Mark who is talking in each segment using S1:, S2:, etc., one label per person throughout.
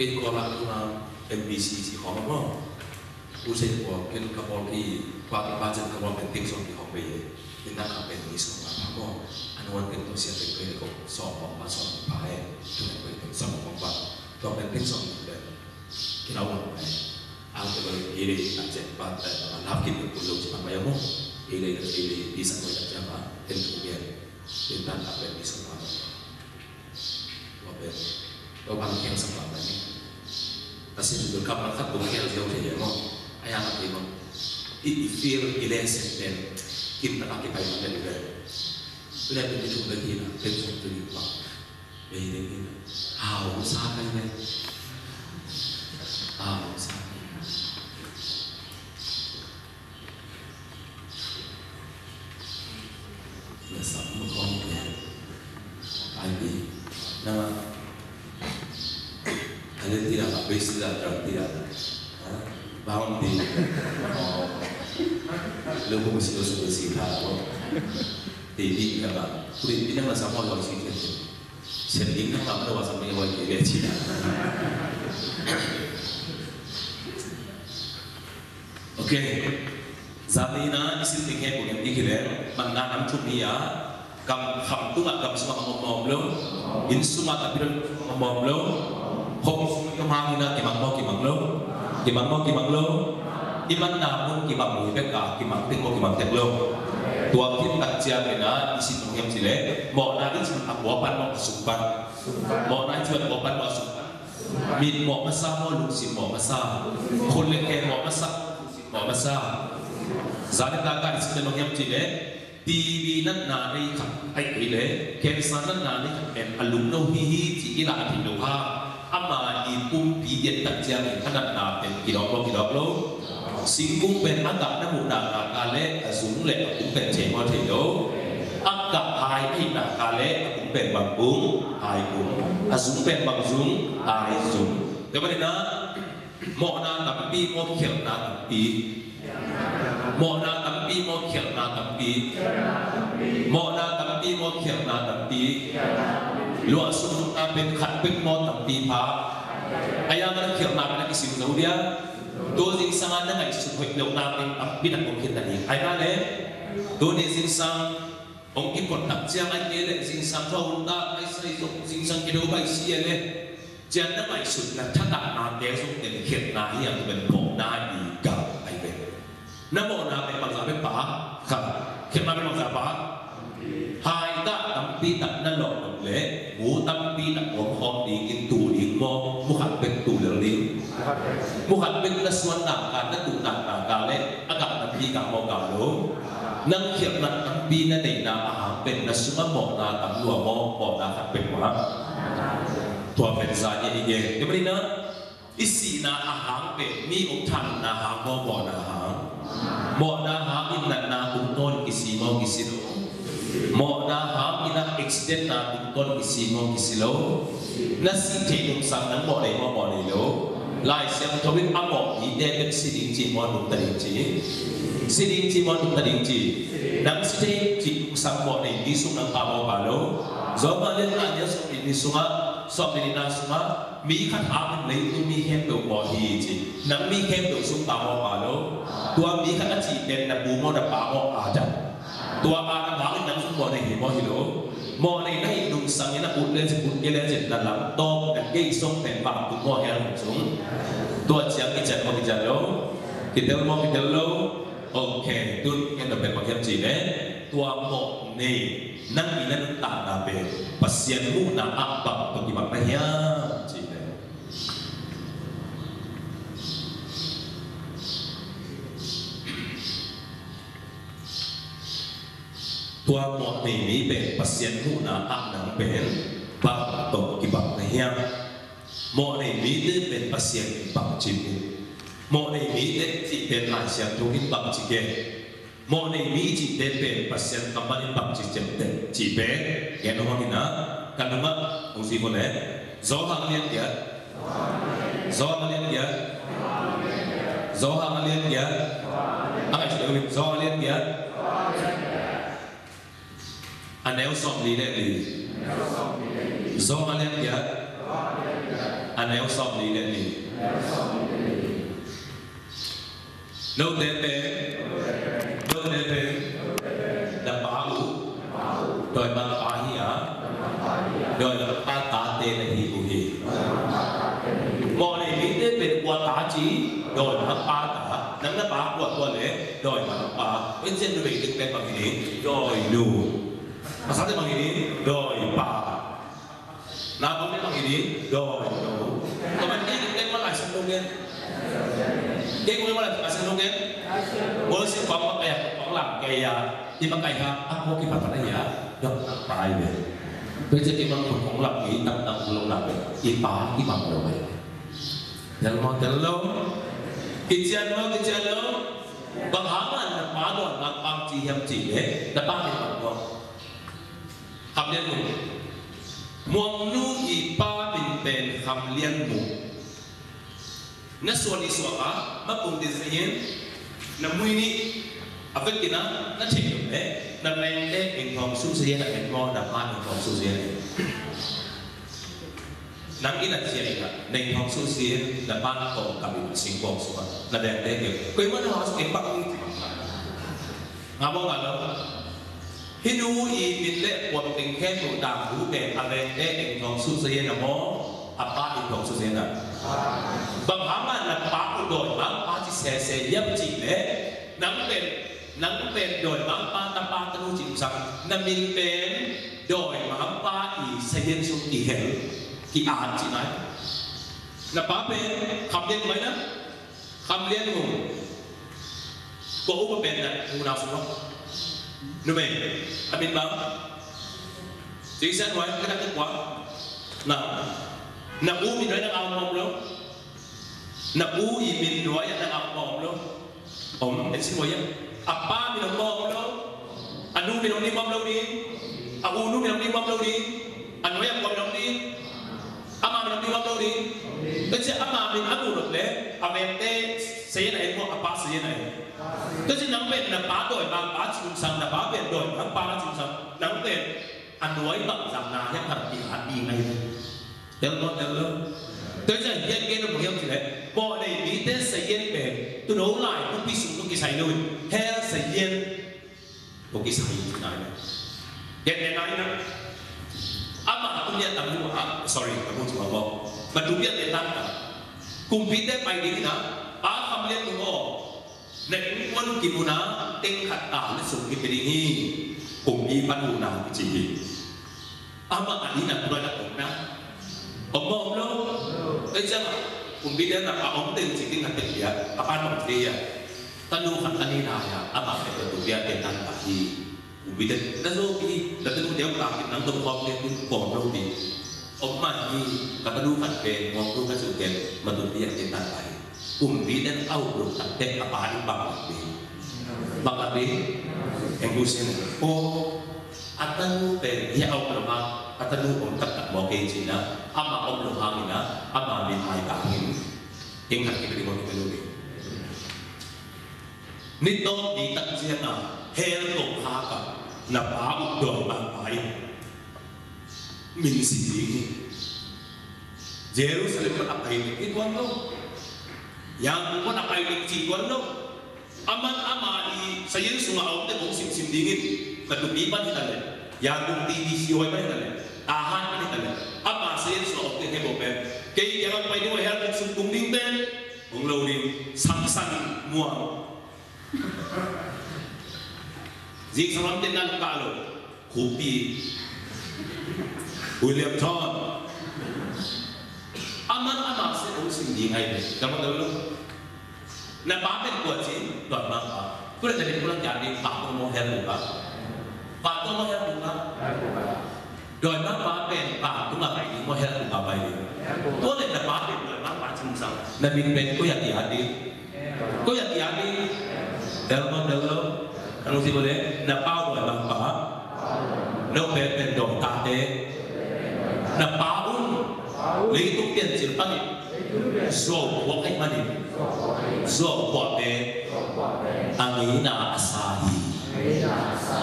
S1: cái con là MBC chỉ khó lắm không? Cú sẽ của cái carbon thì qua cái ba chân carbonเป็นติ๊กส่วนที่เขาไปเป็นนักขับเป็นมิสมาพก็อันวันเป็นตัวเสียเป็นเลยก็สอบออกมาสอบพายตัวไหนเป็นสอบของว่าตัวเป็นติ๊กส่วนเลยที่เราหวังไปเอาตัวเอเลอาจจะบ้านแต่รับกินเป็นตัวลูกจะมาอย่างมั้งเอเลดีสักหน่อยจะมาเป็นตัวเดียนเป็นตั้งแต่เป็นมิสมาว่าเป็นตัวบางแข่งสักวันนี้แต่สิ่งที่เราขับตัวแข่งเราเที่ยวมั้งayah nak memang feel relaxed dan kita nak kita yang ada juga. Lihat ini juga kita tension tu juga. Begini kita, usah kan ni, usah. Ya sama kau ni, ini, nama, ada tidak habis tidak. Bangun di lu pun mesti bersih thau di apa kulit ini nggak sama kalau sih sending kan nggak ada sama yang wajib dia cina oke zamina isi tinggal bukan dikira menanam cumia kam ham tu nggak kam semua ngomong belum in semua tapi ngomong belum hong kemana kimang lo Kimang lo, iman namun kimang lo, beka kimang tengok kimang teklo. Tua kita ciamena isi tungkem cile, mau nanti cuma abuapan mau kesupan, mau nanti cuma abuapan mau kesupan. Min mau masak mau lusin mau masak, koleknya mau masak. Zat takan isi tungkem cile, TV nan nari kan, ile, kensan nan nari kan, alumno hihi cikila adiluha. Ama ipum pijet tak jamin anak napen kidok lo singgung pen agak namu nak kale azung le aku pen cemo tedo agak hai nak kale aku pen bangbung hai azung pen bangjung hai zung kemudian mau na tapi mau kiel na tapi mau na tapi mau kiel na tapi mau na tapi mau kiel na tapi luar suruh naben khatbek mo tapi pa ayah mana kira naben lagi sih dia tu jing sangat dengan isu hidup naben bina mungkin tadi ayah le tu ni jing sang ongki kontak jangan ele jing sang tahu tak ayah jing sang kira baik sih ele jangan baik sudah tak naben so den kira nahi yang ben nahi gak ayah namo naben bangsa pa kan kira naben bangsa pa hai tak tapi tak nalok le mu tapi tak ngomong di itu di mo muhat bet tu lerling muhat bet naswan nak kan tu nak kale agak tapi kak mau kalau nang kiat nak tapi na dei na aham bet nasuma mo na tam lua mo na tak bet ma tua bet zanya ige kemudian isi na aham bet mi utang na aham mo na aham inna na unton isi mo kisilo mau dah ham ina accident na bukan kisi mo kisilo nasi teh sang nang mau deh lo lai siang tawin amo di debet siding ci mo dum tading ci nang siding ci sang mo deh di sung nang pamo balo zoma len anya sung di sunga sok di na sunga mi khat am lei tu mi hem do mo hi ci nang mi hem do sung pamo balo tua mi khat ci den na bu mo da pamo ada tua anak bangin nang semua ni mo hilo mo ni nai dung sang ina utlen sebut kelen jet dalam tom dan gay song pen bang tu mo yang sung tua siang kita mo kita lo okay tu yang dapat pakai cile tua mo ni nang ilan tak dapat pasien mu na apa tu kibat naya cile tua mo ni ben pasien mu na nang ben bang tu kibat naya mo ni ben pasien bang cile mo ni chỉเป็นหลายเสียงทุกที่บางจีเกโมในนี้จีเป็นภาษาคำนี้บางจีเจนจีเป็นแกนว่ากินะกันรู้มั้ยองค์สิคนเนี่ยโซฮาเลียนdia apa itu kalauโซฮาเลียนdiaอันนี้ส่งลีเลยโซฮาเลียนdia anh em xong đi đến đi đâu đến đã bảo rồi bằng phá hi á rồi ta ta tên là hi của hi mọi này biết đến về qua tá chí rồi mà ba tá nắng nó ba qua lễ rồi mà ba bên trên nó bị được bên bằng gì rồi đủ mà sao thế bằng gì rồi ba nào có bên bằng gì rồi đủ còn bên cái nó lại sân đông đen cái cũng nó lại sân đông đen mỗi sự quảng bác đẹp quảng làm cái đi bằng cái ha áp vô cái mặt này nhá rồi bài về bây giờ cái bằng một quảng làm nghĩ tập lâu làm về đi ba cái bằng rồi Jangan lo, kijian lo, banghaman na padon ang pangciham cihe, dapat ipagwa. Hamlian mo, muang nu ipa pinpen hamlian mo. Nasuali suaka, mapung disayin, na muini, afet kina, na cekyo na lende ingkong susiyan na ingkong dapat ingkong susiyan. Nang ina siya ina, nang hong susiyan na ban ko kami singkong suka na dende yun. Kaya mo na halos impang nga mo nga lang. Hinui minle wang tingken mo dang hube alende ang hong susiyan na mo apa ingkong susiyan na. Banghaman na pako doon mang pati sese yam chile nang pen doon mang patapa tanu chimsang na minpen doon mang pa i sayen sung ihel ki aan chị nói là bá bên khăm liên mấy đó khăm liên ngủ cổ của bên là ngủ nào xuống nó về ở bên bám chính xác nói cái đặc quá nào nằm u mình nói đang ao mồm luôn nằm u gì mình nói đang ao mồm luôn ông em xin lỗi nhé ba mình mồm luôn anh nu mình đi mồm lâu đi u nu mình đi mồm lâu đi anh nói em mồm lâu đi ama mình đi vào đâu đi, cái gì ama mình ăn được đấy, amente xây này mua apa xây này, cái gì nắng bên là bá đổi bằng bá chim sang là bá biển đổi bằng bá chim sang, nắng bên ăn đuối bằng rằng là những hạt bị hạt bị này, được không? Tới giờ hiện cái nó một hiệu gì đấy, bộ này bí tết xây yên về, tôi nấu lại tôi bị sụn tôi cái xây nuôi, he xây yên, tôi cái xây như này, hiện này nè. Ama aku lihat tamu, sorry, aku cuma bawa. Batu biar dia tangkap. Kumpite pai di kita, kamu lihat tunggu. Nek pun kimuna, tingkat tahu sungki beringi, kumpi panuna kecil. Ama ani nak buat apa nak? Omong lo, jangan. Kumpi dia nak om tinggi tingkat dia, apa nak dia? Tanu katani naya, apa itu dia tangkap hi. Vì thế, đó là khi đã từng đeo làm cái năng động không nên cũng còn đâu đi, ông mà đi các cái đu phát về ngọc đu các sự kiện mà tụi đi hiện tại phải cùng đi đến áo được tập tên các bạn bằng đặc biệt em cũng xem ô atanu về nhà ông là mà atanu ông tất cả mọi cái gì đó ama ông là hàng gì đó ama mình ai cả những hạt cái gì mọi cái luôn đi nít đó đi tận riêng nào heo tổ hạ cả là bá một đường bằng bài mình xử lý Jerusalem có đặt thầy cái quan đâu yang có đặt thầy mình chỉ quan đâu aman amani saya semua orang tu pun sim dingin betul di mana kita le yang tu TV sioi mana kita le tahan mana kita le apa saya semua orang tu heboh ben kaya jangan pai dua hal yang sungguh ding ben bunglau di samsan muang Jika salam dengan kalau kopi William John aman saya orang sendiri ngay kamu tahu lu na bapen kuat sih tuan bapa kuda jadi pulang jadi pak tu mau her buka pak tu mau her buka doi mak bapen pak tu mak ini mau her buka bayi boleh na bapen doi mak pak cincang na bin ben ku yang diadi dalam kalau si boleh, na pau doi bang pa, no pen doi tate, na paun, lấy tung tiền chỉ tăng so buat cái mana, so buat be, angina asahi,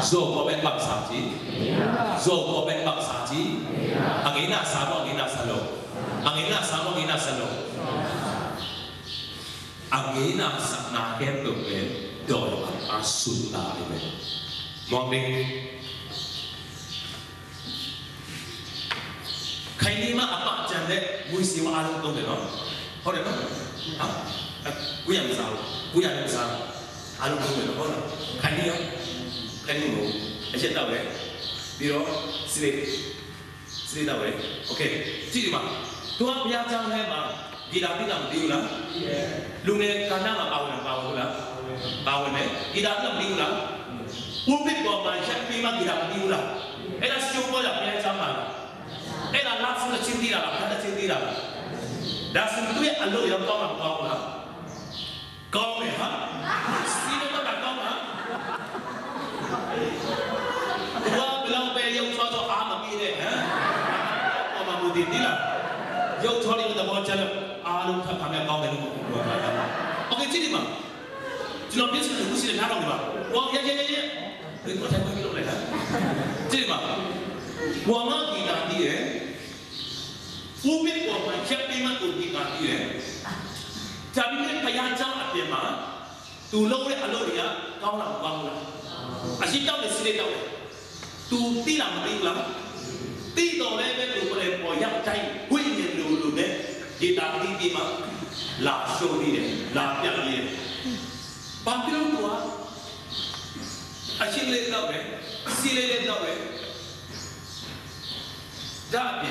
S1: so buat be bangsa ji, angina salo, Angina sama angina salo. Angina sakna kem tu ben doi asun ta ben. Mong ni. Kai ni ma apa jande mui siwa alung tu ben no. Hoi no. Ah. Gue yang besar, alung tu ben no. Kai ni yo. Kai ni mo. Asyik tahu eh. Biro sini tahu eh. Okey. Jadi mak. Tuan biar jangan hebat. Kita tidak diulang. Lunge karena apa ulang? Bawang ni. Kita tidak diulang. Publik bawa macam lima kita diulang. Enak siapa yang biar jangan. Enak langsung cinti lah, ada cinti lah. Dah sebetulnya alo yang kau lah. Kau ni ha? Sini kau tak kau ha? Dua belau yang cocok amat ni ha? Kau mahu dinti lah. Yang cocok itu bawa jalan. Alung tak kami kau melu. Okey, jadi mak. Jangan biasa kita mesti nak orang ni mak. Wah, ya. Itu macam apa kita boleh kan? Jadi mak. Wah, mak kita ni Ubin wah macam ni mak tu kita ni Jadi ni payah jauh apa mak? Tu lalu alur dia kau nak lah. Asyik tahu mesti tahu. Tu tidak merilang. Tidak boleh tu boleh poyak cai. Hui ni dulu deh. Kita ini mah langsung dia, lapar dia. Pampil tua, asyik letak sile letak jadi,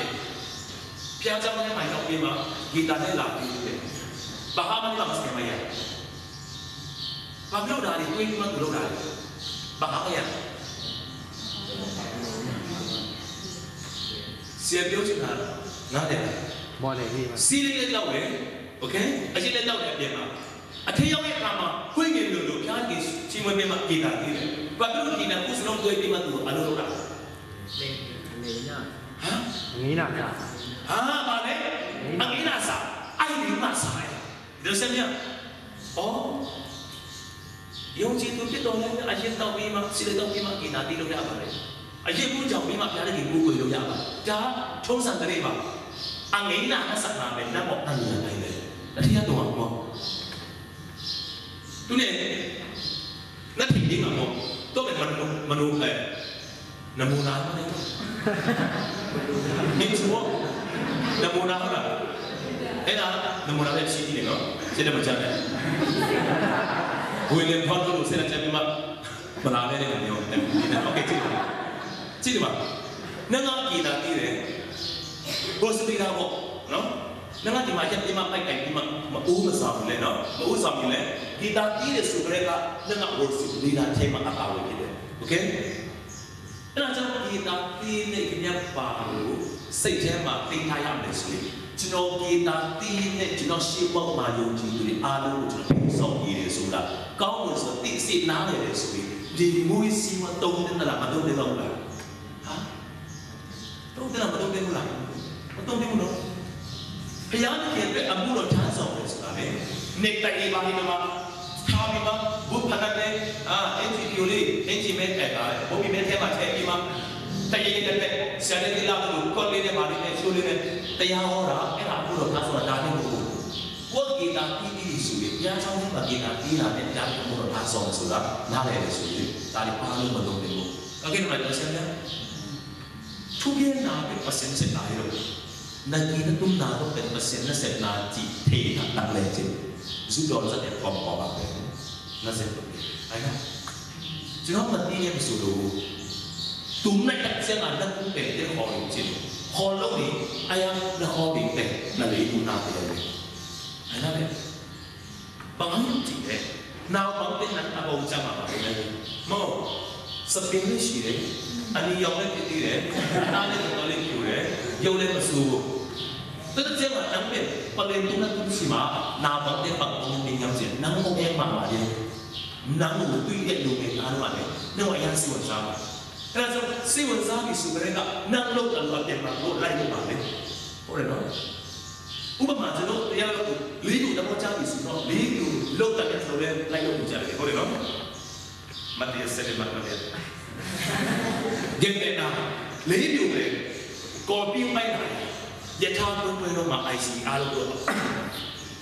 S1: piaja mana main nak bima, kita ni lapar dia. Bahaman lah mesti maya. Pampil dah hari tu ini mah dulu dah. Bahaman ya. Siapa yang cakap? Nada. Sili letak okay? Asyik letak dia mah. Akhirnya yang kama, hui ni dulu, jangan kis, cuma memang kita ni. Baru kita usulong tu itu matu, alur orang. Hah?
S2: Angina.
S1: Hah, balik? Angina sah, air di masa. Dosennya, oh, yang situ kita orang asyik tahu memang, sila tahu memang kita di luar apa ni. Asyik pun jauh memang kita lagi buku di luar apa. Dah, cuma sendiri mah. Angina nak sakna ben nak buat tanya lain. Nanti dia tuang mo. Tu ni, nak tinggi mo. Tu ben manu namuna mana itu? Ni semua namuna apa? Namuna apa sih ni no? Saya dah macam ni. William Hall dulu saya nak cakap melalui ni kan yo. Okey, ciri mak. Nengar kita ni bos tu dah buat, no? Nanti di macam lima pakai lima sama le, no? Sama le. Kita tidak suka dengan bos tu dah cuma apa kita, okay? Nanti kita tidak kena baru sejama tinggal yang besar. Jino kita tidak jino siapa maju jadi alu jino so ini sudah. Kau mesti tiksi nama ini sudah. Di mui siapa tahu dan dalam atau dalam lah. Hah? Tahu dalam atau dalam lah? Betul dia mudah. Pihak kita ambil orang sama sekali. Nektar ini bagi nama, kami mah bukan ada NGO ni, bumi mereka macam ini mah. Tapi yang kita sedang dilakukan, kalau ini bagi NGO ni, tiada orang, ambil orang sama dari itu. Wah kita ini sulit. Yang sama bagi kita ni jangan ambil orang sama sudah, nara ini sulit. Tadi paling betul dia. Okey, nama saya. Tujuan nabi pasien saya Nagina tu naruh dan pasien nasi naji teh nak leceh. Sudah orang saya kompor apa? Nasi tu, ayah. Jangan mati yang suruh. Tu nak tak saya ada tu teh dia hol cip. Hol ni ayah dah hol teh nari tu nabi ada. Ayah ni. Bangun cip Now bangun teh nak apa ucap apa? Mau sebelum ni sih Ani yang lain kita ada yang paling kira, yang lain masuk. Tetapi jangan ambil paling tu nak tu siapa, nama dia panggung dengan dia, nama orang mana dia, nama tu dia lume anu mana, nama yang siapa sama. Kerana siapa sama itu mereka nama lo kalau dia panggung lain mana, boleh tak? Upama jadi dia liru nama cakap itu, liru lo tak yang boleh lain lo cakap, boleh tak? Mati asal mati. Gen Việt Nam lấy điều về, còn phim bay này, ยะทาเพื่อนๆมาไอซีอาร์ตัว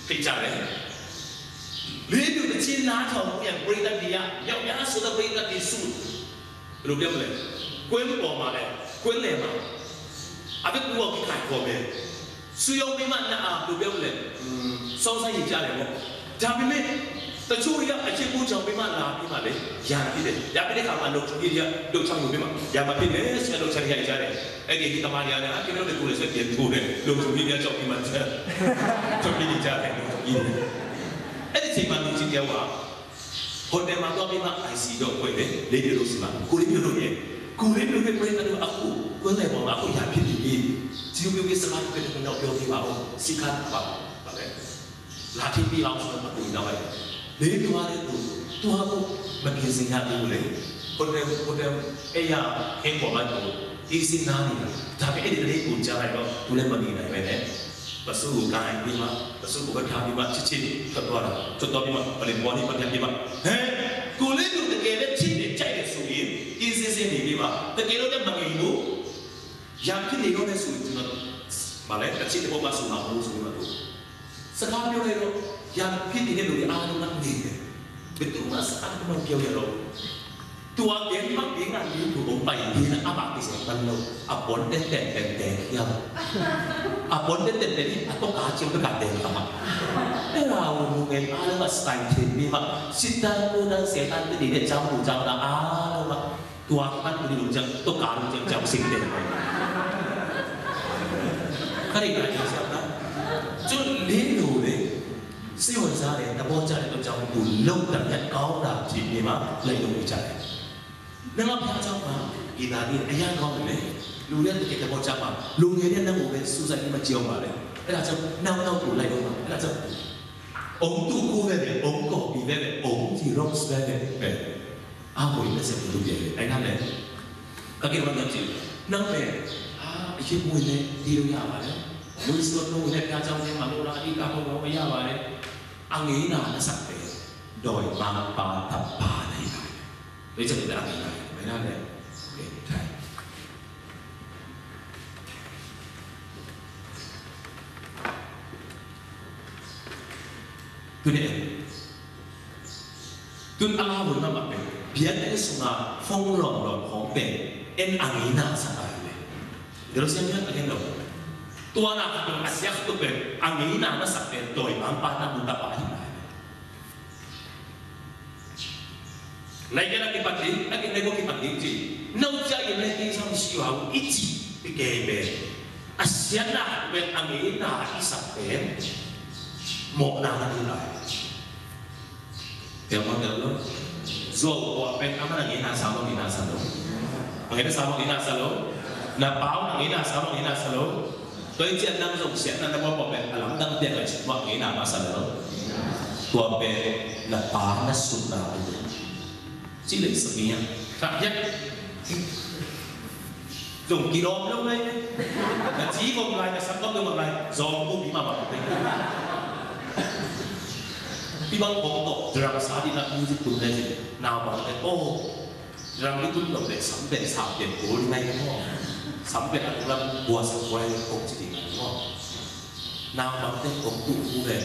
S1: ติดใจเลยเรื่องอยู่ในชิ้นน้าทองอย่างบริษัทนี้ยังยังสุดบริษัทที่สุดรู้เรื่องเลยกวนปอมาเลยกวนเลยมาอาเป็นตัวที่ขายของเลยสุยงไม่มันนะรู้เรื่องเลยสองสายยิงใจเลยมั้งจะไม่ไม่แต่ช่วงนี้ไอ้เชี่ยผู้ชมไม่มันลาไม่มาเลยยาพิเดยาพิเดข่าวมันลงช่วงนี้ลงช่างอยู่ไม่มายามาพิเดเสียลงช่างใหญ่ใจเลยไอ้เด็กที่ทำมาเนี่ยนะที่เราเด็กกูเลยเสียเปลี่ยนกูเลยลงช่วงนี้จบที่มันเสียจบที่ดีใจเลยลงช่วงนี้ไอ้ที่สิ่งมันจริงๆเดียวว่าคนเดิมมาตัวไม่มาไอซีโดนคุยเลยเดี๋ยวรู้สิมากูเรียนรู้เนี่ยกูเรียนรู้เป็นอะไรกันakuกูเลยบอกakuอยากพิธีจิววิสมาเป็นคนเอาเกี่ยวที่ว่าสิคันว่าอะไรลาที่พี่เราชวนมาคุยด้วยเดี๋ยวตัวนี้ตัวกูมันเป็นสิ่งที่ดูเลยคนเดิมไอ้ยาเห็นผมมันดูอีสิ่งนั้นนี่แต่ไม่ได้ได้กูจะอะไรก็กูเล่นมันดีไหนไปเนี่ยภาษาอุกาอีมาภาษาอุกาทำอีมาชิจดตัวละจดตัวอีมาผลิตบอลนี่มันยังอีมาเฮ้กูเล่นดูแต่เกมเล่นชิเนี่ยใจเด็ดสุดอีสิ่งนี้ดีมาแต่เกมเราเนี่ยมันไม่รู้ยังที่นี่เราเนี่ยสุดจริงๆมาเลยแต่ชิเนี่ยพอมาสุดมารู้สุดมาดูสกัดเดียวเลยเรายังที่นี่เนี่ยดูอาดูนักดีเนี่ยเป็นตัวมาสกัดมันเกี่ยวอย่างเราตัวเก่งมากเก่งอันนี้ถูกลงไปที่นั่นอาบัติเสียมันเราอาบนเต้นยังอาบนเต้นนี่ต้องการเชื่อมกับเต้นกันมาเราเงินอะไรมาสไตล์ที่มีมาสิทธิ์กูนั่งเสียตันที่ดีเนี่ยจำหูจำนะเราตัวมันกูดีรู้จังต้องการรู้จังจำสิ่งเด่นไปก็ได้การที่จะนะจนเลี้ยงดูเลยสิ่งที่จะเรียนแต่พอจะเรียนต้องจำหูลงแต่เนี่ยก้าวหน้าที่มีมาเลยต้องวิจัยนั่นเราพยายามมาอีนานี่ไอ้ย่างเขาเลยรู้เรื่องเกี่ยวกับพอจำมาลุงเงี้ยนั่งโอเป็นสุสานที่มาเจียวมาเลยแล้วเราจะนั่งดูอะไรก็มาแล้วเราจะองค์ตู้กู้เลยองค์กอบปีเลยองค์ที่ร้องสเปนเลยอ้าวคนนี้เสียงดูเยอะไอ้นั่นเลยก็เกี่ยวกับเรื่องจริงนั่งเป็นไอ้ชิ้นมวยเนี่ยดีรู้ยากเลยลุยส่วนนู้นเนี่ยการจำเนี่ยมาโนราที่การพวกเราไม่ยากเลยอันนี้น่าจะสักเป็นโดยบางปาตับปาในไทยไม่จะเป็นอะไรไม่น่าเลยโอเคใช่ตัวนี้ตัวอาบุญมาแบบเป็นเพียงแต่สุนัขฟงหลอนของเป็นเอ็นอันนี้น่าสักอะไรเดี๋ยวเราเสียงเรื่องอะไรกันตัวนักเป็นอาเซียนตัวเป็นอันนี้น่าสักเป็นโดยบางปาตับบุญตาปาที่ไหนLagi nak dipakai, lagi nego dipakai je. Nauja yang lagi sama siapa iji dikebe. Asyana ben angina isapen, mau nak dilai. Tiap malam lo, zo buat ben aman angina sama angina salo. Angina sama angina salo, napau angina sama angina salo. Tôi chỉ năng dùng sẽ năng bao bọc ben alam đang tiện là chuyện mọi angina masalo. Tua ben là pa na sunna. Chỉ là sự nghiệp cảm giác dùng kỳ đo lâu đây là chỉ một ngày là sắp có một ngày do cô bị mà bảo tình khi băng bóng tổ rằng sao đi là music tụi này nào bảo là ô rằng cái tụi đồng để sắm để xào tiền cố đi ngay đúng không sắm về ăn lâm bùa sắm quay cũng chỉ định đúng không nào bảo tên cũng tụ cu về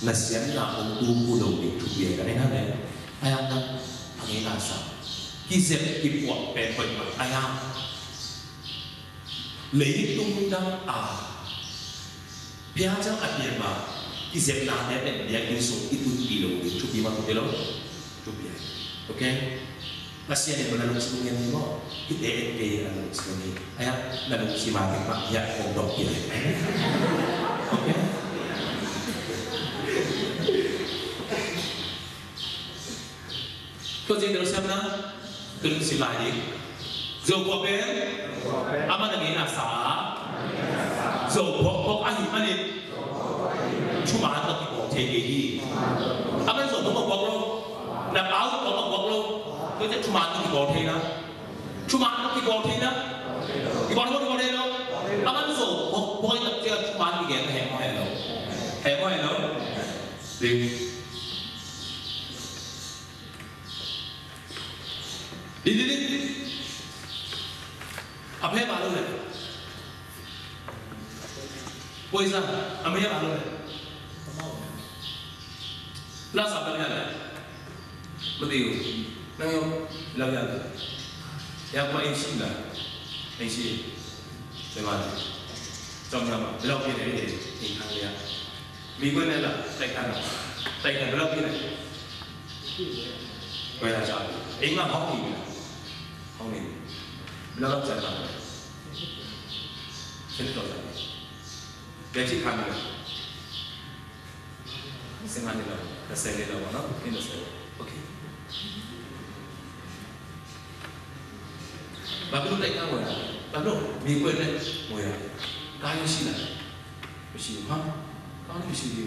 S1: là xén là ông tu cu đầu bị chủ về cái này này hay không đâu ini nasa, kisah dibuat perbedaan ayam, leitung dan piajang adyama, kisah nane dan dia kisah itu kilo, cuci mana kilo, cuci, oke? Masih ada dalam semuanya ni mo, kita dalam semuanya, ayam dalam simak mak ya kodok dia, oke? Kau jadi terus apa? Terus silai. Zokope, apa lagi nasa? Zokok ahi mana? Cuma tak kau tegi. Apa zokok kau lo? Nak bau kau lo? Kau jadi cuma tak kau tegi lah. Cuma tak kau tegi lah. Kau lo? Apa zokok kau yang dia cuma tiga hemo. Ini apa yang baru ni? bây giờ anh mới ăn rồi là sao đâu nhỉ bất điều năng yêu lâu nhỉ em có anh xin là anh xin rồi mà trong năm lâu như thế thì hình thành liền vì quên đây là tay thành lâu như này quay lại cho anh mà không thì lâu chạy vào chân rồi để chỉ thành rồi xem anh đi đâu là xe đi đâu nó in được ok và cái lúc đấy ngồi là và lúc vì quên đấy ngồi là cái gì là cái gì hả có cái gì điều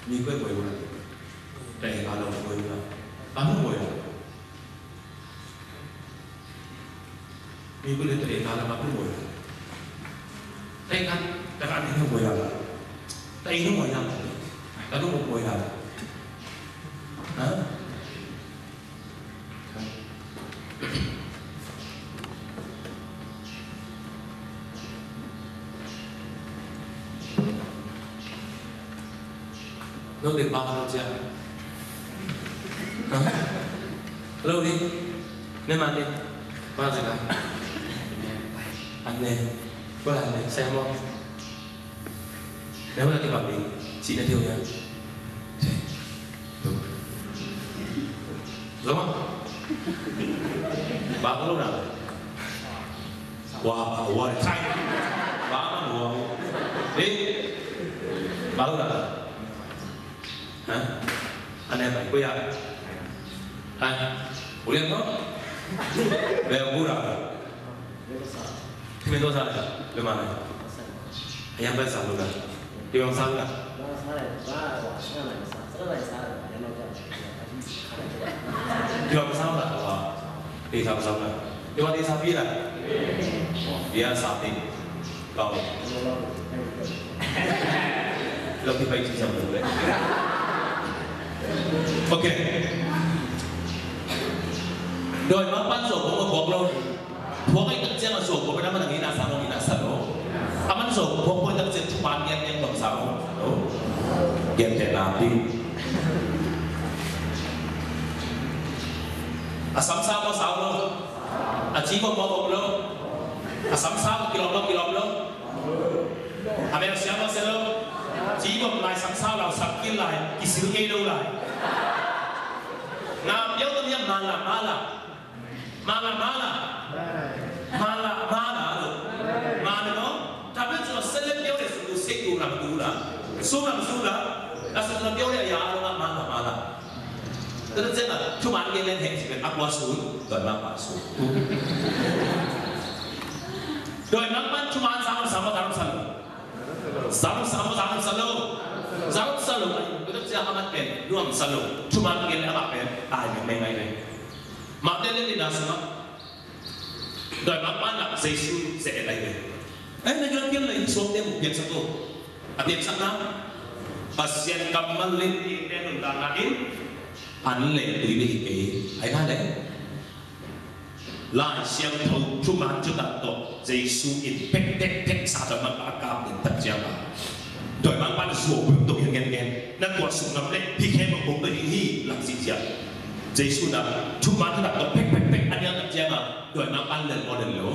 S1: vì quên ngồi là để vào đầu ngồi là bám ngồi là vì quên lên để vào là bám ngồi tay ăn các anh thấy ngồi là tay nó ngồi nào nó một ngồi nào hả nó được bao lâu chưa lâu đi nên mà đi bao giờ cả anh này có làm này xem không nếu là cái bảo đi chị đã thiêu nhá đúng không bà có lúc nào wow thay bà nó mùa đi bà lúc nào hả anh em phải quay à anh ủa liên không về ông vui rồi thì mình tôi sao này về mà này anh em phải sao luôn rồi đi bằng sao cả đi bằng sao là đi sao sao là đi bằng đi sao biết là dia sao đi còn lâu thì phải chỉ xong rồi đấy ok rồi mà ban số của một cuộc luôn thuộc cái đặc trưng là số của mình là nghĩ là sao đâu aman số của mình đặc trưng chúng bạn nghe bằng sao đâu game để làm đi sắm sao có sao đâu chỉ có một đâu sắm sao kilo đâu mình xem nó sẽ đâu chỉ một lại sắm sao là sắm kia lại cái sự kia đâu lại nam yếu tố nhất mà là nó ta biết cho sẽ lên yếu để sự sẽ đủ là số là sự làm yếu để ya mà là tức là chúng bạn nghe lên hệ chỉ cần áp qua xuống rồi mang vào xuống rồi mang ban chúng bạn sama dalam selalu kita siapa amat pen luang selalu cuma ngel apa pen ai mai này mà tên lên là sao rồi mang ban là Giêsu sẽ lại về ấy này cái kia là xuống đến một việc satu việc sana pasien kamal lên đi đến đằng lain anh lệ tùy đi cái ấy đấy lại xem thấu chúng bạn chúng ta tổ Giêsu in pek sa cho mang ba cam đến tất cả rồi mang ban số bước tổ hiện nghe năng quả sung năm đấy thì khi mà bố tới đi làm gì chứ Giêsu đã chúng bạn chúng ta tổ pek anh em tất cả mà rồi mang ban lần một lần lỗ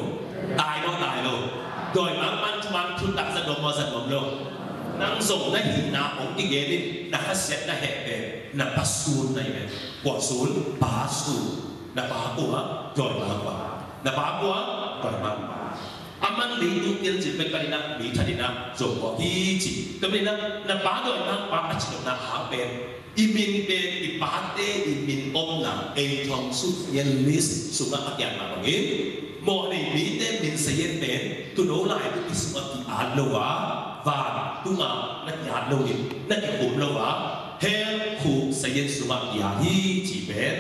S1: tài luôn rồi mang ban chúng ta dẫn đồng luôn năng dùng đấy thì nào cũng cái ghế đi đã phát hiện đã hẹp về là bắt xuống này về quả xuống bá xuống là bá của rồi bá quả là bá của rồi bá aman lý tu tiên chỉ bên cạnh năng lý thật năng rồi có ý chỉ cái bên năng là bá rồi năng bá chỉ được năng há bên imin bên đi bá tê imin ôm là a thong suốt nhân list xuống là hạt dạng mà bằng ý mọi này lý tê mình sẽ yên bên tôi nấu lại tôi đi xuống thì án lâu quá và tu mà nó nhạt lâu đi nó nhạt cụm lâu quá theo khu sẽ yên xuống mà nhà hi chỉ bên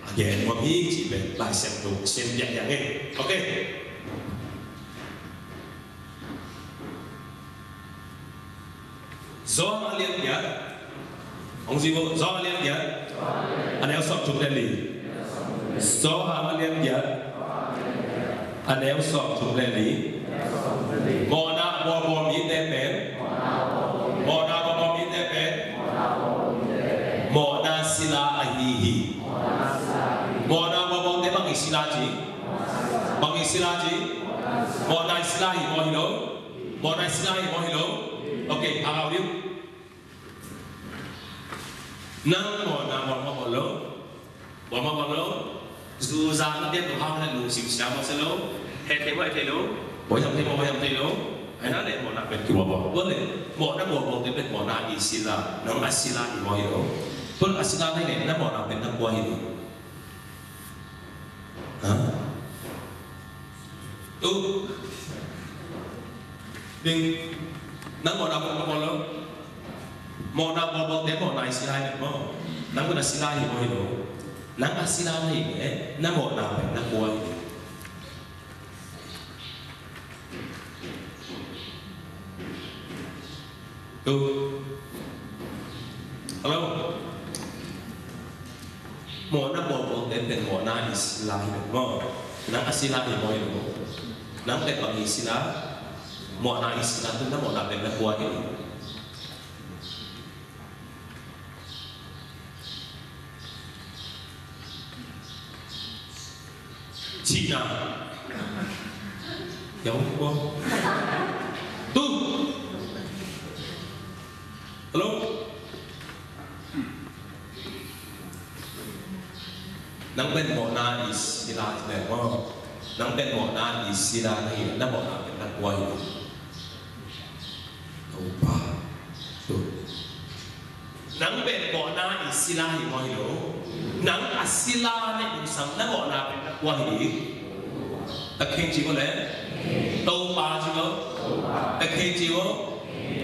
S1: again mà hi chỉ bên lại xem đồ xem dạng hết ok do liên nhớ ông gì vô do liên nhớ anh em sọt chúng lên lì do liên nhớ anh em sọt chúng lên lì mò na bò mi tê bén mò na bò mi tê bén mò na sila ahihi mò na bò tê bằng sila gì bằng sila gì mò na sila hi mò hi lo mò na sila hi mò hi lo ok ao đi nang mò na bò lo bò lo dù ra nó biết của họ là đủ xíu xíu mà sẽ lâu hết thế vậy thế lâu bồi thầm thế lâu hay nói để một làเป็นกี่บ่บ่เลยบ่นะบ่เป็นเป็นบ่นาอิสิลาน้องอัสซิลาอีบ่ฮิโรต้นอัสซิลาให้เนี่ยนะบ่นะเป็นนักบ่ฮิโรฮะตุ๊ดึงนักบ่นะบ่แล้วบ่นะบ่แต่บ่นาอิสิลาเนี่ยบ่นักบ่อัสซิลาอีบ่ฮิโรนักอัสซิลาให้เนี่ยนะบ่นะเป็นนักบ่ฮิโรTuh, halo, mau nak bawa dan mau nak istilah itu, mau nak istilah itu mau itu, nak lepas istilah, mau nak istilah tu nak mau nak benda buat ini. Cina, jauh kok, tuh. Hello? Nang bên một na istilah này không? Nang bên một na istilah này nó một là cái đặc quay. Đâu ba? Nang bên một na istilah này có hiểu? Nang istilah này cũng sang nó một là cái đặc quay. Ta khen chi có lẽ? Đâu ba chi có? Ta khen chi có?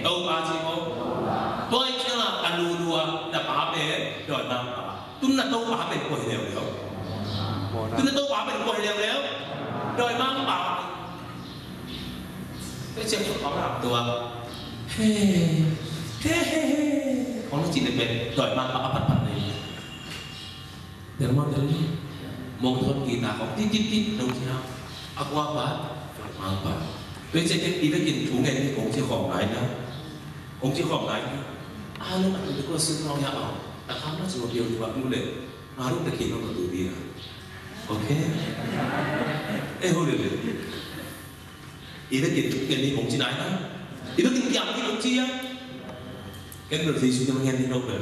S1: Đâu ba chi có? Tôi cho là anh lùa là bà bé rồi mà tôi là tôi bà bé quay đều đều tôi là tôi bà bé quay đều đều rồi mà bà cái chuyện của họ làm tôi có nó chỉ được về rồi mà bà bắt này để mà đến một thôn kỳ nào có tít đâu chứ nào qua bà mà bà tôi sẽ đi với kinh chủ nghe thì cũng chỉ còn lại nữa cũng chỉ còn lại lu nak tu dekor semua yang awak, tak kamu semua dia buat mulai, harus tak kira orang tu dia, okay? Boleh. Ini kita ni kongsi naik kan? Itu kita yang ni kongsi ya? Kan berarti sudah mengenai nomor,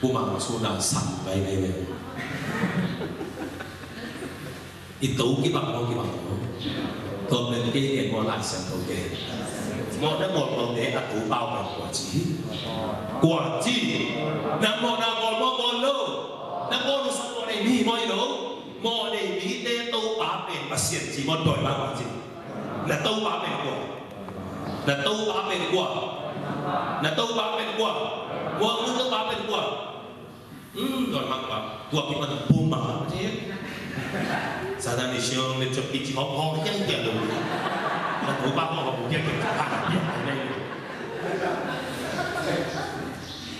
S1: Pumang sudah sampai ni. Itu kita mau. Còn bên kia thì còn lại sản phẩm kề một đã một vấn đề là đủ bao là quả chi nằm một nào còn một con lô nằm một nó sang một này mi mọi lỗ một này mi tê tâu bá bền và xiển chỉ một đổi ba quả chi là tâu bá bền quả là tâu bá bền quả là tâu bá bền quả quả nó tâu bá bền quả rồi mang quả thì mình buông bả thế Sada ni siang ni cakap iji apa yang dia dulu. Nak ubah apa punya kita.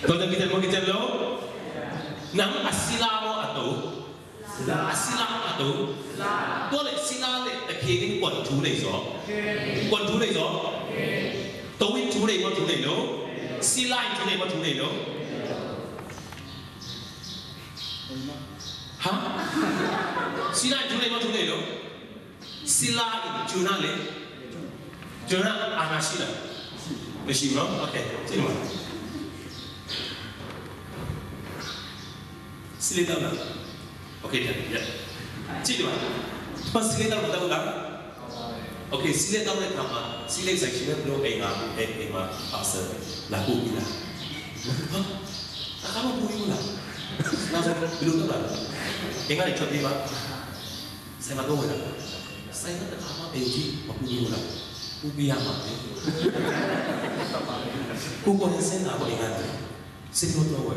S1: Kalau kita mau kita lo, nang asilamo atau boleh sila le terkini kuat curi so, tawin curi lo, sila curi lo. Hah? Sila jurnal apa jurnal lo? Sila jurnal le, jurnal anasila. Mesti bro, okay. Sini mana? Sila tahu tak? Okay, ya. Sini mana? Pas sila tahu betul tak? Okay, sila tahu tak apa? Sila section belum ema pasal laku kita. Hah? Tak kamu boleh lah. Langsung belum tahu lah. Ingat itu dia pak. Saya mahu tahu lah. Saya nak apa Beji, aku ni lah. Aku biar apa? Aku kau yang saya nak ingat. Saya tahu apa?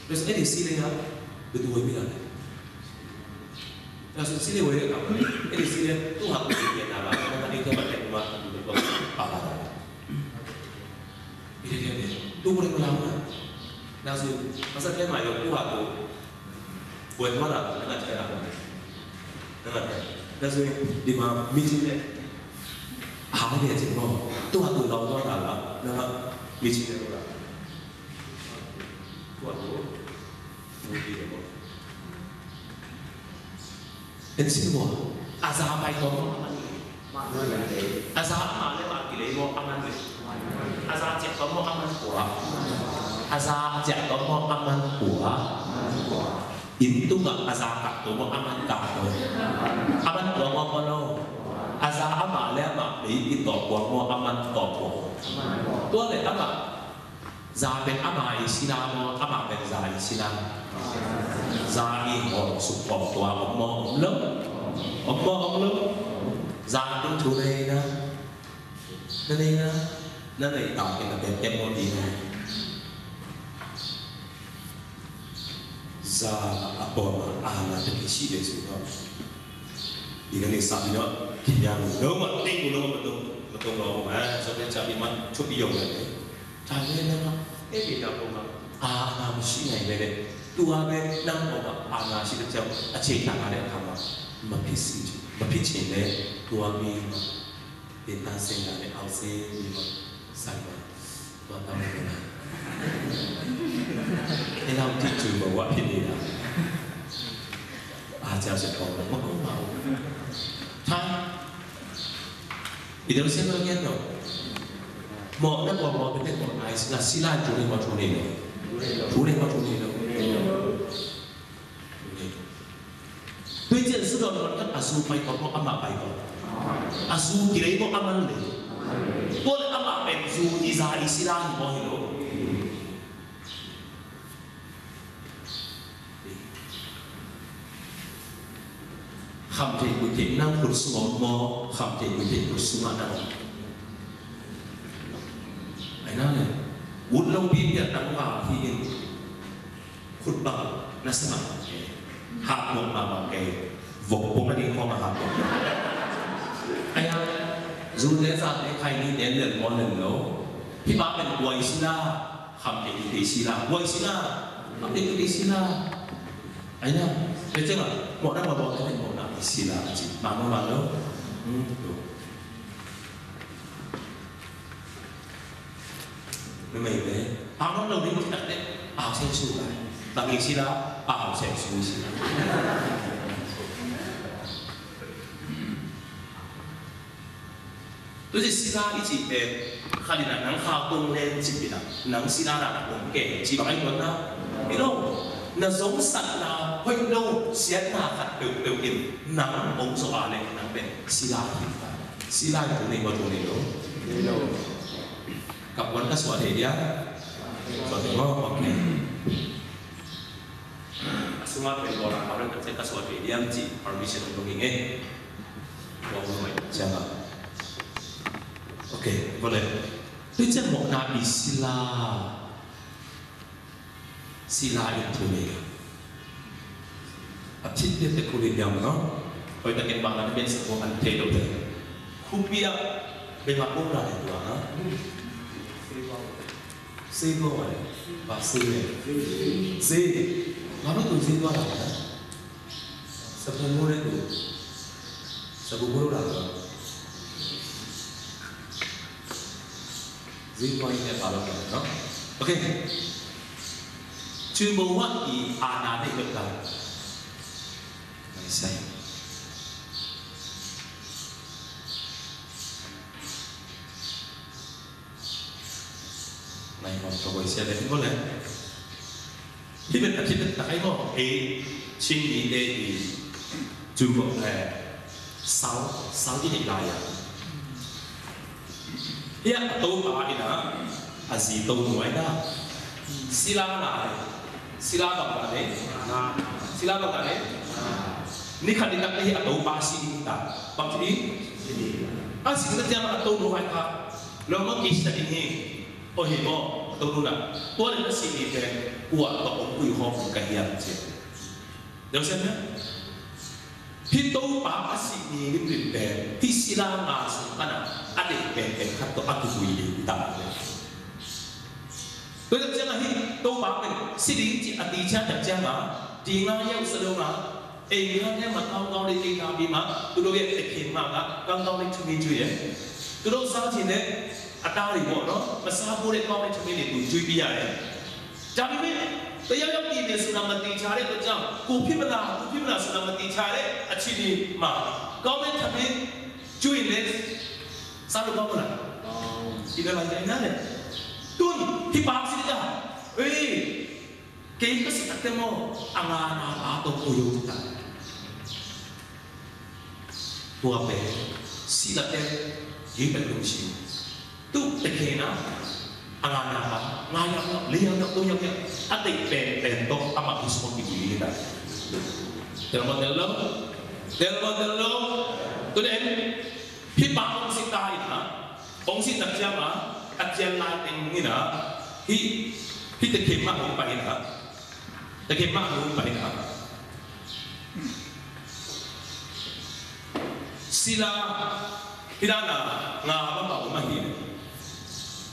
S1: Terus ada sila betul betul lah. Terus sila boleh apa? Ada sila tu aku dia nak apa? Kalau itu macam mana? Betul apa? Dia. Tu boleh berlama. Langsung masa dia main tu aku buat mana nak cakap apa? 那所以你嘛米青咧，行嗰啲情況，都係對老多大啦，那米青咧好啦，都係好，冇啲嘢冇。เป็นสิ่งว่าอาซาไปตัวมันอาซามาเลยมากิเลสมันมันเลยอาซาเจ็บตัวมันมันหัวอาซาเจ็บตัวมันมันหัวอินตุกับอาซากับตัวมันมันกับตัวมันตัวมันโนอาซาอามาแล้วมาหนีติดต่อตัวมันต่อตัวเลยอามาซาเป็นอามาอิสลามอามาเป็นซาอิสลามซาอีหอสุขของตัวอมล้มอมล้มซาต้องถูเลยนะนั่นเองนะนั่นเองต่างกันเป็นเต็มหมดดีนะซาอัปปมาอาณาเป็นชีวิตสุดยอดดีกันเลยสามีเนาะที่ยังเดิมมันติ้งกูเนาะมันต้องรอมาสมัยจะมีมันชุบยงเลยทำยังไงนะเอ๊ะเดี๋ยวผมอาณาไม่ใช่ไงเลยตัวเองนั่งบอกว่าอาณาชีวิตเจ้าอาชีพต่างกันเลยทำมาพิสิทธิ์มาพิชิตเลยตัวมีเป็นตาเสียงอะไรเอาเสียงมีมาใส่มาตัวทำอะไรนะให้เราที่จูบอกว่าพี่นี่นะอาจารย์จะบอกว่ามันก็เมาท่านอีเดี๋ยวเสียงเราเงี้ยเนาะหมอนั่งบอกเป็นเด็กหมอไอ้สิ่งสิ่งอะไรจูเรียกว่าจูเรียกจูเรียกว่าจูเรียก对这事的人，阿叔拜过，阿妈拜过，阿叔记得我阿妈嘞，我阿妈变做伊萨伊斯兰我去咯。คำเทกุเทนั่งกุศลมอคำเทกุเทกุศลนั่งไอ้นั่นเลยวุฒิลงพิมพ์เนี่ยตั้งว่าที่ขุดบ่านัสมาหากลงมาบางแกวกผมไม่ได้ข้อมาหากไอ้ยังรูเดซ่าในใครนี่เด่นเรื่องมอหนึ่งแล้วพี่ป้าเป็นวัยศิลาคำเทกุเทศิลาวัยศิลาคำเทกุเทศิลาไอ้เนี่ยเป็นจังหวะหมดแล้วหมดแล้วเป็นหมดแล้วศิลาจิตมาแล้วไม่เลยเอาน้องเรานี่มันจะได้เอาเส้นสู้ไปบางทีศิลาเอาเส้นสู้ศิลาตัวที่ศิลาอีจิเป็นขนาดนั้นข้าวต้มเล่นจิตเป็นหนังศิลาหนังผมเก่งจีบไอ้คนนะไม่รู้น่าสงสารนะเฮ้ยเราเสียหน้าขัดเปลวอินหนังองค์สวรรค์เลยหนังเป็นศิลาศิลาอยู่ในวัดตรงนี้รู้กับวันก็สวัสดีyaสวัสดีว่าโอเคsemua orang orang kerja ke suatu dia mesti permission untuk ini mau mulai jangan oke boleh itu mau nabi sila itu nih asyik dia terkulit yang mana kalau kita kembang nantiเป็นsebuah antek dokter kupia memang orang itu ah Segoอะไรบาซีเลยซีมาไม่ถูกซีก็อะไรนะสับปะรดเลยถูกสับปะรดอะไรซีก็ยังได้บาลกันเนาะโอเคชื่อบอกว่าอีอาณาได้กับกันไม่ใช่ในความสวยเสียเลยที่ว่าเลยที่เป็นอาชีพแต่ให้ก็เอชิงนี้เอจูบเลยสาวที่ไหนลายอ่ะเนี่ยตัวป่าอีนะอาศีตัวหน่วยได้ศิลาหน่ายศิลาแบบไหนศิลาแบบไหนนี่ขันดินักนี่ตัวป่าสิตาบางทีอาศีก็จะมาตัวหน่วยครับแล้วก็กิจแต่ที่นี่โอ้เห็นบ่ตรงนู้นอ่ะตัวนี้น่ะสิ่งนี้เป็นกว่าต่อองค์คุยห้องกันยังเช่นเดี๋ยวใช่ไหมที่ตัวป่าสิ่งนี้นี่เป็นที่ศิลามาสุดนะอะไรเป็นขั้นต่ออัตุคุยต่างเลยตัวนี้จะมาที่ตัวป่าเป็นสิ่งที่อดีตชาติจะมาดีงามยาวสะดวกมา anh em mà cao lên đi cao đi mà tôi đâu biết để khiến mà cao lên cho mình chui ấy tôi đâu sao thì đấy tao thì bỏ nó mà sao bố để cao lên cho mình để tụi chui bây giờ ấy chả biết bây giờ lúc đi để suna mà đi chả đấy tôi chẳng cụ phim là suna mà đi chả đấy chỉ đi mà cao lên cho mình chui lên sao được cao lên thì đây là cái này tuân thì bác sĩ đã ê cái sự thật thế mà anh à tôi yêu chúng ta tua bé si là tên gì phải đúng gì tu để thế nào anh à ngay nhau liang nhau tôi nhau anh định bền tôi anh mặc cái số cái gì đấy del lâu tôi đến khi bác ông sinh ta hả ông sinh đặt ra mà đặt ra lại tình như nào khi để thế mà ông phải hả để thế mà ông phải hả sila tidak na bapa umahin.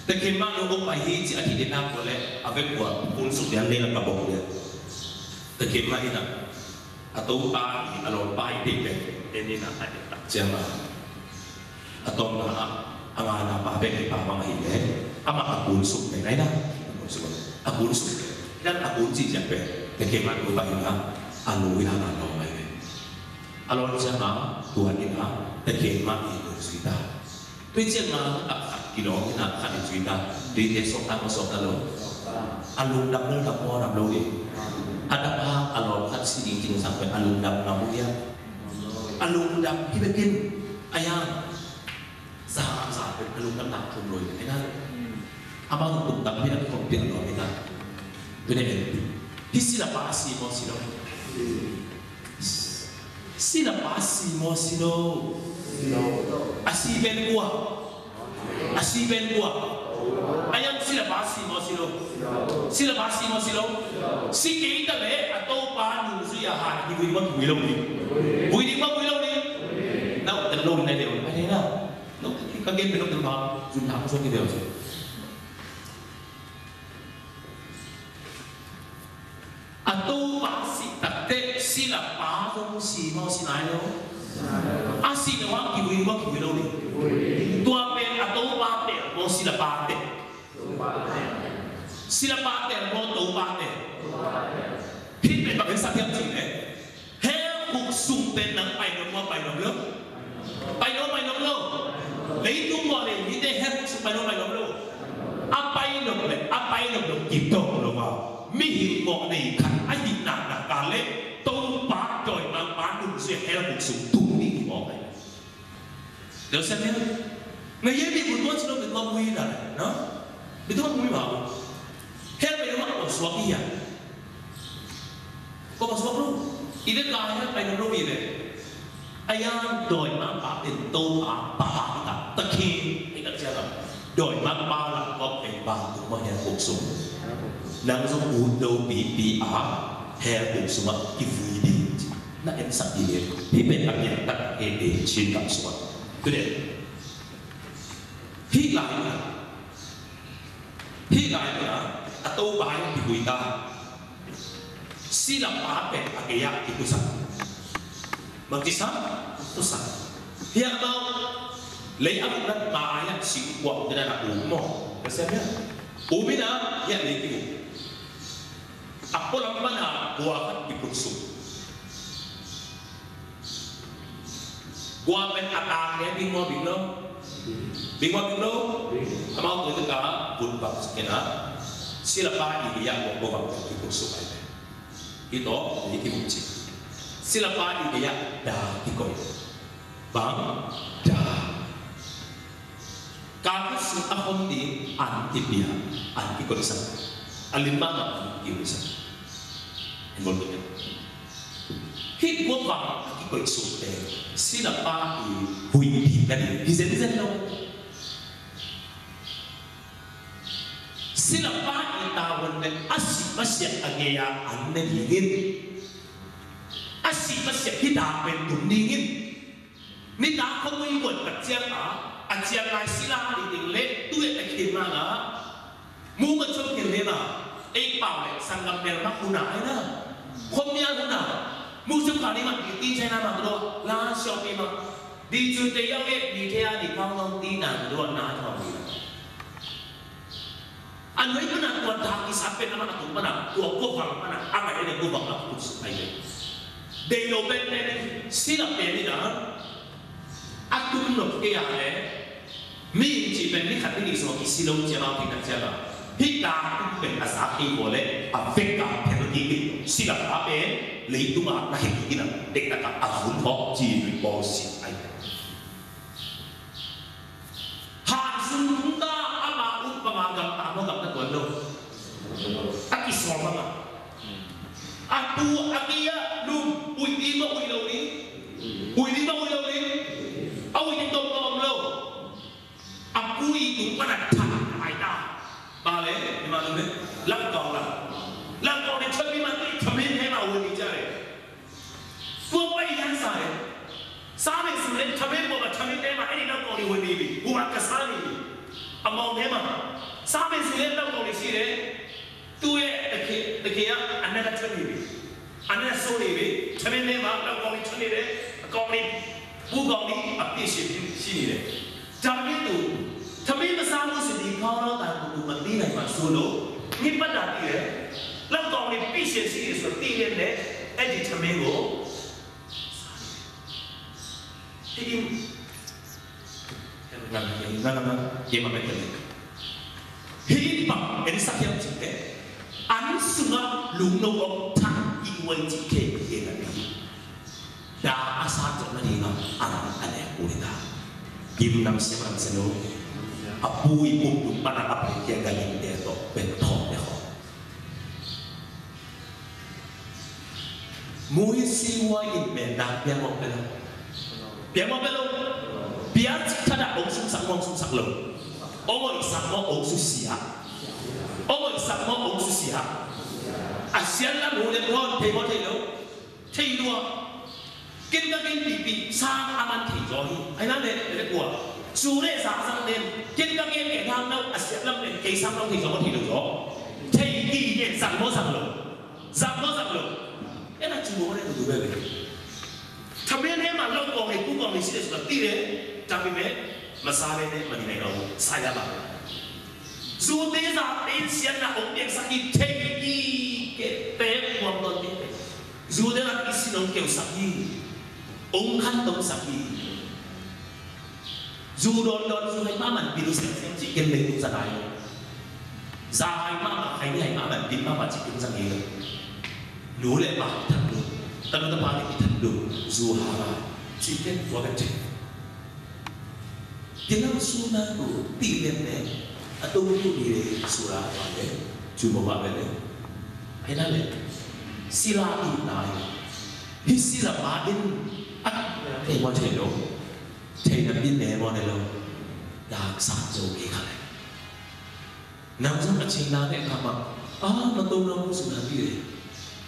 S1: Tekemang yung umahin si ati din ako le abe ko punsuk yan nila kabok niya. Tekemang ina atau pa alon pa ide ini na ati jama atau na ang pa abe pa mangahin ama punsuk na ina punsuk dan punci jape tekemang umahin anu ina na umahin. Alon jama Tuhan ina tekemang itu kita. Tuy nhiên mà cái đó là khả năng chúng ta tuy nhiên số ta luôn alum đập lâu đi ada apa alum kan si dingin sampai alum đập ngamu ya alum đập khi bikin ayam sah alum đập tak rồi thế nào apa untuk đập biết là không biết rồi người ta tôi này thì sila pasi mo silo sila pasi mo silo asiben gua ayam sila basi mo silo si kita le atau panu suya ha di buat builong ni nau telung na deu ada na no kagen penok telung jun ha so ki deu atau pasi takte sila pasong si mo sinayo asi na wang kiwi lo ni tua pe atau pa pe mo sila pa pe mo to pa pe hit pe bang sa tiam chi ne he buk sung pe nang pai no lo lấy tung mo le ni de he buk sung pai no lo apai no ki to lo wa mi hi mo nei khan ai din na ka le to pa choi mang pa dum se he buk sung Được xem nhé, người dân bị một tuần chỉ bị ngon nguy rồi, nó bị ngon nguy bảo, hết bị nó mắc một số gì à, có một số luôn, ý đến cái hết bị nó bị này, ai ăn đòi mang bát tiền tô bà ta tất khi anh đã xem rồi, đòi mang ba là có phải bà cũng mà hết cuộc sống, nắng giống uốn đâu bị hết cuộc sống cái vui đi, nó em sắp đi liền, thì bên anh nhận đặt em để chuyên cảm xúc. Tôi để hít lại atau bài thì người ta sila pape agaya itu sah magkisa itu sah hiện đâu lấy áp đất bài si quặng cho nên là uống mò xem nhé uống biết nào hiện lấy cái uống apa lắm mana gua kan dipusuk gua bên atang dia bingo amau tu ka bun bab sekena sila pa dia gua bab dipusuk ai itu iki bunci sila pa dia dah ikoi bang dah kami sudah hondi antipia antikoi sana alimba antikoi sana involvement khi quốc vọng cái quậy sụp để xin là ba thì hủy đi là đi dân đâu xin là ba thì tao vẫn để asyik anh nghe anh nên ingin asyik khi ta bên tụi ingin ni ta không có buồn bật chiang anh chiang lại xin là đi định lệ tôi lại khi mà đó mua cái chỗ kia thế nào anh bảo lại sang làm bèo mắc hù nải đó không nhớ hù nào mua sắm cả đi mà đi chơi nào mà đó là shopping mà đi chơi tây áo ấy đi theo đi phong long đi nào đó nào thằng gì anh ấy cứ nào tuần thang đi sắm bên nào mà tụi mình nào tuần cô hoàng mà nào anh ấy đây cô hoàng là cô sắm này đây đầu bên này xí lập bên này đó anh cũng nộp cái này mình chỉ bên này khẳng định là cái xí lâu chỉ là cái cái đóพี่ตาเป็นอาสาที่โหเลยอาเฟกกับเพลงที่สิลปะเป็นเลยตัวมาในที่นั้นเด็กนักอาหุ่นทอจีนบอสิไอหากสุนทรอามาอุปมากับตามโลกับตะวันโลตักิสวงมาอาปูอาเกียลุงอุยดีมาอุยเหล่านี้อุยดีมาอุยเหล่านี้เอาอุยยังตรงๆโลอาปุยถูกมันทันไอตาba lẽ mà luôn đấy lăng còn này chơi đi mà thầm lên thế nào người chơi phương bay yan sai sao này xử lý thầm lên bộ mà thầm lên thế mà anh đi lăng còn đi người đi bị buộc cả sao đi mong thế mà sao này xử lý lăng còn đi gì đấy tôi cái kia anh ấy đã chơi đi anh ấy đã số đi thầm lên thế mà lăng còn đi chơi đi đấy còn đi buộc còn đi bị gì đấy chẳng biết tụ thầm lên mà sao nó xử lý khó đó tạiมันดีไหนมาสู้โลนี่ปัญหาที่เลยแล้วตอนนี้พิเศษสิ่งสุดที่เนี่ยเนี่ยไอ้ที่ทำให้เราที่นั่นยังไม่เป็นเลยที่ปั๊มเป็นสักอย่างจริงเลยอันสุนัขลุงนกทั้งอีวันจิเกย์เองนะดาอาสาจะมาดีนะอันนี้อุลิตายิ้มนำเสียงนำเสนอapu ibu tu mana apa yang gaya dia tu betul dia. Mui siwa ini benda biar mau belum, biar kita ada orang susah lom, orang sama orang susah, Asia lah mulai orang teh kita pipi sang aman teh ai nak dia kuat. Dù đấy sáng sáng đêm, trên các em kẻ tham đâu, sẽ lâm đến cây sang đâu thì có thể được đó. Thầy kỳ nhận rằng nó rằng lỗ, cái là chú bố đây là tụi bây giờ. Thằng bên em mà lâu còn thì cũng còn mình sẽ được tí đấy, chẳng bị mẹ mà xa bên đấy mà đi này đâu, sai ra bảo. Dù thế ra đến xem là ông em sang đi thầy kỳ cái bé hoàn toàn thế này. Dù thế là cái xin ông kêu sang đi, ông khăn tông sang đi. Dù đồn hay mà mình bị xem chỉ kiến lấy cũng ra đại ra hay mà hay mà mình bị mà chỉ cũng ra nhiều lúa lại mà thật được ta nói ta bảo thì thật được dù hà chỉ kiến của cái chuyện tiếng nói su na của tỷ lệ này tôi muốn đi để su ra vào đấy chú bảo vào đấy hay là đấy sila đi lại hít sila ba đến thầy quan thầy đâu thầy đã biết mẹ bọn này đâu đã sát dấu cái khả này nằm trong cái trình nào đấy mà mà tôi đâu có sự làm gì đấy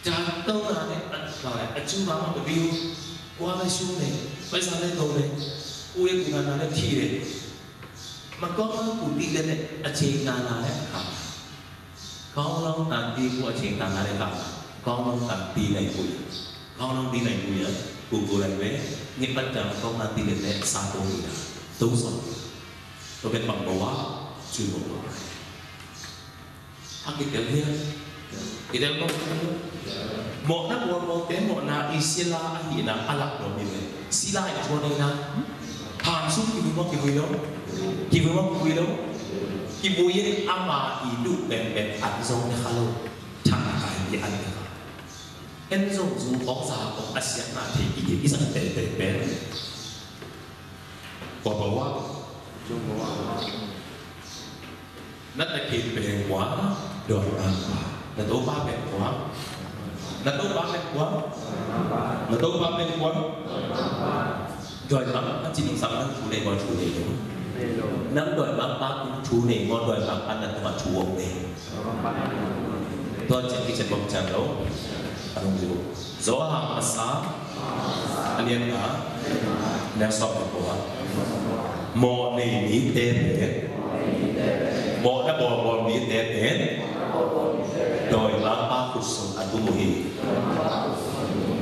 S1: chả đâu là đấy là chú bảo mà cái view qua cái xuống này bây giờ đây đâu đấy ui cũng là nó thi đấy mà có cũng đi lên đấy trình nào đấy có long tàn đi của trình nào đấy cả có long tàn đi này bụi có long đi này bụi á của lại với những bắt đầu công an tiền lệ xa tối là tốt rồi tôi biết bằng bầu á chưa bầu á cái tiểu liên thì đây có một năm một tiếng một là Isila thì là Alak rồi mình Sila là cho đây là hàng xuống thì mình mong cái vui ấy ama hidup bền ăn rong để khalo chẳng phải gì ăn được em dùng dù có ra có Asia mà thì cái sản bền quả bảo quá nó là kỳ bền quá rồi là tôi ba bền quá là tôi ba bền quá rồi nó chỉ định rằng nó chủ đề chủ đề đúng nắm đòi ba chủ đề ngon đòi bác ăn là tôi mà chủ ông đề tôi trên cái trận bóng tràn đấu Anong dulu? Zohar asa, alien ka, nasab ko ha. Mo ni te, mo na bo ni te, doi la pa kusum atu muhi.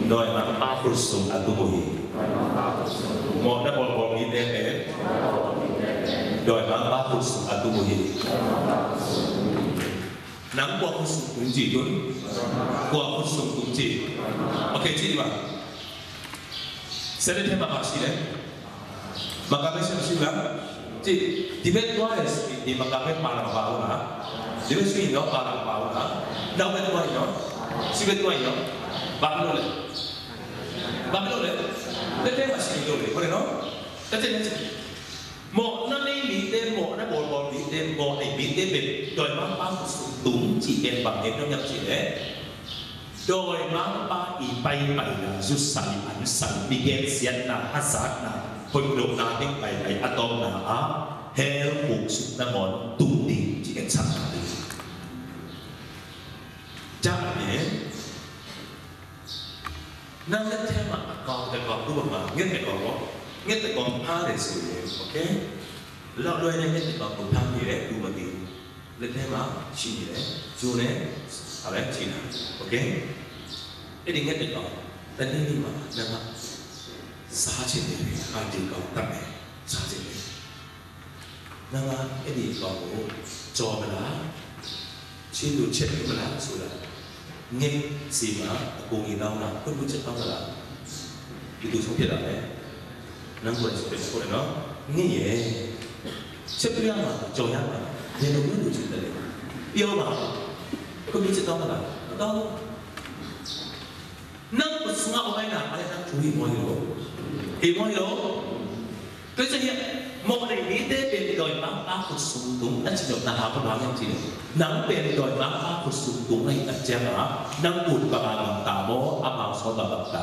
S1: đôi mà ba phút sung atu bùi một đã bỏ bỏ đi đến đôi mà ba phút sung atu bùi nắng qua phút sung cũng chỉ luôn qua phút sung cũng chỉ ok chỉ đi vào sẽ đến thêm bác sĩ đấy mà các bạn xem xem lắm chỉ thì biết nói thì mà các bạn làm vào hả thì biết suy nó làm vào hả đâu biết nói nó si biết nói nó bạn nói đấy thế mà si nói đấy có thể nó cái chuyện này một năm nay bị tên một nó bộ bị tên bộ này bị tên biệt rồi mang ba đúng chỉ tên bằng tên nó nhập chỉ đấy rồi mang ba ý bay bay là rút sẵn ảnh sẵn bị ghen xiên là hát sát làคนโดนนาทิ้งไปในอะตอมหนาเฮลบุกสุดนมอนตุ้มดีที่เอ็นสังหารจากนี้นั่งเล่นเทมากองแต่กองรู้บ้างมั้ยเงี้ยแต่กองว่าเงี้ยแต่กองผ้าเลยสิโอเคแล้วด้วยเนี่ยเงี้ยแต่กองผมทำอยู่แล้วดูมาดีเล่นเทมาชิมอยู่แล้วจูเนี่ยอะไรชิมโอเคไอ้เด็กเงี้ยแต่กองแต่นี่นี่มานะครับ사진이 아디가 땅에 사진이 나가 에디가 뭐 저거라 친구 책임을 소라 nghe gì mà cô nghĩ đâu nào không biết đâu là thì tôi sống thiệt là đấy năng quên sống thiệt cô này nó nghe gì chấp nhận mà cho nhau mà nhưng nó biết được chuyện đấy yêu mà không biết đâu là đâu năng một số ngạo này nào ai đang chú ý mọi người thì mọi người cái gì một này nghĩ tới bên đồi bám ba phút sung đúng đã chỉ được là hào con em chỉ nắng bên đồi bám ba phút sung đúng này đã che mà nắng bụt và bằng tà bó áp áo số và bằng tà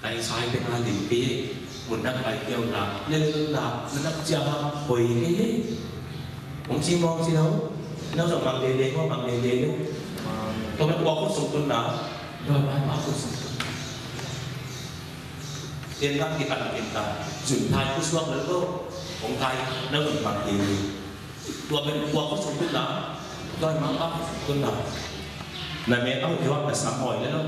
S1: tại sai bên ai thì cái một năm bài kêu là lên là nó cha hồi cái cũng chỉ mong gì đâu nó rộng bằng đề không bằng đề đâu tôi mới qua phút sung tuần nào đồi bám ba phút sung tiền tăng thì bạn tiền tăng dùng thai cứ xuống nữa cơ ông thai nó vẫn bằng tiền qua bên qua có số tiền đó rồi mang bắp con nào là mẹ ông thì là sắm hỏi đấy đâu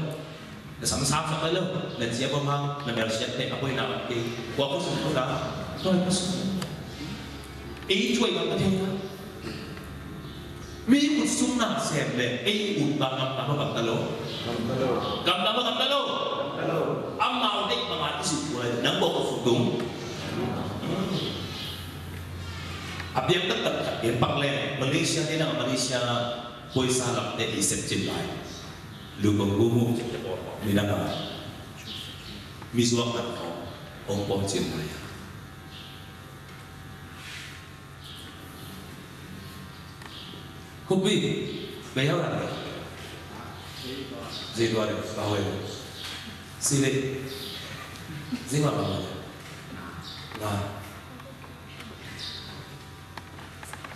S1: là sắm sắm sắm đấy đâu là chia bom hăng là mẹ sẽ để ở bên nào thì qua có số tiền đó rồi có số ýជួយមកប្រទេសណាមានគុំសុំណាស់សែនលេអីឧបកម្មតាមកំតឡូកំតឡូâm màu đấy mà bạn cái sự của nắng bộ phục đúng áp dụng tất cả hiện bằng lên Malaysia thế nào Malaysia quay xa lập để đi xem trên lại lưu bằng gù mù trên bộ mình đang nói mi xuống mặt ông bỏ trên lại không biết bây giờ là gì đó được bảo vệ xí lệ gì mà bảo là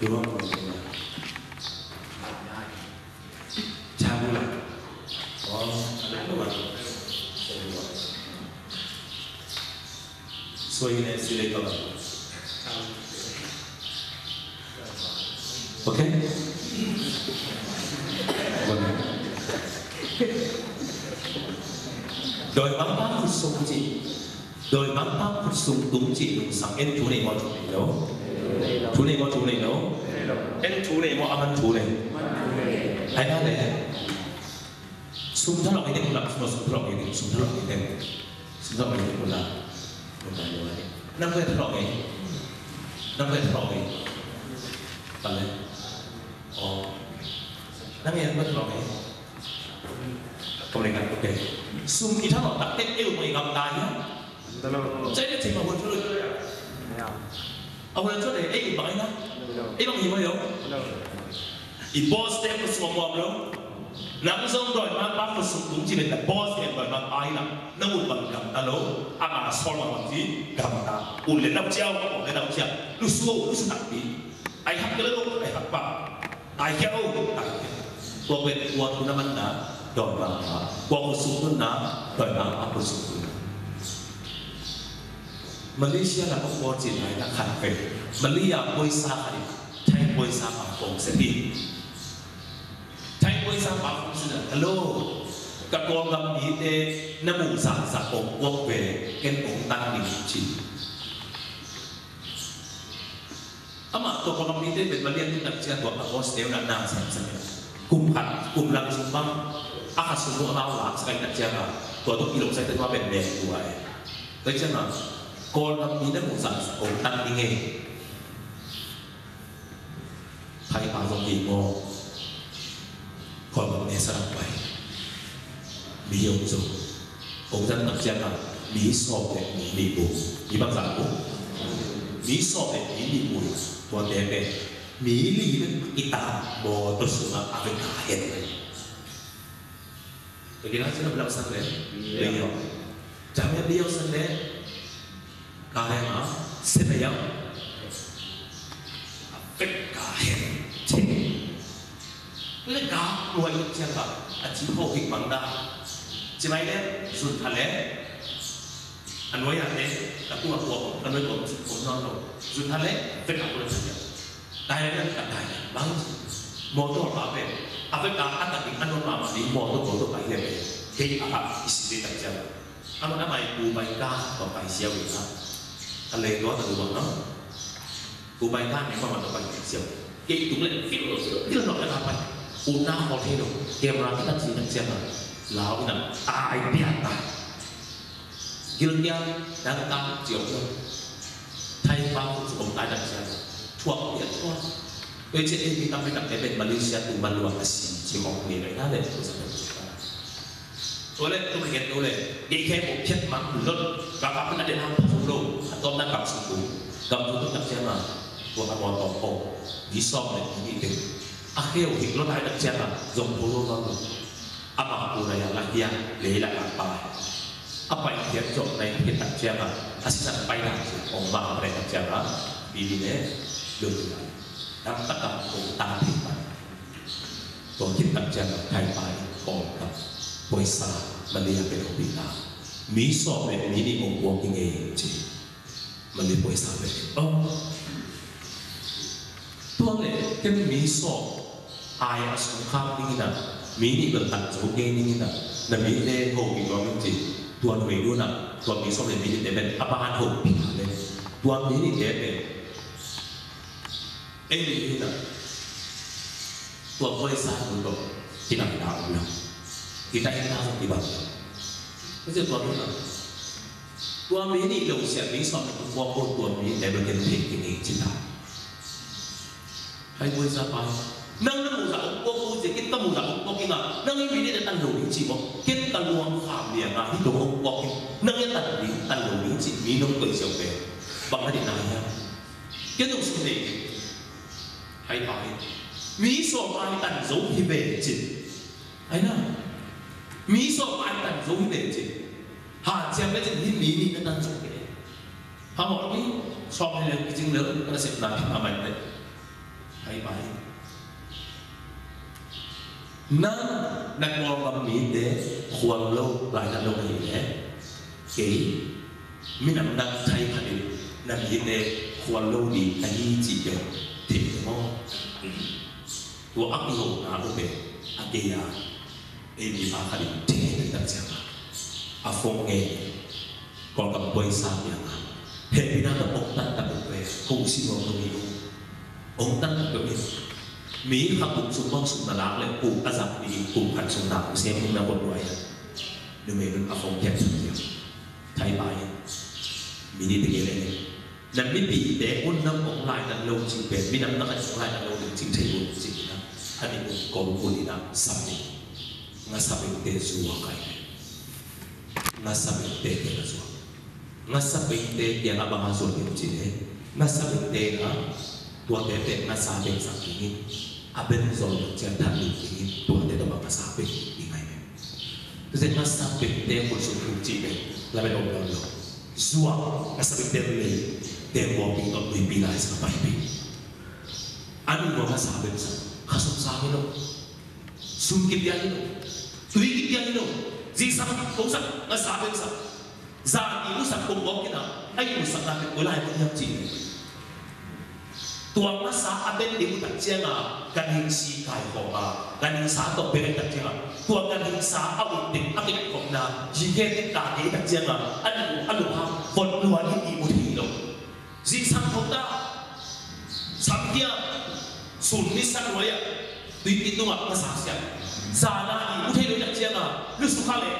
S1: đúng không cha vui là có đúng không xoay lên xí lệ các bạn ok đôi bám bám phút sung chị đôi bám bám phút sung đúng chị đúng sáng em chú này mọi chú này đâu chú này mọi chú này đâu em chú này mọi ăn chú này hay nói này sung thắt lọc cái tên là sung thắt lọc cái tên sung thắt lọc cái tên sung thắt lọc cái tên là năm mươi thắt lọc cái năm mươi thắt lọc cái bạn lên năm mươi thắt lọc cái câu này ok sung khi thắt lọc đặt tên yêu mày gặp tài nhá chạy đến trình mà buồn cho được ông lên chỗ này ấy bằng anh đó ấy bằng gì mới hiểu thì boss step của sung mồm đâu nắng sông rồi mang bát của sung cũng chỉ là boss step rồi mang ai lắm nó một bằng cầm ta lố mà sol mà bằng gì cầm ta ủn lên đau treo ủn lên đau treo lúc xuống đặt đi ai hấp cái lỗ ai hấp vào ai kéo ai qua bên qua thu năm ăn đã đòi vào qua một số tuần ná đòi vào áp một số tuần Malaysia là một quốc gia này là khá về Malaysia quay xa này thay quay xa bằng phòng sẽ đi thay quay xa bằng phòng sẽ là hello các con gặp ý thế nó bù giả giả ổng quốc về cái ổng tăng đi chỉ ama to ko kami te bet balian ni tak cia to ko steo na na sa sa kum khat kum lang sumbang aka sunu ama la sa kai tak cia ka to ilong sa te ma bet ne tu ai tai cia na ko kami na mo sa o tan ni nge thai pa dong ki mo ko kami sa pai mi yong zo o tan tak cia ka mi so te mi bu mi bang sa ko mi so te mi bu buat DP, milih kita bawa terus apa kahit. Bagaimana sih nak sendiri? Beliau, jamnya beliau sendiri, kahit mah sebayang, apa kahit, cing, lega luar itu siapa? Aji hoki bangda, cimainya sunthale. Anh nói rằng đấy là cũng là của anh nói của non rồi dù thay đấy tất cả các sự việc đây là cả đại bằng một tổ bảo vệ Afrika anh ta định anh nói mà đi một tổ bài này về cái apa isi tak jauh anh nói mày cụ bài ca tổ bài siêu vậy đó anh lấy đó là được nó cụ bài ca này mà tổ bài siêu cái chúng lại cái nó là apa una một thế đâu camera kita chỉ tak jauh lão ini ai biết ta gương nhau đang tăng chiều hơn thay bao dụng tái đặt ra thuộc địa thoa với chuyện ấy tâm với đặc cái bên Malaysia từ Maluang Asia chỉ có người đấy đó để tôi sẽ tôi lên tôi hiện tôi lên đi theo một chất mắm lớn và các bạn đã đến hàng phong lô tôi đang gặp sự cố gặp tôi đặt ra mà của các bọn tổng bộ lý do này đi tìm akhir hiện nó lại đặt ra là dùng phố lô đó apa aku này là dia lấy lại apa apa yang dia cok naik kita jaga asal payah orang mereka jaga bibirnya dulu dan takkan tang tiba kalau kita jaga hai pai orang puasa melihat berbeda miso ini membuat ini je melihat puasa berbeda tuan le kan miso ayat sungkap ini nak mini bertak jauh ini nak nabi le hobi orang je tuan về luôn à tuan bị xong rồi bị để bên apa ăn hộp bị lên tuan bị thì để bên em bị như nào tuan quay sang rồi thì làm nào cũng được kita yang tahu di bawah itu tuan itu tuan bị thì đầu sẽ bị xong rồi tuan cô tuan bị để bên cái này chính là hay quay ra bài nâng nó mù dạo cô chỉ cái tâm mù dạo cô kia mà nâng cái vị để tăng đầu những chị không cái tăng luồng khảm liền à cái đồ ông cô kia nâng cái tăng đầu những chị mỹ nông tuổi giàu về bằng cái điện này nha cái đồ số này hay nói mỹ số ai tăng dấu thì về chị ấy nào mỹ số ai tăng dấu thì về chị hà xem cái chuyện mỹ đi nó tăng dấu cái hà một cái so với cái chứng lớn nó sẽ làm mà mình đấy hay nói na nagmamang mide khuang lo lại là lâu này cái mình nằm đang thay phải nằm mide khuang lo đi anh chỉ được thì mò của ác lộ à ok anh kia em đi phá khai thì được chắc à phong nghe còn cầm quay sang nhà hệ bị nào là ông tăng tập về không xin ông tăng tập về Mỹ khắc phục sung mong sung nalak lên cùng các giặc đi cùng khăn sung nạp xem những năm một đuổi nhưng mình vẫn phong kẹp rất nhiều thay bài Mỹ đi từ cái này lần Mỹ bị để ôn năm ông lại là lâu chịu bền Mỹ năm năm ông lại là lâu được chịu thấy ôn chịu đó anh ấy cũng có một đi nào sắp đi ngã sắp bị tê rùa cái ngã sắp bị tê cái là rùa ngã sắp bị tê cái là bằng rùa điều chỉ đấy ngã sắp bị tê là tua tete na sabe sakingin aben zol cerita ingin tua tete bapa sabe ingai me terus na sabe te por su kunci me la be oblo zua na sabe te le te walking up with bila is apa ibi anu mo na sabe sa kasum sabe no sungkit dia no tuikit dia no zisa ko sa na sabe sa za ilu sa ko kita ay mo sa na ko la ko yang ci tuang masa aben di utak sianga kan hingsi kai koma kan hingsa to bere tak sianga tuang kan hingsa awit tin akik komna jike tin ta ke tak sianga anu ha fon luan ni uthi lo ji sang khota samkia sunni san waya tui pitunga masa siang sana ni uthi lo tak sianga lu sukale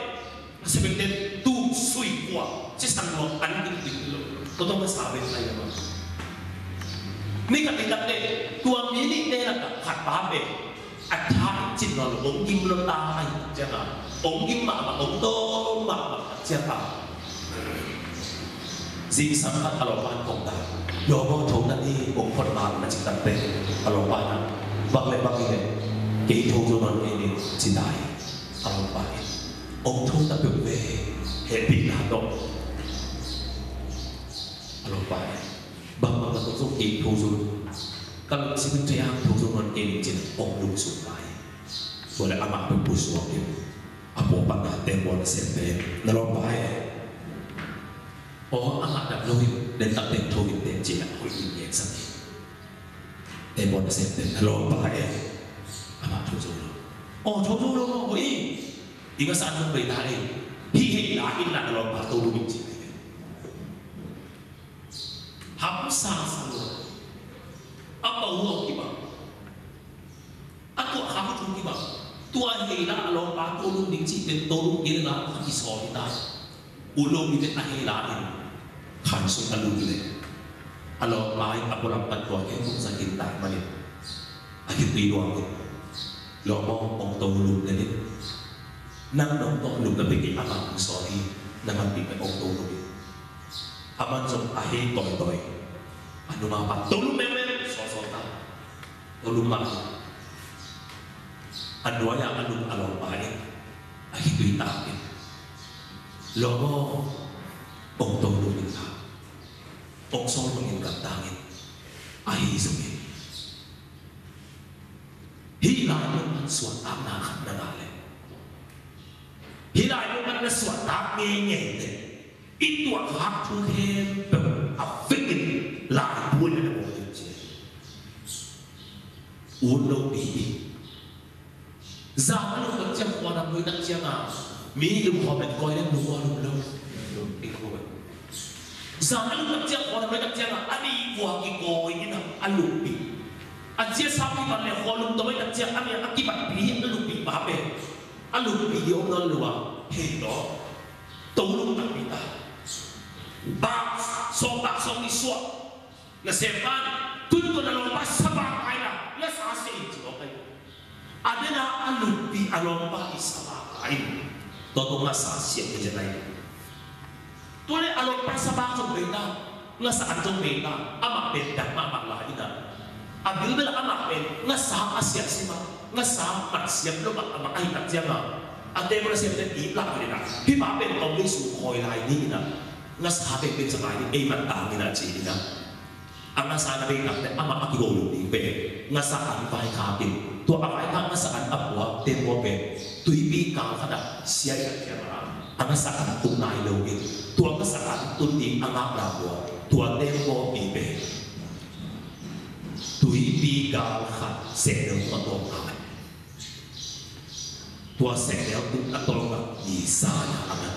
S1: sebenten tu sui kwa ci san lo an tin lo to to masa ben ai maนี่ก็เป็นดังเด็กตัวมีนี่เด็กกับขัดบ้าเบอัฐาจิตเราองค์กิมลตาไอ้เจ้าค่ะองค์กิมมาองค์โตมาเจ้าค่ะสิ่งสำคัญอารมณ์บ้านของตาโยมทงนั่นนี่องค์พลบาลมันจิตตันเป็นอารมณ์บ้านนะบางเลยบางเลยเกี่ยทงจนนเองจิตได้อารมณ์บ้านองค์ทงตะเบียเวเหตุปีนาดอารมณ์บ้านบางก็ต้องเองทูซุนkalau sibuk saya tu zaman ini jadi orang sukai, boleh amat berpuas waktu, apa pada tempoh sempat, dalam bahaya, oh amat dah loh, dan tak tentu itu jadi aku ini sakit, tempoh sempat, dalam bahaya, amat tu zaman, oh tu zaman apa ini, jika saat itu berita ini, hilang dalam bahasa tu ini, hamsa selalu. Apa uang kita? Aku akan tu kita. Tuan hela kalau aku ulun dingci dan tolong kita nak kaki solita. Ulun kita hela ini kan suka lulus. Kalau baik aku lakukan tuan kita sakit tak balik. Akhir tidur aku. Lama orang tolong ni. Nang orang tolong tapi kita akan sorry. Nang kita orang tolong. Aman jom akhir toy. Anu apa? Tolong memang. Tolong maaf. Anu yang anu alor baik, akhir itu tak. Logo, orang tolong minta, orang sol mengingat tangin, akhir semua. Hilang dengan suatu anak negara. Hilang dengan suatu ngenge. Itu hak Tuhan berafin lah boleh. Ulo bibi, zaman lu kerja orang boleh tak siapa, minum kopi kau yang dua lu, zaman lu kerja orang boleh tak siapa, ani buah kau ini nak alupi, aja sapi mana kolom tu boleh tak siapa, ani akibat pilih alupi apa, alupi dia orang luar, helo, tolong tak kita, bak sobak sobi suap, nasepan, tuntun dalam pasal bakai lah. Yes, asal itu okay. Ada na alupi alompa isabakai. Toto ngasa siap kejenai. Tuan alompa sabak benda ngasa anjong benda amak benda amak lah ina. Abil bela amak benda ngasa asyik sima ngasa siap lo amak ay tak jangan. Ade mo siap dan iplak benda. Hipa benda kau bisu koi lah ini ina. Ngasa benda sabak ini mantang ina ciri ina. Ang nasa nabi natin, ama akigolo ni pe, ngasaan pa kapin, tu apa yang ngasaan apwa tempo pe, tu ibi kada siya kaya ang ngasaan tunay login, tu ang ngasaan tundi ang apwa, tu ang tempo ibe, tu ibi kada sedang atong aman, tu ang sedang atong isa na aman,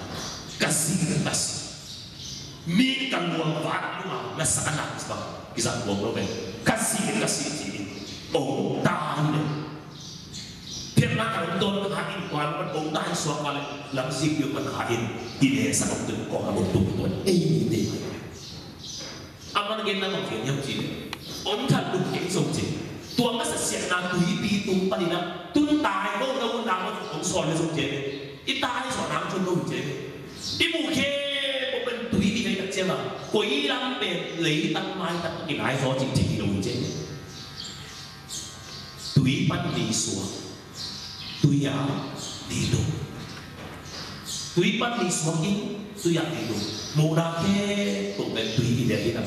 S1: kasih, mi kaluang vat luma ngasaan na sebab kisah buang lobe kasih ini oh tahan dia nak kalau don hain kuan oh tahan suara langsing dia berhain ini sangat tu kau abang tuan ini aman gen nama yang ciri on kan lu yang somci tuan masa siap nak tuipi tumpa dina tun tai kau dah undang orang soal somci itai soal orang tu somci ibu ke quỷ lắm về lý tăng mai tăng cái đại phó chính trị đủ chứ túy bắt đi xuống túy áo đi đủ túy bắt đi xuống in túy áo đi đủ mù đa khe cũngเป็นtúy đi để nào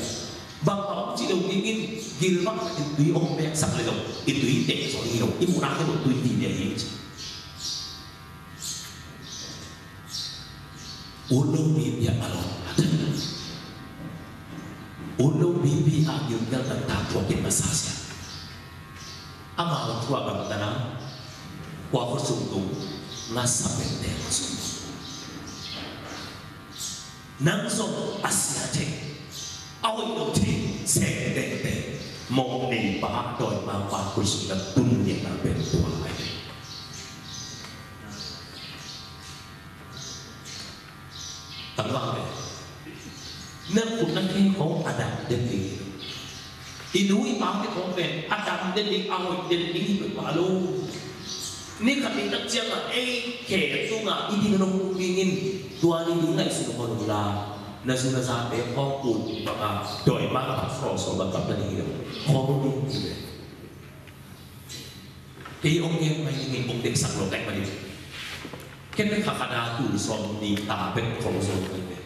S1: bằng đó chỉ đồng in gil mắc cái túy ông bé sắp lên đồng cái túy để rồi đi đồng cái mù đa cái một túy đi để hết ulo ni dia alon ulo bibi agil ngal nagtapo kin masasya ama tua bangtana kwa forsungtung ngasapente sungtung nang song asyate awai dote sekete mong ni pa doi ma pa kursung na punya na bentua ai tangwang nang kunang keng kong adam den ling inui pa ke kong pen adam den ling awai den ling pe palu ni kami tak siapa ke sunga ini nong ingin tua ni ngai su ko la na su na sa pe ko ku ba doi ma pa so ba ka ni ko ni ni ke ong ke mai ni ong tek sak lo kai ma ni ken ne khakada tu som ni ta pen ko so kai ne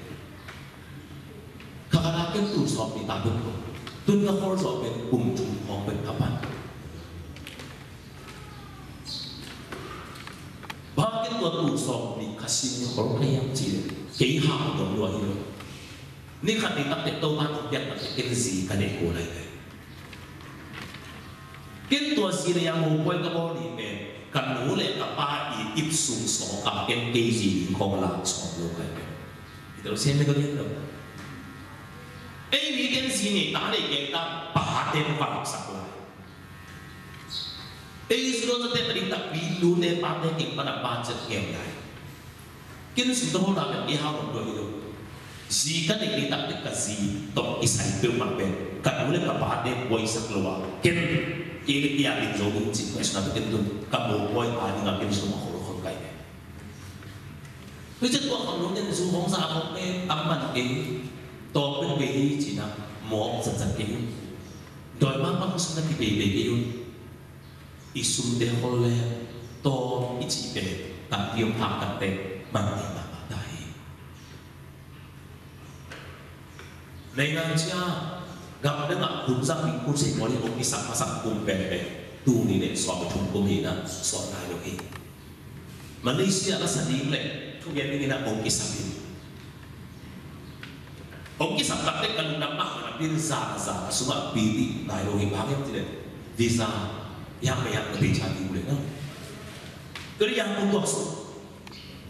S1: khakada ken tu som ni ta pen ko tun ka ko so pen kum chung hong pen kapan bahkan tua tu som ni kasih orang yang ciri kehidupan dong luar itu ni kan di tak tahu mana objek tak kenzi kan ekor lagi kan tua sini yang mau buat kapal ni men kan mulai kapal ini ipsum so kan keji kong lang so luar itu saya nak lihat dong ini kan sini tak ada kita pahatin paksa sudah tadi tak bilu ne pate king pada baca game dah. Kini sudah orang yang ihau dua itu. Jika negeri tak dikasih top isai tu mampir, kan boleh kapade boy sakluwa. Kini ini dia dijauhin jika sudah begitu kamu boy ada ngambil semua orang kaya. Macam tu orang yang suruh sa aku aman top behi Cina mau sejak ini. Doi mama sudah dibeli isum de hole to ichi be tak tiom hak tak te mangni mama dai nei nang chia gam de ngak kun sak ni kun se mo ni om isak masak kum be tu ni ne so ba thum kum hi na so nai lo hi Malaysia la saning le tu gen ni na om isak ni om isak tak te kan na mak na bin za suma pi nai lo hi ba nge ti le visa yang banyak lebih cantik boleh kan? Kerana yang untuk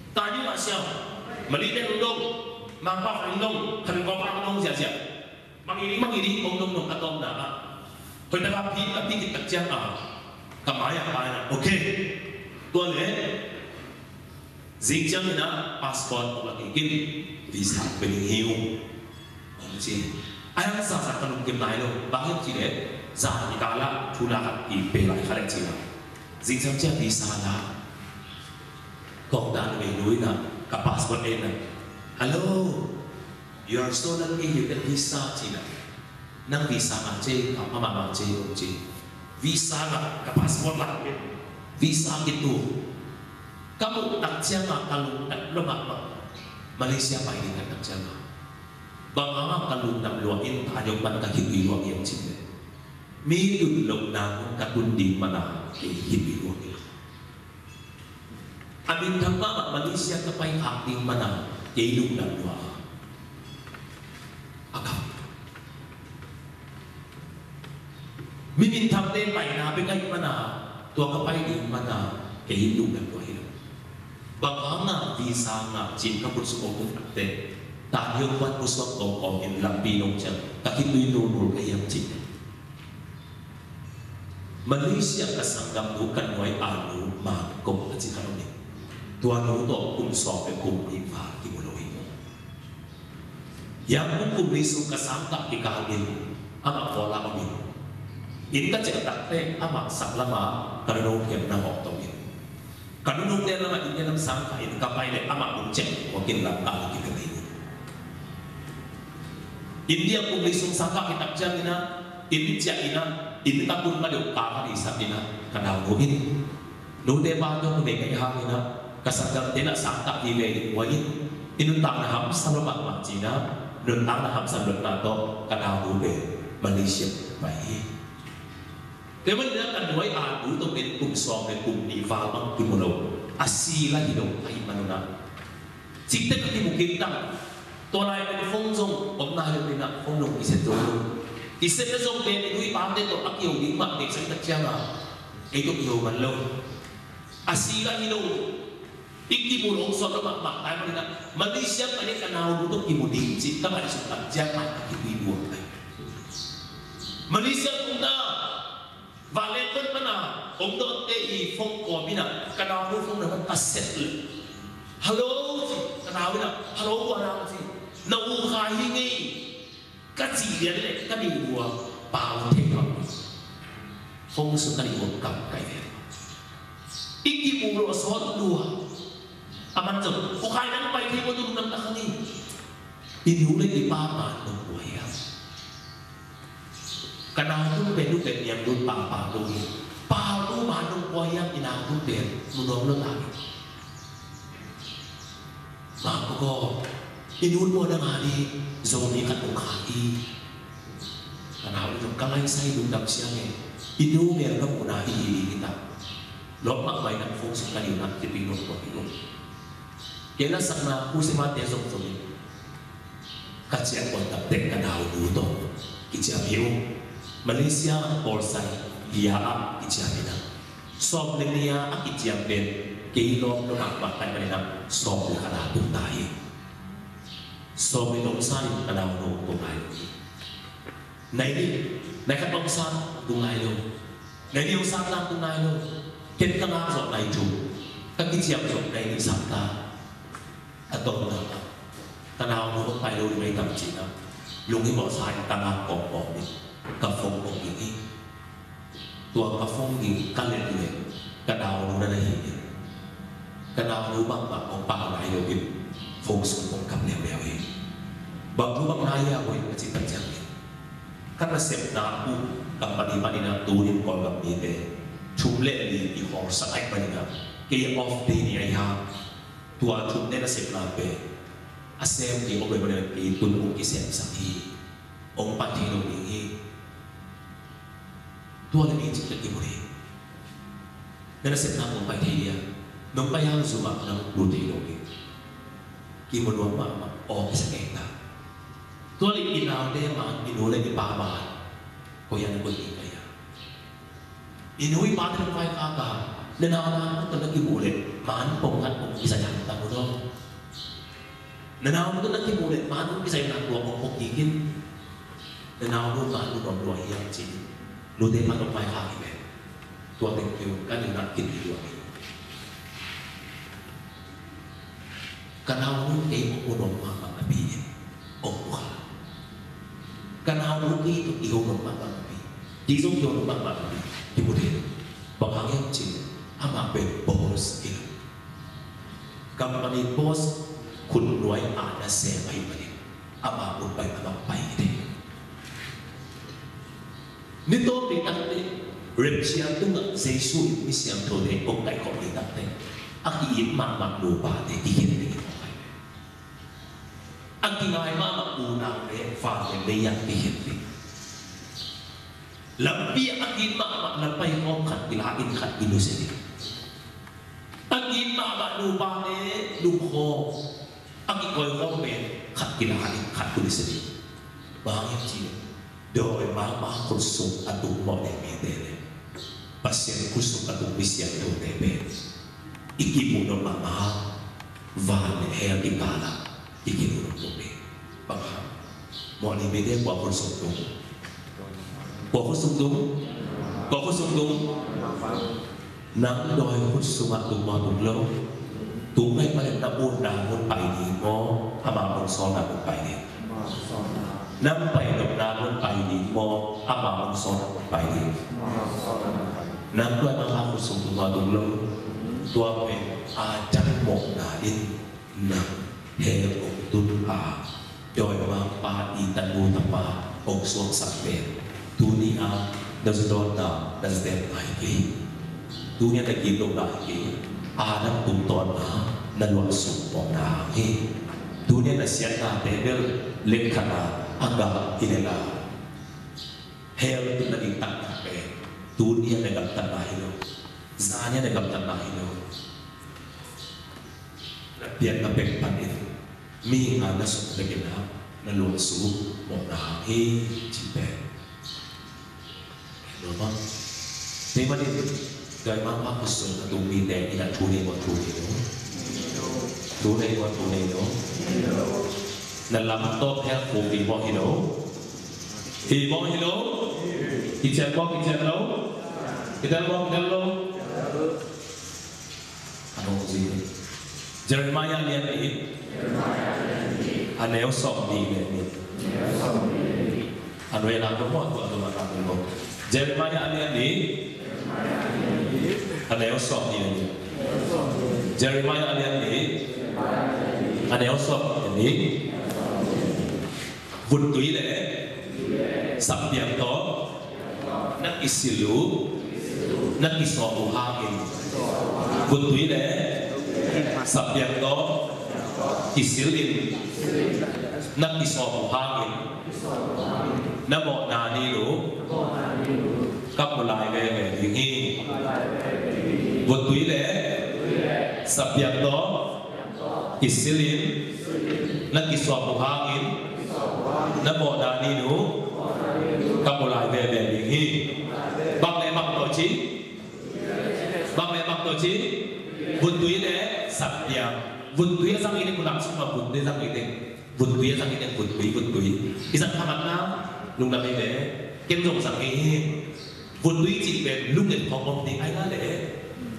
S1: tadi macam melintang dong, mampak dong, kan mampak dong siapa? Mangiri dong atau apa? Kau dah tapi kita jangan kemana? Okey, tuan Zingjang ina pasport lagi gini visa benih macam ayam sah kalau kemana lo, bahaya tidak. Zah ni kala tulah ipelai khalek cina. Zingjang cia visa na. Kong dan wenui na kapasport na. Hello, you are so lucky you get visa cina. Nang visa macam apa macam visa na kapasport lah. Visa itu. Kamu tak siapa kalau tak lemak Malaysia apa ini tak siapa. Bagaimana kalau nak luain tajam ban kaki luar yang cina. Mi dun lộc nang katun di mana hibi ruang. Amin thamba Malaysia kapai hak di mana kehidup dan dua. Akam. Mimin thamde pai na bekai mana tua kapai di mana kehidup dan dua hidup. Banganga visa nga chin kaput sumokun te. Tayo buat muswak tong in lampi nong chan kakitui nurul kayam chin. Malaysia kasanggam bukan wai alu mangkong aji kanoni. Tuan ruto kum sope kum ifa kimuloi. Yang kum risu kasangka dikahagin ama pola kami. Ini kan cetak te ama saklama karena yang nak oktomin. Karena dia lama ini dalam sangka ini kapai le ama bunceng mungkin langkah kita ini. India kum risu sangka kita jamina ini jamina. Ini tak pun ada kakak di sana kadang mungkin nude baju nude kaya hamina kasarkan tidak sangka di leher wain ini tak nak ham selamat macina dan tak nak ham selamat nato kadang nude Malaysia baik. Kemudian kan dua adu tu bentuk soal kum di fahamang kimulau asila hidup ahi manuna. Jika kita mungkin tak ตัวลายเป็นฟงซงผมนายเลยนะฟงลงอิเซตงอิเซตงเป็นดุยปามเด็กตัวอักยวดิ้งมักเด็กสักตัดเจ้ามาไอ้ตัวเดียวมันลงอาศีละฮิโลอีกที่บุรุษสอนเราหมักตายมันนะมันดิเสียมันนี่กันเอาดูตัวกิบุดิ้งจิตก็ไม่ได้สุดตัดเจ้ามาที่ดีบวกเลยมันดิเสียคุณนะวาเลนต์มันนะผมโดนเตะฟงก่อนพี่นะกันเอาดูฟงนั้นมันตัดเสร็จเลยฮัลโหลสิกันเอาพี่นะฮัลโหลบัวเราสินาอูคายที่นี่ก็จีเรียนเลยก็มีบัวเปล่าเท่าฟงสุกันอีกกับไก่เนี่ยอีกที่บุรุษสอนดูอามันจะโอคายนั้นไปที่วัดดุลน้ำตาข้างนี้อีหิวเลยที่ป้ามาหนุ่มป่วยกันเอาทุกเป็นทุกเป็นยังดูป่าดูป่าดูมาหนุ่มป่วยยังอีนางทุกเป็นมุนน้องเรื่องอะไรมาก็อีนุ่นมัวดังหาดีโซนี่ขัดองขาอีกันเอาทุกกำลังใส่ดูดับเสียงเองอีนุ่นเนี่ยก็มุนาอีkitaลบมากไปนักฟงสุกันอยู่นักที่ปีนตัวปีนเกณฑ์สักนาผู้สมัครเตะส่งส่งกัจจัยคนตัดเด็กกันเอาดูตัวกิจพิวมาเลเซียปอลไซยาอักกิจพินาสอบเลียอักกิจเป็นกิโลน้ำหนักบาดไปในน้ำสอบขนาดตุ้งตายสอบในตรงสั้นกระดาวโนตุ้งตายในนี้ในขั้นตรงสั้นตุ้งตายโนในนี้ตรงสั้นล่างตุ้งตายโนเก็บตั้งสอบในจูก็กิจสอบในนี้สัมตาตรงนั้นตะนาวนู้นไปดูไม่ทำจริงนะลุงที่บอกสายตะนาวปอกนี่กระฟงอย่างนี้ตัวกระฟงยิงกันเล่นเลยกระดาวนู้นนั่นเองกระดาวนู้นบางของป่าไหนเดียวกันฟงสูงของกับแนวเองบางรู้บางนายาวุ้ยจิตปัญญากันมาเสพนาปูกับปฏิบัตินาตูนิก่อนกับนี้เลยชุมเล่นดีที่หอสายปฏิบัติเกี่ยวกับดีนี่ไอ้ฮะตัวชุดเนี่ยน่าเสียนาเปอาเซมที่องค์เป็นประเด็นปีตุนองค์กิเซมสักทีองค์ปัจจัยโลกนี้ตัวนี้จิตตะกี้บุรีเนี่ยน่าเสียนาองค์ไปที่เดียน้องไปยังสุมาน้องดูที่โลกนี้กิมรวมมาออกสักเองนะตัวนี้กินเอาได้มากินโนเลยกินปลาบานก็ยังคนอีกไปอ่ะอินุยปลาที่เราไปข้าวกาdan anak-anak itu lagi boleh makan pongkat bisa jangan tak bodoh. Dan anak itu lagi boleh makan bisa jangan dua pongkok ikin. Dan anak itu makan dua yang ciri. Lu deh makan mai kaki be. Tua tengkeu kan yang nak kini dua ini. Karena itu udah makan nabi ini. Bukan. Karena itu ikhwan makan nabi. Jisung ikhwan makan nabi. Kemudian bang yang ciri. Amaเป็นบอสเองกำมันบอสคุณรวยอาณาเสพไปมาเนี่ยอามาบุญไปอามาไปเนี่ยนี่ตัวนี้ตั้งแต่เริ่มเชียร์ตัวเซซูมิเสียงโทเดองค์ใดของนี้ตั้งแต่อักยิบมาดูบาเดที่เห็นในของใครอักยิงไงมาดูนางเรฟังในยังที่เห็นเลยlebih akin mak lepai ngokat bila akin kat ilu sendiri. Akin mak lupa ne lupa. Akin koi komen kat bila akin kat ilu sendiri. Bang yang cina, doi mama kusuk atuk mau ne medele. Pasien kusuk atuk bisian tu tebe. Iki muno mama van her di kala. Iki muno tebe. Bang, mau ne medele buat kusuk tu. Có sung đúng nắng đôi hút sung ạ tụng mò tụng lâu tụng ngay mà đã buồn đà buồn bảy đi mò ama buồn son là buồn bảy đi năm bảy đồng đà buồn bảy đi mò ama buồn son là buồn bảy đi năm đôi mà ham hút sung tụng mò tụng lâu tua về chân một đà in nằm hè ông tuân đôi mà ba đi tận buồn tập ba ông xuống sạch về dunia dasdona dasden lagi dunia lagi dong lagi ada tuntuan dan waktu lagi dunia nasihat tebel lekana agak inilah hal itu lagi tak kape dunia negam tanah itu zanya negam tanah itu biar kape pan itu มีงานนักสุดเลยนะนั่นหลวงสูหมดนาให้จิตแปดหรือว่าในวันนี้เกิดมาพักสุดตรงมีแต่ที่นั่นทูในวันทูในเนาะทูในวันทูในเนาะนั่นลำโต๊ะแค่ฟูดีมองฮิโร่ฮีมองฮิโร่กิจการบอกกิจการเรากิจการบอกกิจการเราอันนั้นสิเจอร์มายังเรียนอีกอันนี้สอบดีเลยนี่อันเวลาก็หมดตัวตัวมาทำเลยเจอร์มายังเรียนอีกอันนี้สอบดีเลยเจอร์มายังเรียนอีกอันนี้สอบดีบุญตุยเลยสับเดียงโตนักอิสิลูนักอิสโอบุฮากินบุญตุยเลยสับเดียงโตอิสิลินนักอิสโอบุฮากินนับโมนานีลูกับมุลายเวเวดิงีบุญตุยเลยสับเดียงโตอิสิลินนักอิสโอบุฮากินนับโมนานีนูกับมุลายเวเวดิงีบังเลบังโตชีบังเลบังโตชีบุญตุยเลยสับเดียงบุญตุยสังini pulang semua buญตุยสังiniบุญตุยสังiniบุญตุยisan kamat na lung nam ini kem jong sang iniบุญตุยจิตเป็นลุงเด็กของอมนี่ไอ้นั่นแหละ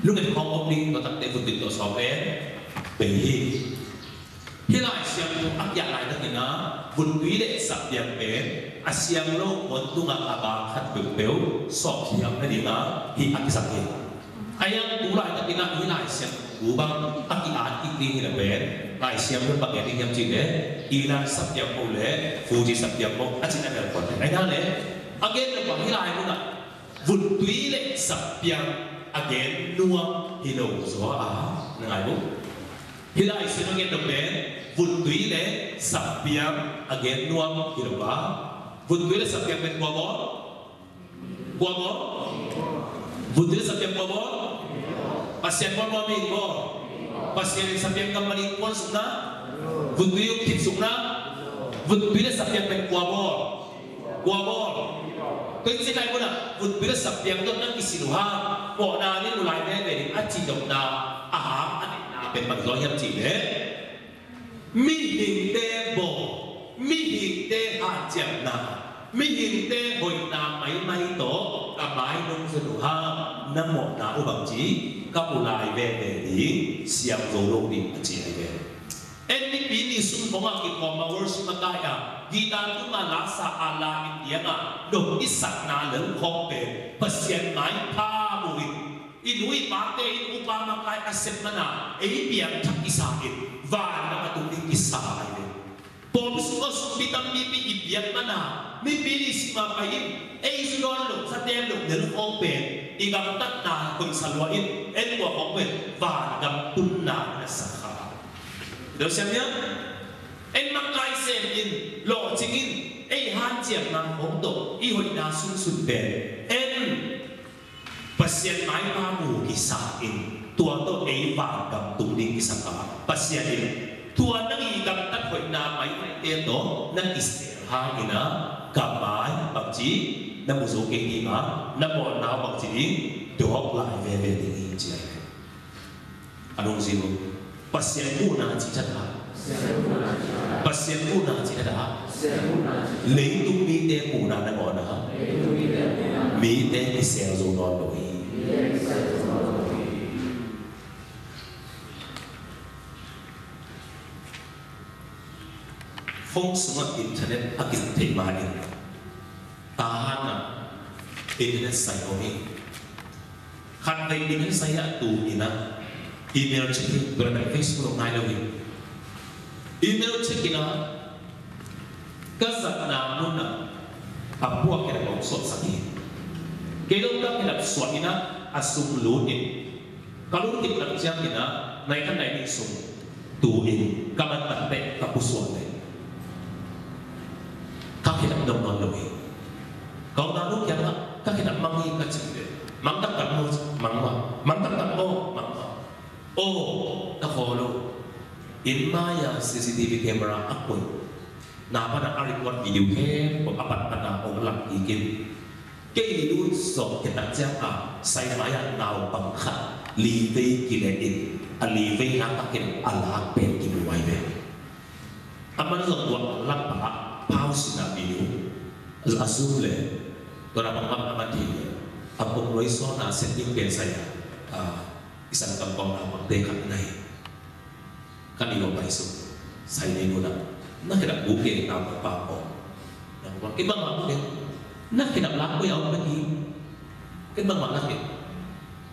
S1: ลุงเด็กของอมนี่ก็ตั้งแต่บุญตุยตัวสองเป็นที่เราเสียงอักยาลายนั่นเองนะบุญตุยเด็กสับเดียงเป็นอาเซียงโลกบนตุงอาบาขัดเปลวสอบเทียมนั่นเองนะที่อักษรเองไอ้ยังตุลายนั่นเองนะที่เราเสียงกูบางอักอาอีกทีนี่แหละเป็นลายเสียงมันบางอย่างที่ยังจริงเลยอีรันสับเดียงโอเล่ฟูจิสับเดียงโออาจารย์นั่นคนไอ้นั่นเลยอักเกนเราบางที่ลายมันอ่ะบุญตุยเด็กสับเดียงอักเกนนัวฮิโนสัวอานั่นไงบุ๊ที่เราเสียงอักเกนเราเป็นบุญตุยเด็กสับเดียงอักเกนนัวฮิโนบ้าบุญตุยเด็กสับเดียงเป็นกัวบอบุญตุยสับเดียงกัวบอpasien pun mau minggu, pasien sampai kembali pun suna, buntuyu kit suna, buntuyu sampai kuabor, kau ini siapa pun buntuyu sampai tu nak isinuha, pokna ni mulai dari aci dokna, anik na penpakaian yang cile, mihing tebo, mihing te hajam na, mihing te hoi na mai to, kabai nung senuha, namo na ubang ji. Các bộ lại về đi xem rồi luôn đi chỉ về em đi pin đi xuống phong ang kịp mà worship mà đại à ghi đàn cũng mà lá sa ala India à đồng ít sạch na lớn không về bớt xem máy pa mùi in núi bát tê in upa mà cái asset mà na ấy biển thắc isa in và nó tụng đi isa này bom xuống bị tâm bị biển mà na mi pin mà phải ấy xuống đó lục sát đem lục lớn không về đi gặp tất cả cùng sản loại em của họ về và gặp tuân nào là sản phẩm được xem nhé em mặc cái xem in lộ chính in ấy han chiếm nằm bóng độ y hội na sun sun bền em pasien mai ba mù kỳ sa in tua to ấy và gặp tuân đi kỳ sản phẩm pasien in tua năng y gặp tất hội na mai tiền đó năng y ha ina gặp mai bằng chí năm một số kinh nghiệm mà năm một nào bằng chỉ được học lại về tình hình chị ấy anh ông gì không pasien u na chỉ chắc hả pasien u na chỉ chắc hả lấy tung mi tên u na năm một hả mi tên cái xe rồi non đổi phong xuống internet akin thấy mà đi tahan na internet saya kami kan kay internet saya tu ina email check berada Facebook ngai lagi email check ina kasat namun na apuak kena kau suat sakit kedua kena suat ina asum luin kalau kita siang ina naikkan naik sum tuin kaman tante kapusuan le kakek nak dong lagi kau nak lu yang tak kita mangi kacang dia, mantap tak mau mangwa, mantap tak mau mangwa, oh tak follow, in maya CCTV camera aku na pada record video ke apa pada orang ikin cái video so kita cakap saya maya nau bangka live kilein live nakakin ala pen kibu waibe aman so buat lapa pause na video azul le tora pangam amati apok loiso na setting ke saya isang kampong na magdekat nai kanino pa iso saya nino na kira buke na papo na ibang ako nak kita laku yang bagi, kan bang mana ke?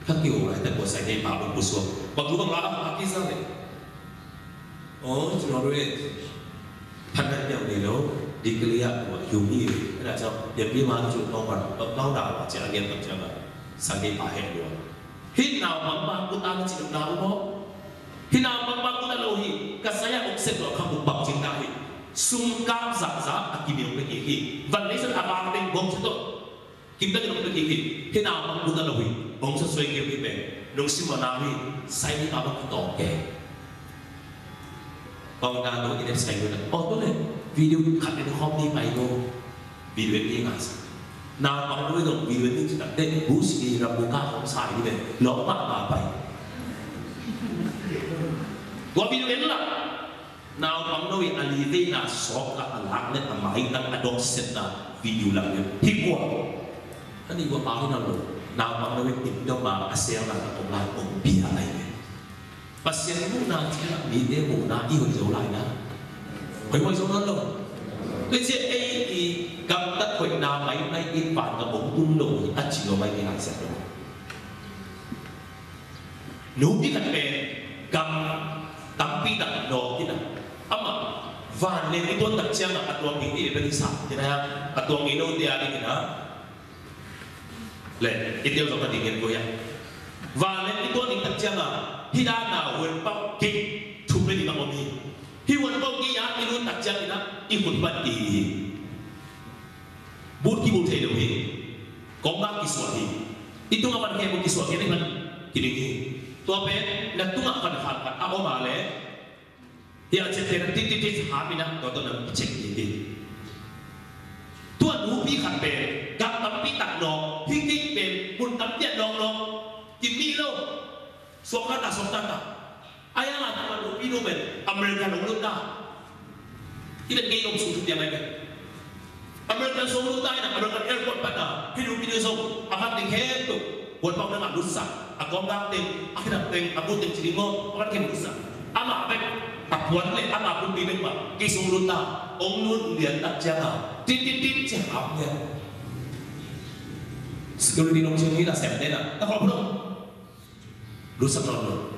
S1: Kaki orang itu buat saya ni pak busuk. Waktu bang laku kaki sana. Oh, cuma duit. Panen yang ni lo dikelihat buat yumi. Ada macam yang dia maju nomor, tahu dah macam agen macam apa. Sangat pahit dia. Hina bang aku tak cakap tahu mo. Hina bang aku tak lohi. Kasaya okset lo kamu bang cinta hi. Sungkam zak akimi orang kiki,วันนี้ฉันอาบางเป็นบงฉันตัวคิมได้ยังเป็นkiki, ที่นาบังบุตรเราหิบงฉันสวยเกี่ยวกับเป็นนุ่งสิมานาหิใส่อาบังต่อแก่กองงานเราอินเดียใส่ด้วยนะอ๋อตัวเลยวิดีโอขัดในห้องนี้ไปโน่วิดีโอนี้งานสินาบังด้วยตรงวิดีโอนี้จะได้บูสกีรับบุก้าของสายนี่เป็นล้อมมาไปตัววิดีโอนี้ล่ะNow bang noi alive na sok ka alak na amay ng adong set na video lang yun. Higwa. Ano yung pangin na lo? Now bang noi ito ba asya na itong lang kong biyalay. Pasyan mo na siya, hindi mo na ihon sa ulay na. Kaya mo isang lo. Kasi ay gamtat ko na may ipan na mong tulong at sino may pinagsa lo. Nubi ka pe, gam tampi na no kita. Ama, van le itu tak siapa atuang ini dari sah, jadi atuang ini dia ada kita, le itu yang kita ingin goya. Van le itu ni tak siapa, hidana wenpau kik cuma di bawah ni, hiwenpau kik yang itu tak siapa kita ikut bati, bukti bukti itu ni, kongga kiswahi, itu ngapain kayak bukti kiswahi ni kan, kini tu apa? Nak tu ngapain hal apa balik? Dia cerita titik hamina atau dalam cek ini. Tuan ubi kan ber, gam tapi tak no, hingga ber pun tapi long kimi lo, sokata. Ayah lah tuan ubi no ber, Amerika nonglut dah. Tidak gay om susu dia mereka. Amerika nonglut dah, Amerika airport pada, hidup ini so, akan dikhen tu, buat pang dengan rusak, aku angkat ting, akhirnya ting, aku ting cilingo, akan kena rusak. Ama apa? Apuan le ama pun bilang pak, kisung luta, om nun dia tak jaga, titit jawab dia. Sekarang di nomor sini dah saya ada, tak kalau belum, rusak nol,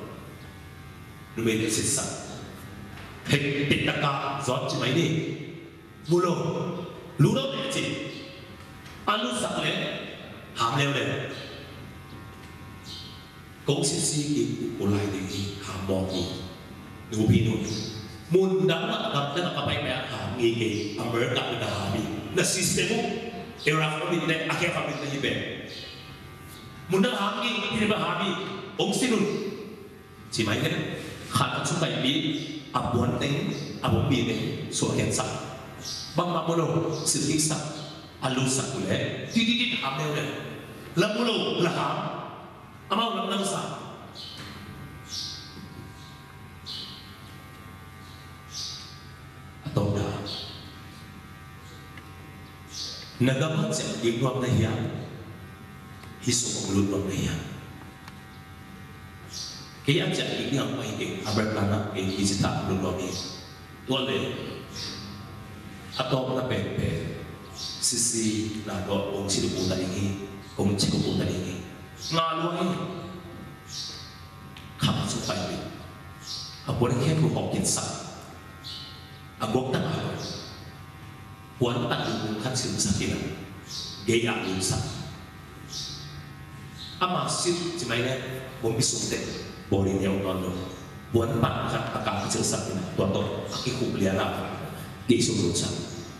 S1: lebih dari sisa. Hei, pitaka, zat cuma ini, mulu ni cik, alu sakle, hamil le, kau sisi mulai dari hamil ni. Nubi nun, mundang nak dan apa yang mereka ngige, Amerika kita habis. Na sistemu, era kami ni akhir kami ni ibe. Mundang habis, kita habis. Ongsinun, cimai kan, hal sukai bi, abuan teng, abu bi ni, suaken sa. Bang mamulo, silisa, alusa kule, tididit hamil le, lamulo laham, amau lam sa. Atau dah nagamat sa igwag na hiya hiso mulut wag na hiya kaya siya igyang mahiting aberlana kay isita mulut wag niya tuwale atau na pepe sisi nago kung sinuputan ini kung sinuputan ini ngaluay kamasupay ni abuan kaya buhok kinsa agok tak apa, buat tak dibuka silsilah, gaya lusa. Amasir cemainya bombi suntek, bolehnya orang buat tak akan silsilah, tuan aki kubliara, gaya lusa,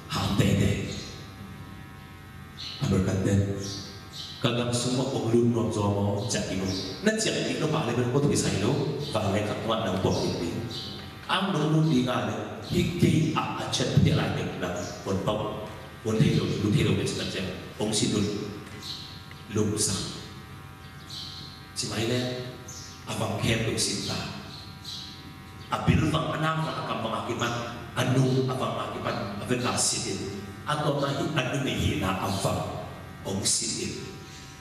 S1: hantai deh. Berkata, kalau semua pengelun non zomo jadi lo, nanti jadi lo balik berkota bisa lo, balik ke tuan dan buat ini. ang nung di nga le higay a chat di lại được là quần bông quần thay đổi lúc thay đổi về sự chân ông xin lùng sang chỉ mấy le avang khem được xin ta abil vang anam vang akam vang akipan anu avang akipan aveng kasidin atau nahi anu mehi na avang ông xin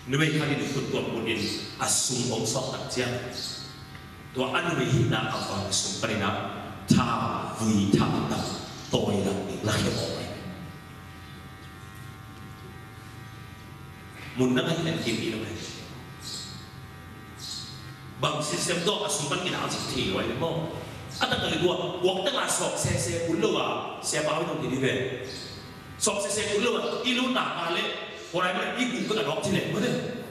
S1: nuôi kali di kutuan pudin asung ông sok tak jam tua anu mehi na avang sung perina ta vui ta ta tôi là những lai ông mun na ay nagkiki naman bang sistem to asuman kinakasik tiwai mo at ang kaligwa wag na nga sok sese ulo siya pa itong tinibe sok sese ulo ilo na kale oray mo na igu ka ganok tine mo din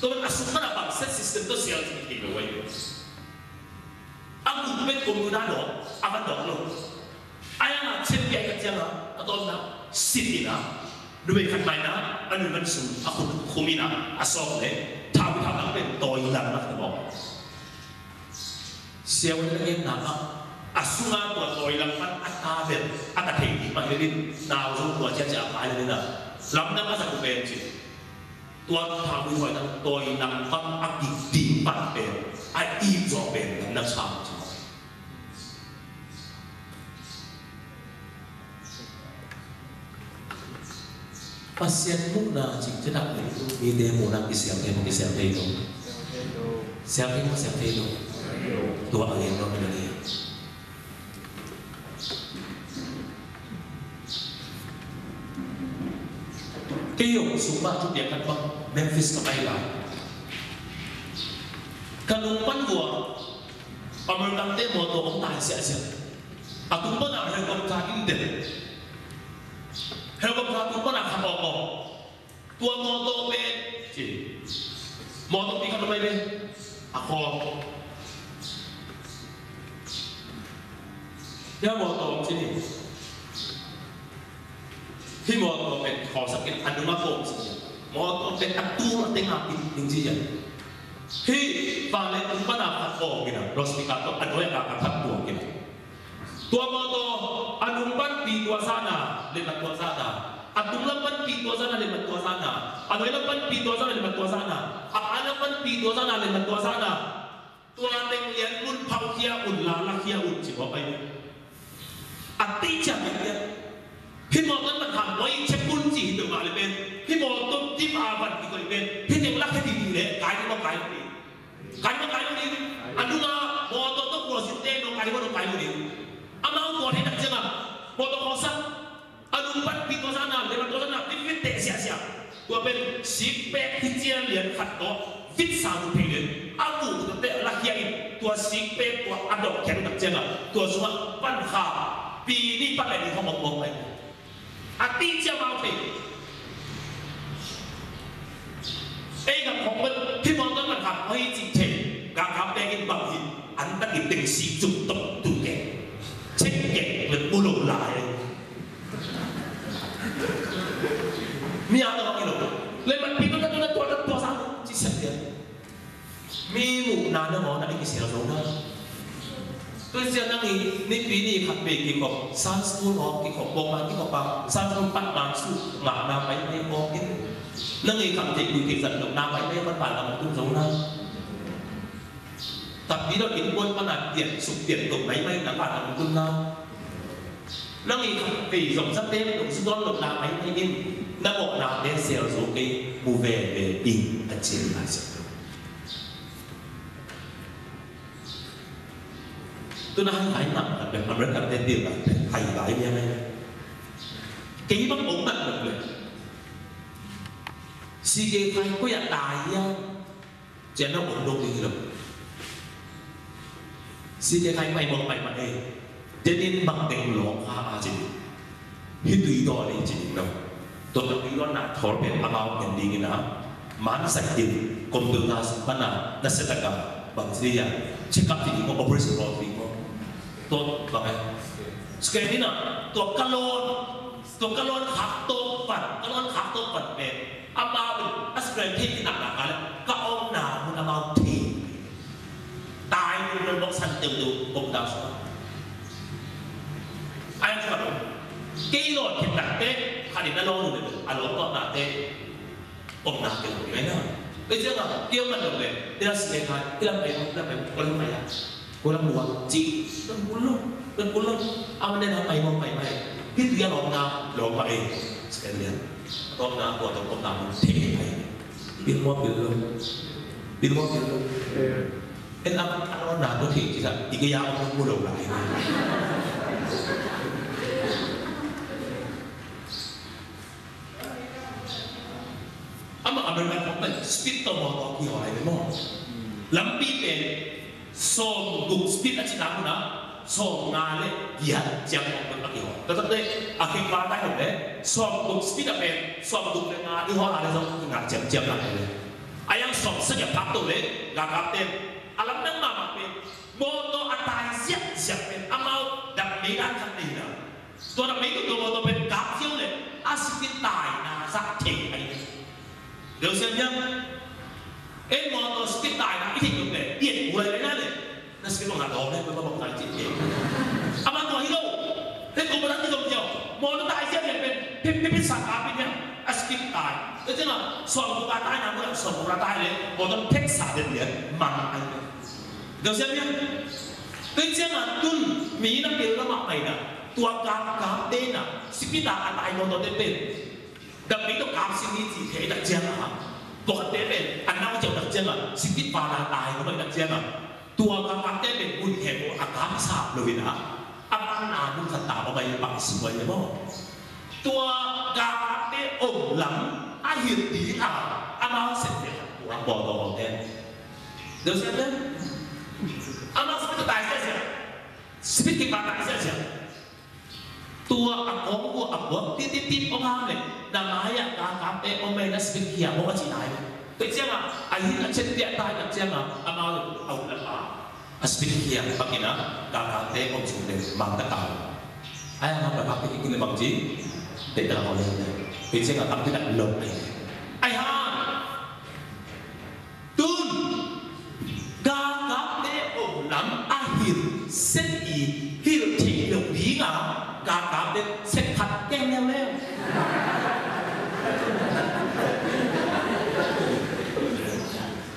S1: to asuman na bang set system to siya tiwai ang gugubit kung gudano akan doklo ay nga champion ka siya ato na city na nuôi khăn bài na anh nuôi sung aku kumina asok le tahu tahu ben toy lang nak mo siya wala em na asunga to toy lang pan ataben atatay di pa rin now so to cha pa rin na lam na ka sa kuben si tua tahu toy na toy lang pan akik di pan ben ai i zo ben na sa pasien muna jika tidak itu ide muna kisiam itu siapa itu tua angin no menari kayong sumba tu dia kan bang Memphis Kepailan kalumpan gua pamerintah temo to ông tài sia aku pun nak helikopter ini helikopter pun nak kapal tua motor ben motor tinggal berapa ben aku dia motor sini khi motor ben kau sakit anu mako motor ben atu tengah tinggi je khi balik pun nak kapal kita rospikato anu yang nak kapal kita tua motor anu pan di tua sana lepas tua sana atu lapan di tua sana lepas tua sana anu lapan di tua sana lepas tua sana lapan di tua sana lepas tua sana tua teng lian pun pau kia un lala kia un siapa ini ati jangan dia himotan berhak boy cepun sih itu malah ben himotan tim awan di kau ben himot lak di diri kaya ni anu na motor tu pulau sinte no kaya ni amau buat hendak jangan motor kosak anu empat pintu sana lewat sana fit tek sia-sia gua ben sipek kecil lian khato fit satu pilih aku tek lakiain tua sipek tua adok yang hendak jangan tua semua panha pini pakai di ngomong lain hati dia mau pe gak ngomongที่มองต้นมันทำให้จริงเช่นกางคำแดงอินบังหินอันตะกิดตึงสีจุดตบตุแกเช็คเก็บเหมือนบุรุษลายมีอะไรบ้างอีกหรอเลยมันปีนั้นตัวสามที่เสียมีหมู่นานแล้วหมอนั่นอีกเสียแล้วนะตัวเสียนั่งนี่ปีนี้ขับเบรกกี่กับซันสกูลออกกี่กับโปรมากี่กับปังซันสกูลปัดบางสู้หมานาไปไม่ออกกินนั่งอีขับเด็กดูเก่งสัตว์หนุ่มนาไปไม่มันผ่านเราตุ้งสูงนะtapiเราอินบนมันเดียดสุกเดียดตกไหนไม่หนักผ่านเราตุ้งนะนั่งอีปีสองสัปดาห์หนุ่มสุดร้อนหนุ่มนาไปไม่กินนักบอกนาเดนเซลสูงกี่บูเวเบอิงอัจฉริยะสุดตัวนั้นหายหนักแบบอเมริกันเดียวแบบไทยหลายยังไงกี่บางองค์นั่นเลยซีเกย์ไทยก็อยากตายยังเจ้าหน้าองค์ดงดีหรอซีเกย์ไทยไม่มองไปมาเองเจนินบังเต็งหลงข้าอาจิฮิตุยดอเลยจริงนะตัวนั้นมีร้อนหนาทอร์เป็นอาเงินดีกินนะมันสักดินกรมตัวนาสปนานักเศรษฐกรรมบางสิ่งเช็คอัพที่นี่ก็ operation รอที่ก็ตัวบางอย่างสเกลนี่นะตัวกะโลนขับตัวปัดเป็นอามาเป็นอัสเกลที่หนักกันก็เอาหนามันอามาทีตายมันบอก sanh tiêu tu ông đào xuống ai cho bạn cái lỗ thịt đặc tết khai đến lỗ rồi lỗ to đặc tết ông nào tiêu cái nào bây giờ là tiêu mình được về tiêu là gì khai tiêu là phải có làm mày à có làm mua chị đơn cuốn luôn ông nên làm mày cái thứ lỗ nào lỗ mày sẽ liền con nào của ông nào thế này biết mua luôn em ăn nào có thể chỉ là cái dao ông mua đầu lại mà mình không phải speed tao mò tao kiểu này đúng không? Lắm biết về song gục speed ở trên nào nữa, song ngà đấy, dạ, chẳng có một kiểu. Tao thật đấy, khi qua tay rồi đấy, song gục speed ở bên, song gục lên ngà, đi hoa là đâu, ngà chậm lại đấy. Ai yang song sẽ nhập pháp tổ đấy, gà gà tên, lắm nắng mà bên, mô tô atai giết bên, mau đặt mấy đàn khăn đi nào. Tôi đặt mấy cái đồ mô tô bên cáp chiếu này, speed tài là giác thể này. Được xem nhá, em mò tôi skip tài là cái thing này, điện của này này, nó skip bằng hạt đó đấy, mới có bằng tài chính gì. Mà tôi hiểu, thế cũng vẫn đi dùng nhiều, mò nó tài xếp này bên sản phẩm bên nhá, skip tài, thế chứ là soạn của ta tài nào cũng là soạn của ta tài đấy, mò tôi thích sản điện điện, mà anh, được xem nhá, thế chứ là tuân mỹ nó đều nó mặc này nè, tua cá tên nè, skip tài tài mò tôi tên đặc biệt là cảm sinh lý gì thế đặc trưng à? Tôi thấy về anh nào chịu đặc trưng à? Sinh lý và là tài nó mới đặc trưng à? Tôi cảm thấy về buồn hiểm của cảm sạp rồi đó. Anh nào cũng thật tạo bài bằng sự vậy đúng không? Tôi cảm thấy ổn lắm. Anh hiểu tí nào? Anh nào sẽ phải của anh bỏ đồ đen. Được xem đấy? Anh nào sẽ tài sẽ gì? Sinh lý và tài sẽ gì? Tua akong ko akong titip ông ham này là mai à cá bé ông mày nó sẽ kia ông có chỉ này tự nhiên à anh là trên điện tai là trên à mà ông là à sẽ kia bằng cái nào cá bé ông chủ đề mang tất cả ai làm là cái này bằng gì để ta hỏi lên tự nhiên là tạm cái đặt lồng này ai ha tuân cá bé ông lắm ai hiểu xét ý hiểu thì đồng ý à cá đến sẽ thật đen nhau leo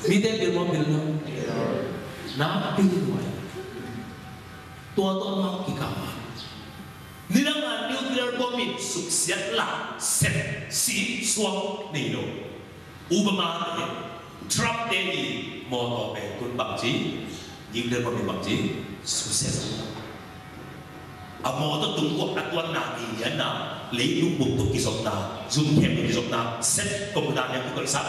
S1: mi tên điều một điều luôn nó tin rồi tua mau kỳ cảm nếu mà nuclear bomb sụp xét là xét xí xuống này rồi Obama này Trump đây thì một tòa bè quân bằng chí nuclear bomb bằng chí sụp xét mô tô Trung Quốc đã quân nào thì nhấn nào lấy đúng một tục kỳ dục nào dùng thêm kỳ dục nào xét công đàn yang cũng sát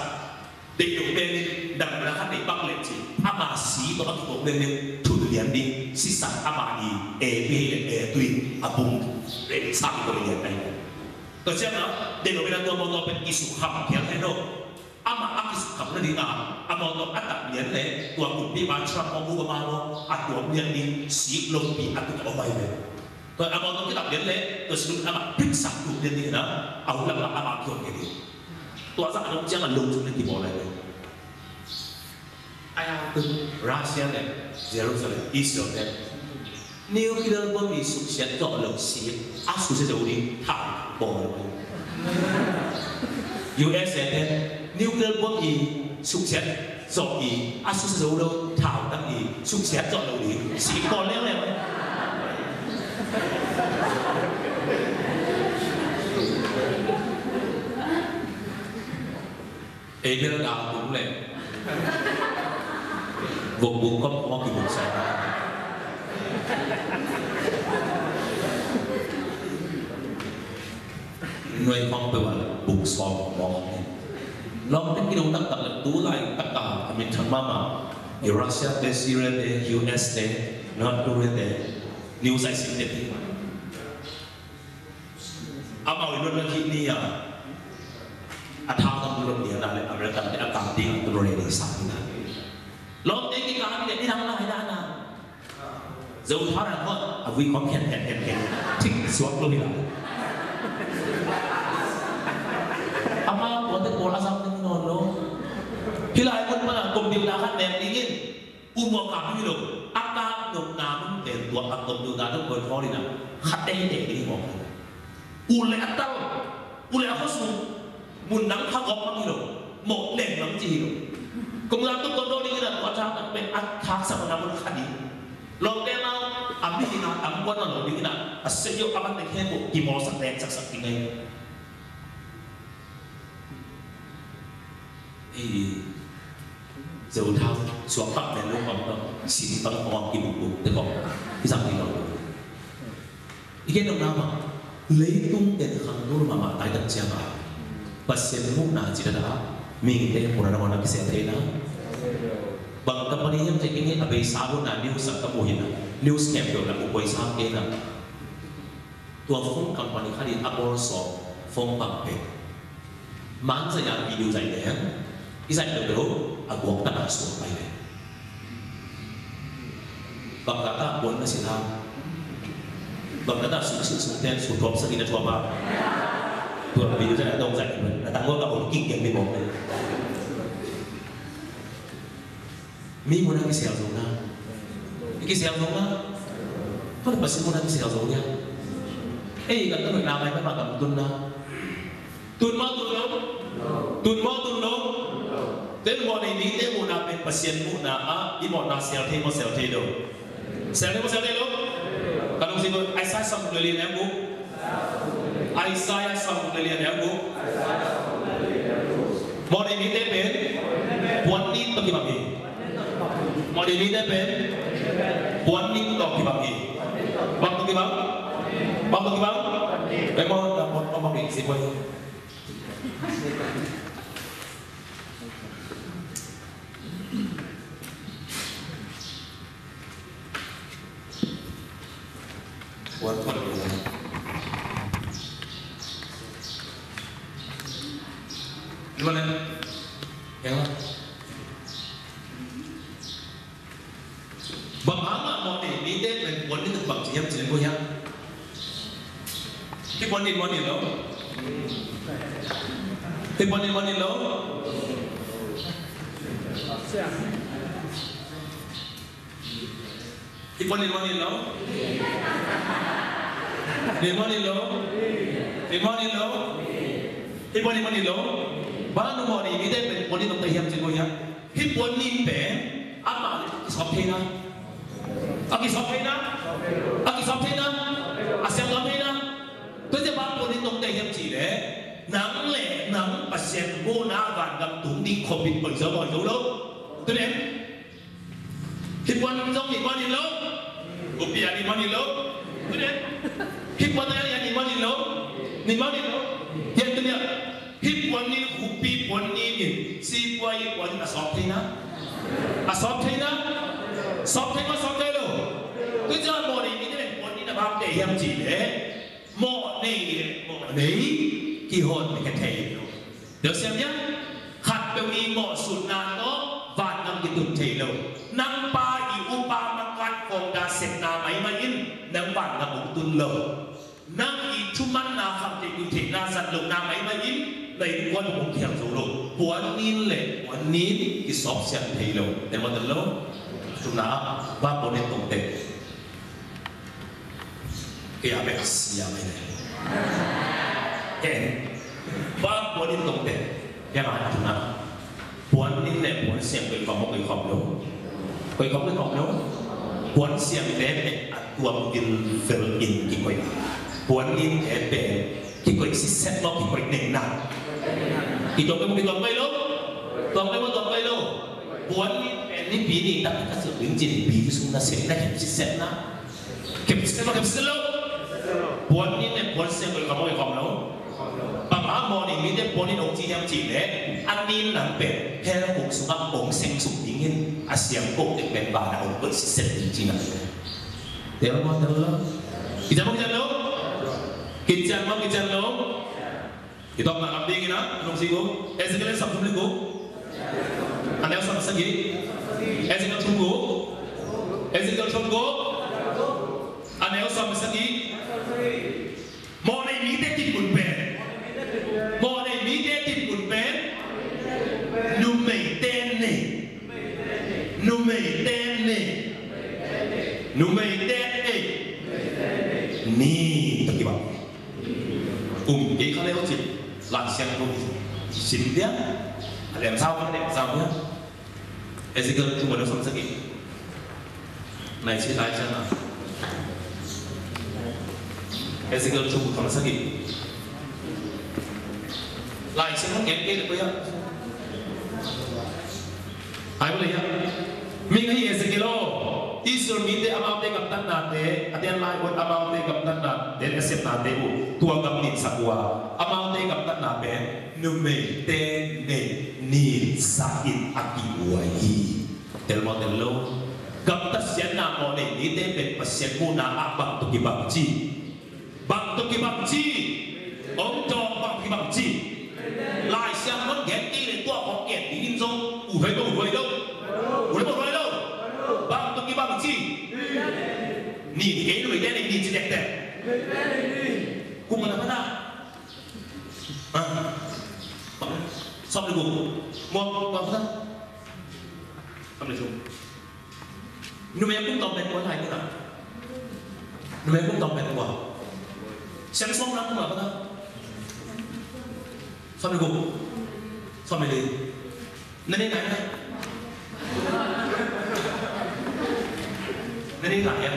S1: để được bên đặc biệt là các địa bắc lệ chỉ mà xí có các cuộc bên thủ liền đi xí sản mà đi tùy bùng để sang cái liền này tôi xem nào để được bên tôi mô tô bên kỳ dục khăm kéo thế đâu mà kỳ dục khăm nó đi nào mô tô ắt đặc biệt này tua cũng bị bán Trump ông Obama luôn tua liền đi xí lông bị tụi ông bay về tôi among cái đặc điểm lệ tôi sử dụng thích sản dụng liên hệ đó ông là kiểu cái gì tôi rằng ông chắc là lùng trong cái bộ này ai từng Russia này Jerusalem Israel nếu khi đó có bị sụp xét rõ lực sĩ sụp xét đi thảo bỏ USA này nếu khi đó có bị sụp xét rõ gì sụp xét đâu thảo đăng gì sụp xét rõ đâu đi sĩ bỏ leo này cái đó đào cũng lên vùng vùng có cái vùng sài người phong tôi bảo bụng sòng mong long đến cái đâu tất cả là tú lại tất cả mình thằng mama Russia, Syria, USA, North Korea, New Zealand đấy mau luôn là khi đi thao tâm luôn địa là America để cảm tiếng tôi rồi để sang này lúc đấy cái cái này đi làm lại đã nào dấu thoát là thôi vì có hẹn thích xuống luôn đi lại mau có thể bỏ ra xong nên ngon luôn khi lại quân mà cùng điều đã khác đẹp đi nhìn mua cảm như được นกน้ำเป็นตัวอัตโนดาต้องเปิดคอดีนะขัดได้เด็กนี่บอกอุเลอัตเต้าอุเลอัตสุมุนนังพักออกมาที่เราหมกเล่นหลังจีเรากำลังต้องตัวนี้นะตัวช้างเป็นอัตถาสมนามุขดีลองได้แล้วอันนี้นะอันวันนั้นเราดีนะอาศัยอยู่อามันในแค่บุกิมอสักแดงสักทีไงdầu thau xuống bắc đèn lúc bóng đó xịn băng hoàng kim bụng được không cái dạng gì đó ý kiến đồng nào mà lấy tung đèn khăn nô mà tại đất chiang à và xem mốc nào chỉ là mình đèn một lần cái xe thế đó bằng các bạn em thấy cái này là về xã hội là news sản các mô hình news kèm theo là một quầy sáng kia là tua phong company khác đi Apple sọ phong bằng bể mãn giờ nhà video dạy đấy cái dạy được đâu buộc ta đã xuống bay này bằng cả ta muốn nó sẽ làm bằng cả ta xuống tên xuống thọp sẽ đi là thọp vào tuần video dạy đông dạy là tăng ngôi cả một kinh nghiệm 11 này mi muốn ăn cái xèo giống nào cái xèo giống nào có là bác sĩ muốn ăn cái xèo giống nha ê gần tới người nào này mới mà cầm tuần nào tuần mơ tuần lâu đến mùa này ní đến mùa nào bên pasien mùa nào đi mùa nào xèo thêm đâu xèo thêm đâu các đồng chí ơi ai sai xong người liền em bố ai sai xong người liền em bố mùa này ní đến bên buồn ní tôi kịp bằng gì mùa này ní đến bên buồn ní tôi kịp bằng gì bằng tôi kịp bằng cái món bằng gì vậy buat apa dia? Gimana? Yang mana? Bagaimana mau ini deh, buat ini tempat siap jadi punya. Kita buat ini loh. Kita buat ini loh. Kita buat ini loh. Ibu baru mau ini deh, mau ini tempat yang jadi punya. Ibu ini deh, apa? Kisah pena, asyik pena. Tuh je baru ini tempat yang jadi. Nang le, nang pasien bona van tung di COVID bersama dulu. Tuh deh. Ibu ini lo, kopi ini lo. Tuh deh. Hipwan yang ni mana lo? Yang tu dia. Hipwan ni hupi pwan ni si puai pwan asok tina lo. Tu jangan mau ni dia pwan ni nak bangke yang cile. Mau ni kihon ni ketai lo. Dah siapnya? Hat beli mau sunat lo, van nam kitun cile lo. Nampak upa makan kong dah setna main. Nang van nam utun lo. Nang cuman na ham te ku te na san lo na mai mai lai quan mo kiang zo lo puan nin ki sop sian thei lo te mo lo chuna ba bo ne tong te ke ya be sia mai ne ke ba bo ne tong te ya ma chuna puan nin le puan siang ke ko mo ke khom lo puan siang le tua mungkin fill in ki koi puan in epe ki koi si set lo ki koi neng na ki to mungkin to kai lo puan ni pi ni tak ka su ling jin pi su na set na ki set na ki set lo puan ni ne puan se koi ka mo kom lo pa ma mo ni mi de puan ni ong ji yang ji le an ni nang pe he la kuk su ka ong seng su ding in a siang ko de ben ba na ong ko si set ding ji na Dia mau terlalu, kita mau kita nak ambil kita, anong sigo, esikal sabtu ligo, ane usah segi, esikal tunggu, ane usah segi, mau ni meeting pun pen, numei tenne, numeitene ni taki bang cái khá leo chỉ là xem không xin tiếc làm sao nhá Ezekiel chúng mình nó xong sẽ này sẽ lại chân nào Ezekiel chúng mình sẽ lại sẽ không kém cái được bây giờ ai có lý mình thấy Ezekiel Israel mite amate gặp tan nate atian lai ot amate gặp tan nate den esep nate u tua gặp nit sakwa amate gặp tan nate nume te ne ni sakit akiwai tel model lo gặp ta sian na mo ne ni te pe pasien mu na abang tu ki bang chi ông cho bang chi lai sian mon get ki le tua ko get in zo u hai đâu bang tu ki bang chi ni cái người đen này ni chỉ đẹp đẹp cùng mà làm thế xong rồi cùng mua bằng thế xong rồi chung nhưng mà em cũng tóm bên của thầy như nào nhưng mà em cũng tóm bên của xem xong lắm cũng là thế xong rồi cùng xong rồi đi nên đi này nên đi lại em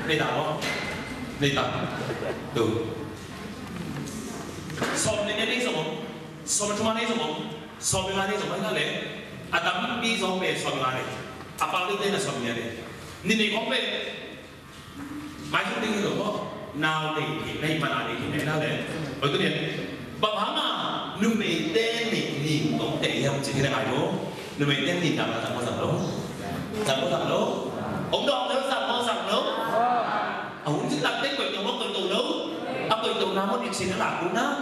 S1: đây tạo không đây tạo từ xong nên đây xong xong chúng ta đây xong chúng ta đây xong mấy cái Adam đi xong về xong lại apa đây là xong nhà này nên này có về mai chúng đi rồi có nào để thì đây mà nào để thì đây nào để ở cái này bảo hả mà nếu mình tên thì cũng tệ không chỉ là ai đó nếu mình tên thì làm là chẳng có rằng đâu ông đó nếu rằng đâu ông chỉ đặt tên của nhau một từ đâu ông từ đầu nào một việc gì nó làm cũng đó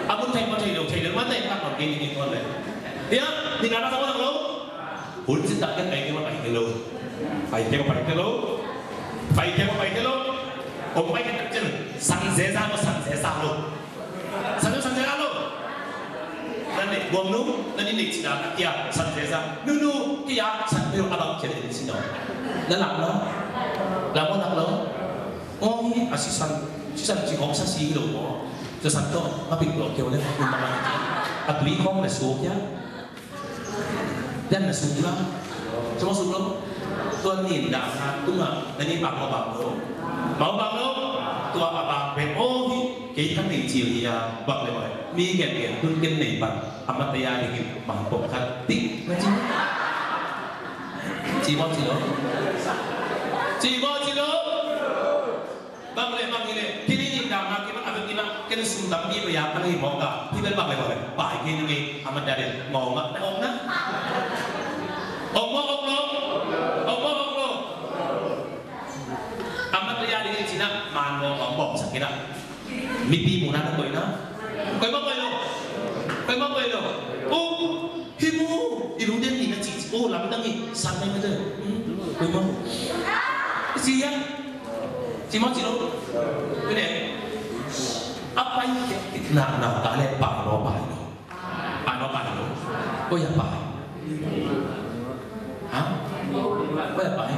S1: ông muốn thành một thầy được mất tên làm bằng cái gì con này thì nào nó rằng đâu muốn chỉ đặt cái mà 7 kg phải theo 7 kg ông phải cái đặc trưng sẵn dễ ra luôn sẵn dễ ra luôn nên để buông nút nên đi chỉ là kia sẵn dễ ra nu kia sẵn theo abang kia để xin lỗi nó làm nó ôi sẵn chỉ có sát xí đồ bỏ cho sẵn to nó bị lộ kêu lên nhưng mà tùy không là xuống nhá dân là xuống lắm cho nó xuống lắm tôi nhìn đạo cũng là nên đi bằng đâu tua abang về ôi cái thằng này chiều thì bằng lại vậy mi kẹt tương kinh này bằng amataya thì bằng bộ khát tích mà chỉ bao nhiêu đó bằng lại cái này khi đi nhìn đạo mà cái nó sung tắm đi bây giờ cái này bỏ cả thì bên bằng lại vậy bài cái này amataya ngầu ngắt ông đó ông amataya đi cái gì đó mà ngầu bỏ sạch cái đó mi pi muna nó quậy lo ô himu ilu đen thì nó chỉ ô lắm đang gì sáng nay bây giờ quậy mong cái gì á chỉ mong gì đâu cái này apa cái nào cả lên bài nó ôi ya bài hả ôi ya bài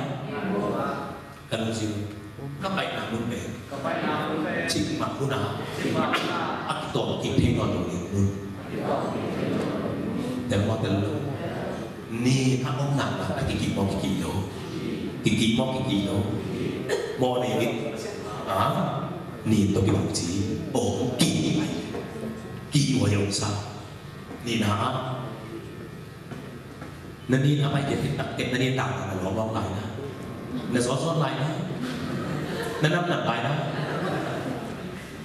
S1: cần gì các bạn làm luôn về chỉ mặc luôn nào ắt tổ kịp thêm còn nhiều luôn để mọi người ni ông nặng là cái kỳ mong cái kỳ đó mò này ni tôi cái bảo chí ổn kỳ của ông sao ni na nên ni phải cái tập cái nên đi tạo là nó bong lại đó nên xóa lại đó nên năm làm lại đó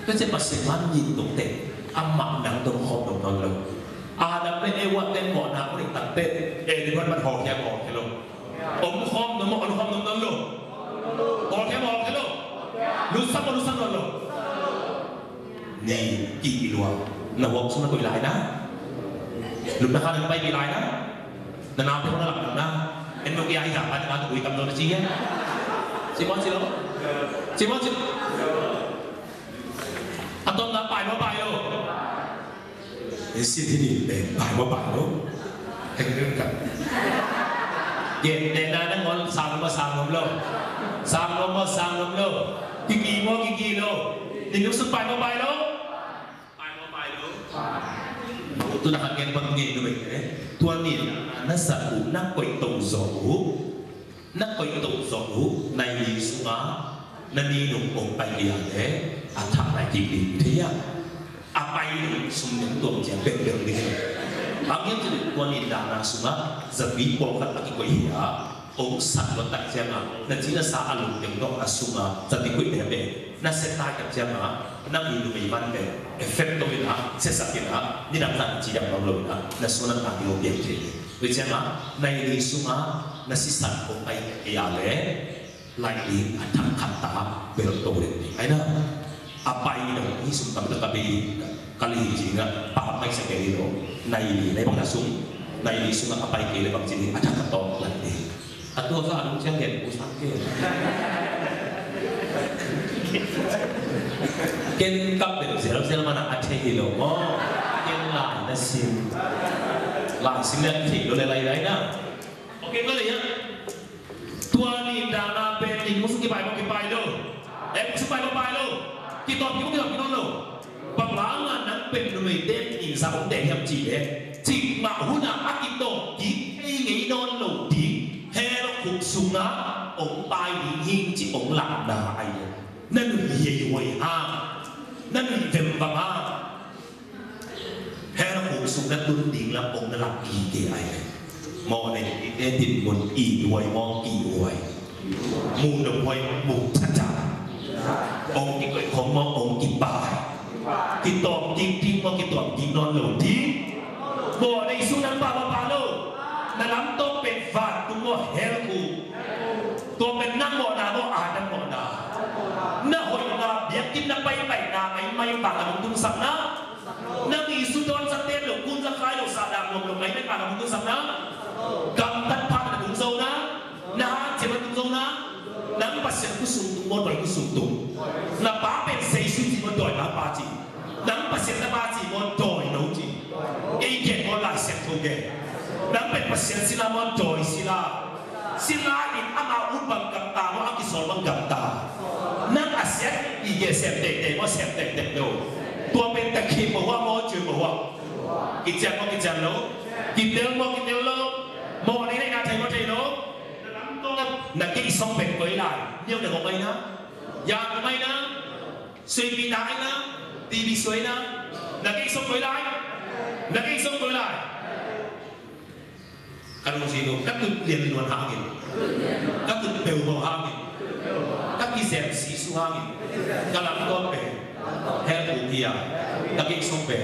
S1: cái sẽ bắt sinh man nhìn tụng tệ âm mặn nặng tụng hồn đồng toàn lực đâm lên ewa tên bọn nào có định tặng tên để vẫn bắt hồn theo luôn ông hôm nó một ông hôm nó luôn hồn theo luôn lúc sắp luôn này kỳ luôn là vòng xuống nó quay lại đó lúc nào nó bay lại đó là nào thì nó làm được đó em nói cái ai gặp anh ta tụi cầm đồ nó chi á chỉ món gì đâu atau nggak bài đâu xin thì đi để bài đâu thành đơn cả Gen de na na ngon sang lo. Sang lo. Kiki lo. Di lu sun pai lo. Pai lo. Tu nak gen bang gen tu be. Tuan ni na sa u na koi tu zo u. Nai li sunga. Na ni nung ong pai dia le. Athak nai ki di thia. Apai ni sum yang tu jang be ni. Angin jadi tuan ni dana sunga. Zabi pol kat lagi koi ya. Ông sẵn lo tại xem à, là chỉ là xã lục những đó là sung à, giờ thì quyết định về, nó sẽ tai gặp xem à, nó bị đồ bị văn về, effect tôi là sẽ sắp hiện à, như đang làm chỉ đang làm rồi à, nó số năng làm điều biến thế, với xem à, này đi sung à, nó sẽ sẵn ông bay cái à lẽ, lại đi ăn thằng khát ta, về lúc tôi đến cái đó, à bay nó đi sung tầm được cái gì, cái gì gì nữa, bảo bay sẽ cái gì đó, này đi này bằng là sung, này đi sung à bay cái là bằng gì, ăn thằng khát to lại đi. Atau saya ada macam ni, pusat ke. Ken kap itu sel mana ada hilo, ken lah nasim ni hilo lelai na. Okey boleh ya. Tuan ni dana pending, musuh kipai lo. Musuh kipai lo. Kita lo. Pembangunan nak pendui dem ni sabun dem yang cile. Cik mahuna akito di ini non lo di. Hero cuộc sung á, ông bài điện hiên chỉ ông làm đà ai nên người gì vậy ha, nên người vầm vầm ha. Hero cuộc sung đã tuân điện là ông đã làm gì cái ai, mò này để tìm một ý đuổi mò ý đuổi, mù đồng quay mù chặt chặt, ông cái người không mò ông cái bài, cái tòm tim mò cái tòm tim non lẩu tí, mò này sung đang ba lô. Dalam tu penfat tu mo helku, tu penang mo na mo adam mo na, na hoy na biar kita bay na may pangalang tung sang na, na isu don sa ten lo kun sa kaya lo sa dam lo may pangalang tung sang na, gamtat pa na tung zau na cepat tung zau na, nang pasien kusung tung mo doy kusung tung, na pa pen say su ji mo doy na pa ji, nang pasien na pa ji mo doy no ji, iket mo lai set tu ge. Nang pen pasien sila mo joy sila in ama ubang gamta mo ang kisol bang gamta nang aset ige septek mo septek do tua pen takhi mo wa mo chu mo wa kijang lo kitel lo mo ni na thai lo dalam to na ki song pen với lại nhiều được không na ya của mày na suy bị đại na TV suy na ki song với lại kalau sino các cực liền luôn hangin các cực đều vào hangin các cái dẹp xí xuống hangin các làm con bể heo bù kia các cái sông bể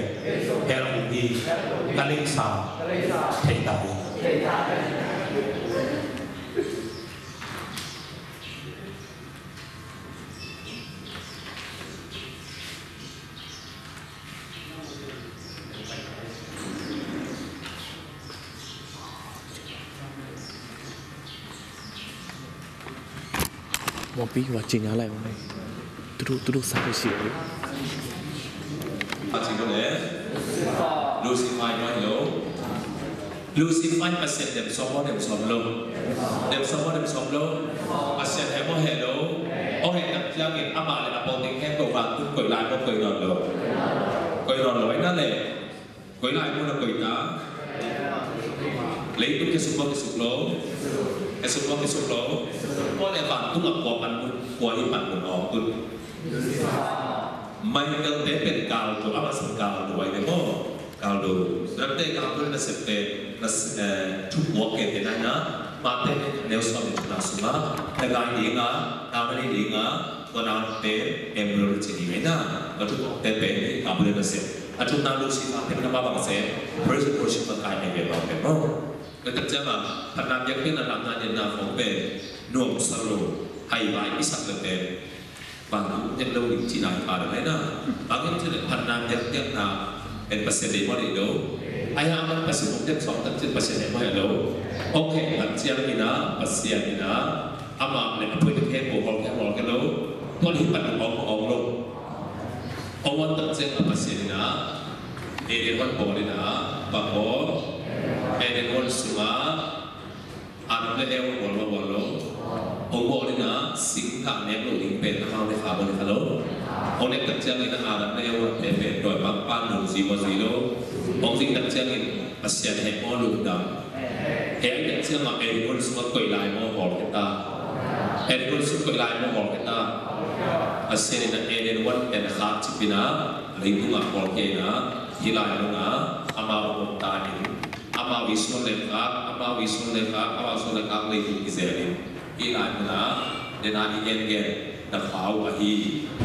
S1: heo bù kia các linh xà thầy đại
S2: mau pergi watching alai mana? Duduk sampai sini.
S1: Watching boleh. Lucify nói hello. Lucify pasien dem som lo. Pasien hemo hello. Hẹn gặp giang in ama le apol ting hem ko vang tu koi lai ko koi non lo. Koi non lo na le. Koi lai mo na koi na. Lấy tu cái sụp lo. Cái sụp lo. Có lẽ bạn tu ngập của những bạn của họ tu. Mai cần tế bên cao tu apa sih cao tu vậy đấy cao tu. Rồi tế cao tu là sẽ là chụp bộ cái thế này na. Mà tế nếu so với chúng ta suma, cái gai đi ngã, cao này đi ngã, còn nào tế em rồi chỉ đi na. Và chụp tế bên cao bên là sẽ. Chúng ta lúc sinh hoạt thì mình bằng sẽ person worship cái này về bảo cái đó. Cái thực chất mà thành nam dân biết là làm ra nhân nào phóng về nuông salo hay vài cái sắc lực đẹp bằng nhân lâu định chỉ nói vào được đấy đó. Bằng những chuyện thành nam dân biết làเป็นเปอร์เซ็นต์ที่ดีดูไอ้ห้ามันเปอร์เซ็นต์ของเด็กสองตั้งแต่เปอร์เซ็นต์ที่ไม่รู้โอเคปัจจัยนี้นะปัจจัยนี้นะอามาเนี่ยเพื่อนที่แค่บอกแค่บอกกันรู้ตัวที่ปัจจุบันของเราเอาวันตั้งใจกับปัจจัยนี้นะเดี๋ยววันบอกเลยนะปะโบเดี๋ยววันสุมา Adam le eo bolo ông bố đi nữa sinh cảm ném lộ linh bền nó để phá bồn để phá lỗ ông ném tập trang này Adam le eo để bền rồi băng pan lục gì mà gì đâu ông sinh tập trang này mà xem hệ mô lục đầm hệ tập trang mà hệ con số quay lại mô hồn cái ta hệ con số quay lại mô hồn cái ta à xem này là hệ đếnวันแต่ขาดจิตนะlấy tu ngọc hồn cáiนะที่lại luônนะama ông ta nhìn ama vision lên khác ama vision lên khác ama vision lên khác lấy tu cái gì nàyที่ไหนนะเดนาอีเย็นเกนตะขาวอาฮี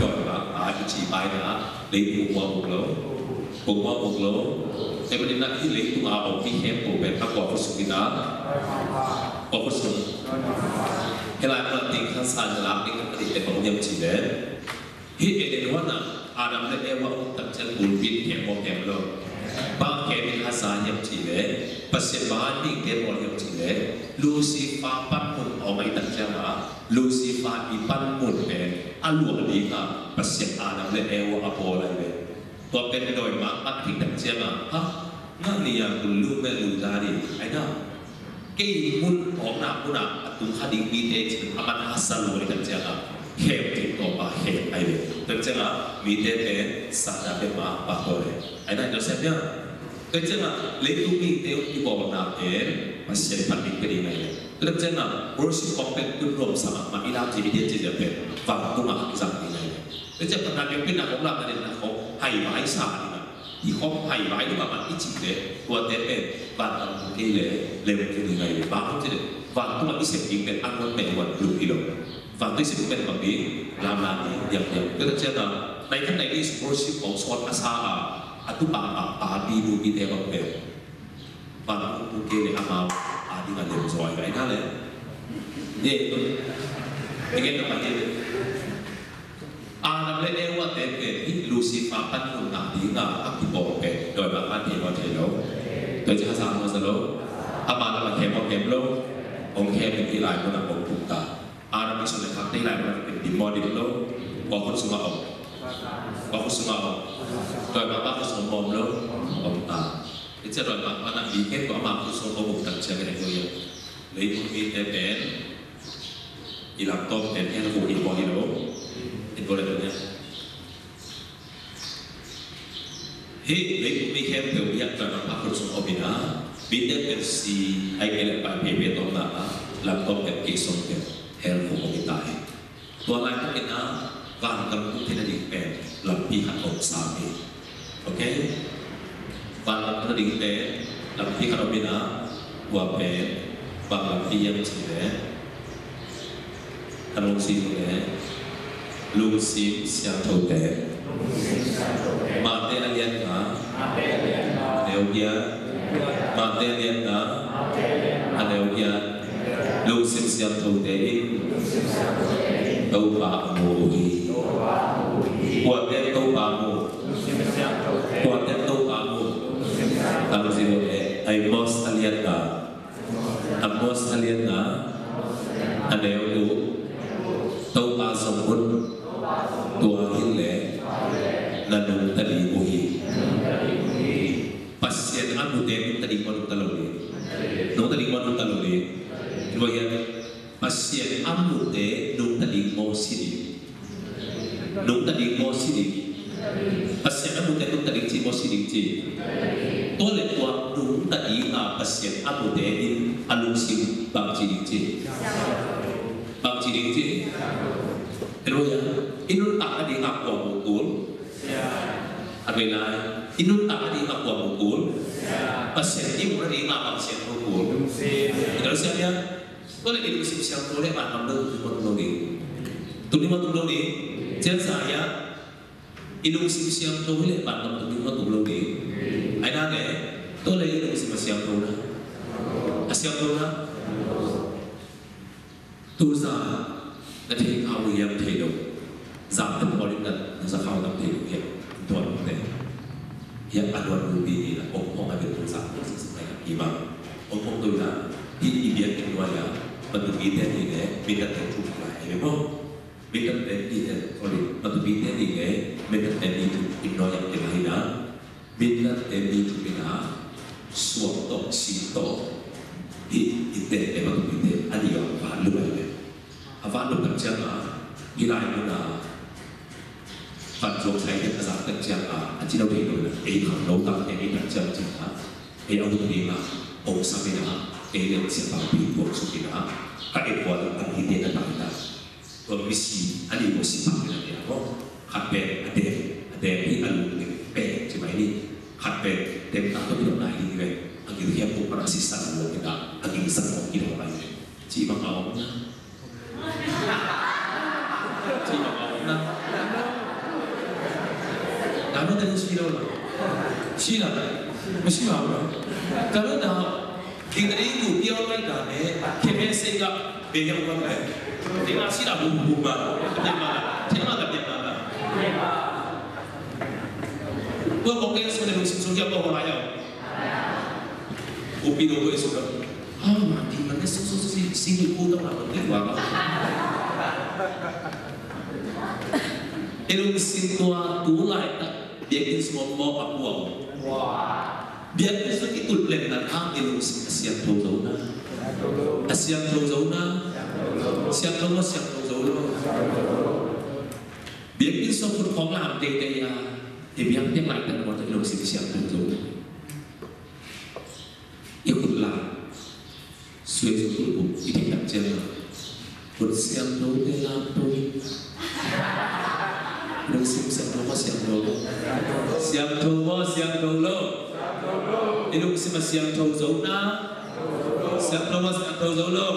S1: ดอยบางตาที่ชีไปนะเลี้ยงตัวบุกโลในประเด็นนั้นที่เลี้ยงตัวอาที่เข้มตัวเป็นพระกอฟุสุกินะกอฟุสุเวลาเราติงข้างซ้ายหลังนี่ก็ติดเป็นของยมจีเดนที่เอเดนว่านะอาดัมและเอวาตั้งใจบุญวิญญาณของแกมโลบางแกมีข้างซ้ายยมจีเดนปัสเซบานนี่แกมอลยมจีเดนลูซิฟ้าปั้นมุนเอาไม่ตั้งใจมาลูซิฟ้าอีปั้นมุนเป็นอาลัวดีค่ะปัสเซอาดัมและเอวาอโปอะไรเลยตัวเป็นโดยมาปั้นที่ตั้งใจมาฮะนั่นนี่ยังคุณลูกแม่ลูกดาดิไอ้น่ะเกี่ยมุนของหน้ามุนอ่ะตุ้งขัดดิ้งบีเด็กอามันฮัสซัลลูตั้งใจมาเข็มติดตัวมาเข็มไอ้เลยตั้งใจมาบีเด็กเป็นสัตว์เป็นมาปะโตเลยไอ้น่ะจะเสพเนี่ยตั้งใจมาเลี้ยงลูกมีเดียวที่บอกว่าเองมาเสียพันธุ์เป็นยังไงตั้งใจมาบริษัทของเป็นคุณรวมสมัครมาอีลาจีบีเดียจะเป็นฝั่งตุ้งมาสั่งยังไงตั้งใจขนาดยังเป็นนักของเราเนี่ยนะเขาให้ไม้สาดีนะที่เขาให้ไม้ที่ว่ามันอิจิเลยตัวเด็กเป็นบางคนที่เลยเร็วที่ยังไงบางคนที่เลยบางตัวมันอิเศษยิงเป็นอันนั้นเป็นวันลุกอีโลบางตัวสิ่งเป็นแบบนี้ลามอย่างก็ตั้งใจมาในขั้นในที่บริษัทของสอนภาษาatau padi bukit yang apa? Pada bukit yang amal padi nggak ada sesuai kayak nale. Dia itu, ini apa dia? Adam le ewa tempe Lucifer pan pun nak tinggal aku bawa ke, doi bahan dia bawa dia lo, doi cakap sama selo, amal apa kem lo, orang kem yang lain pun nak bawa buka. Adam itu sudah kaki lain pun nak di modi lo, bawa semua orang. Bagus semua, doa bapak khusus bom lo, bom ta. Itu doa bapak nak bikin doa bapak khusus bom tak jaga yang dia. Lalu kita ben, ilang top ben yang aku ibu hilo, itu boleh punya. Hei, lalu bikin dia doa bapak khusus bom ina, bikin versi ayat apa PB top na, laptop yang kisah dia, help bom kita. Doa lain tu kita vàng tâm cũng thế là định bền lập phi hạt hồng sao đi, ok? Vàng tâm là định bền lập phi hạt hồng bên á, hòa bền vàng lập phi yang chỉ đấy, anh ông xin đấy, lung xin xiang thâu đấy, mà tên anh liên hả? Nếu kia, mà tên liên hả? Anh nếu kia, lung xin xiang thâu đấy, đâu bà mùi buat dia tahu kamu kalau sih Amos kalian nggak ada yang tahu pasapun tua hile nanung tadi buhi pasien anu deh tadi mau taluli kemudian pasien anu deh nung tadi mau sidik pasien anu teh nung tadi ci mau sidik ci tole tua nung tadi pasien anu teh alung sim bang sidik ci terus ya inun tak ada ngapa mukul abena inun tak ada ngapa mukul pasien ini mulai ngapa pasien mukul terus ya boleh di musim siang boleh mana lima tung ni jangan saya ini musim siang boleh mana lima tung ni ada ke tu lagi ini musim siang boleh tu sah nanti kau yang terhidup zaman boleh nak kau tak terhidup ya tuan boleh yang aduan rubi ni lah orang ada tu sah sesuai imam orang tu lah ini biar kedua ya betul kita ni kita terus lah ya kita tadi sorry betul kita ni kita tadi tu ignore yang terhina kita tadi tu kita suatu sito di tệ để mà tụi mình anh đi ở và lúc này và lúc tập chân à như lại cũng là phần số sai nhất là giảm tập chân à anh chỉ đâu đi rồi là ấy không đấu tăng thì ấy tập chân chẳng hạn ấy ông đi là ông sao bây giờ ấy là sẽ bảo bị buộc xuống đi đó các em qua được tăng hiện tại là rồi mình xí anh đi một xí bằng cái này đó khát bè anh đem đi anh bè chỉ mấy đi khát bè đem tăng cái điều này đi về anh đi theo một bạn sĩ sản luôn cái đó anh đi sản một cái điều này chỉ bằng ống nhá chỉ bằng ống nhá 나는 되는 시기로 시나다 무시마로 그러나 딩들이 무디어라이 다음에 케메세가 배경과 가요 내가 시라 무무마 그때마다 제마다 뭐 거기에 손에 음식소리 한번 보나요 오피도 거기서 아 마티만 소소시 시기 보다 나는데 와 Elung sintua tu lại tak dia kin semua mau apuang. Dia kin semua itu lem dan hang elung siap thâu dấu na. Siap thâu dấu na. Siap thâu dấu lo. Dia kin semua pun khong làm tê tê ya. Thì biang tiếng lại dan waktu elung siap thâu dấu. Ikut làm. Suy suy tu itu tak jalan. Pun siap thâu tê làm tôi. Đừng siap thâu lo. Đừng siap thâu dấu na. Siap thâu dấu lo.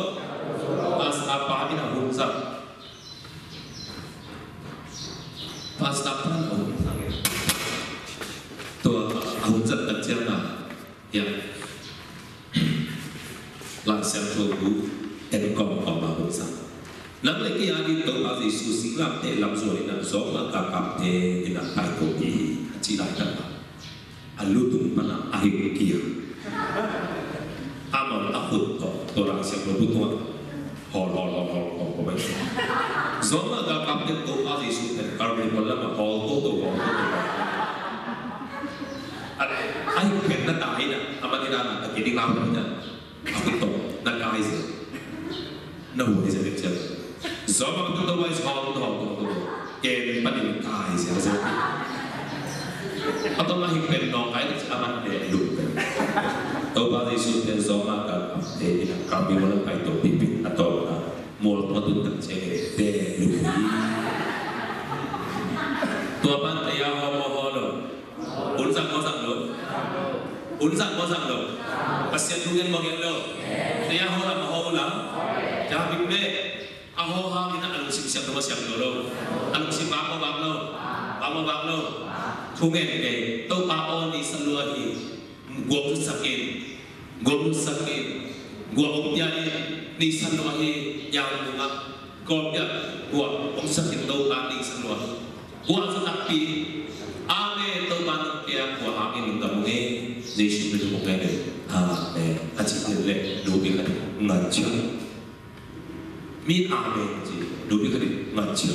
S1: Pas apa ini nak hujat. Pas apa nak hujat. Tua hujat terjadi na. Ya. Lang siap thâu dấu. Engkau apa hujat. Nang lagi adi tu pasti susi lam te lam suri nam so maka kapte ina pai kopi cilai kan alutung mana akhir kia amal akut to orang siap berbutuh hol baik so maka kapte tu pasti susi kalau bola mah hol to akhir kena tahu ina amat ina kini lam ina akut to nak kahis no is a picture Zoma betul wise hall tu, ke paling kai siapa atau lahir penong kai tu aman deh dulu. Tahu pada isu zoma kan, kami malam kai tu pipit atau mul tu terceh deh dulu. Tu apa dia homo lo, unsang lo, pasien juga bagian lo, dia homo lah, jangan bimbe. Aho ha mina anu siap dolo anu si bang lo thungen ke to pa o ni salua hi gua sakin gua opya ni salua hi yang bunga ko pya gua sakin to pa ni salua gua sapi ame to pa pya gua ha ni ngam nge jesu tu mo ngene achi le do bi ka ngacha min amen ji dulu kan macam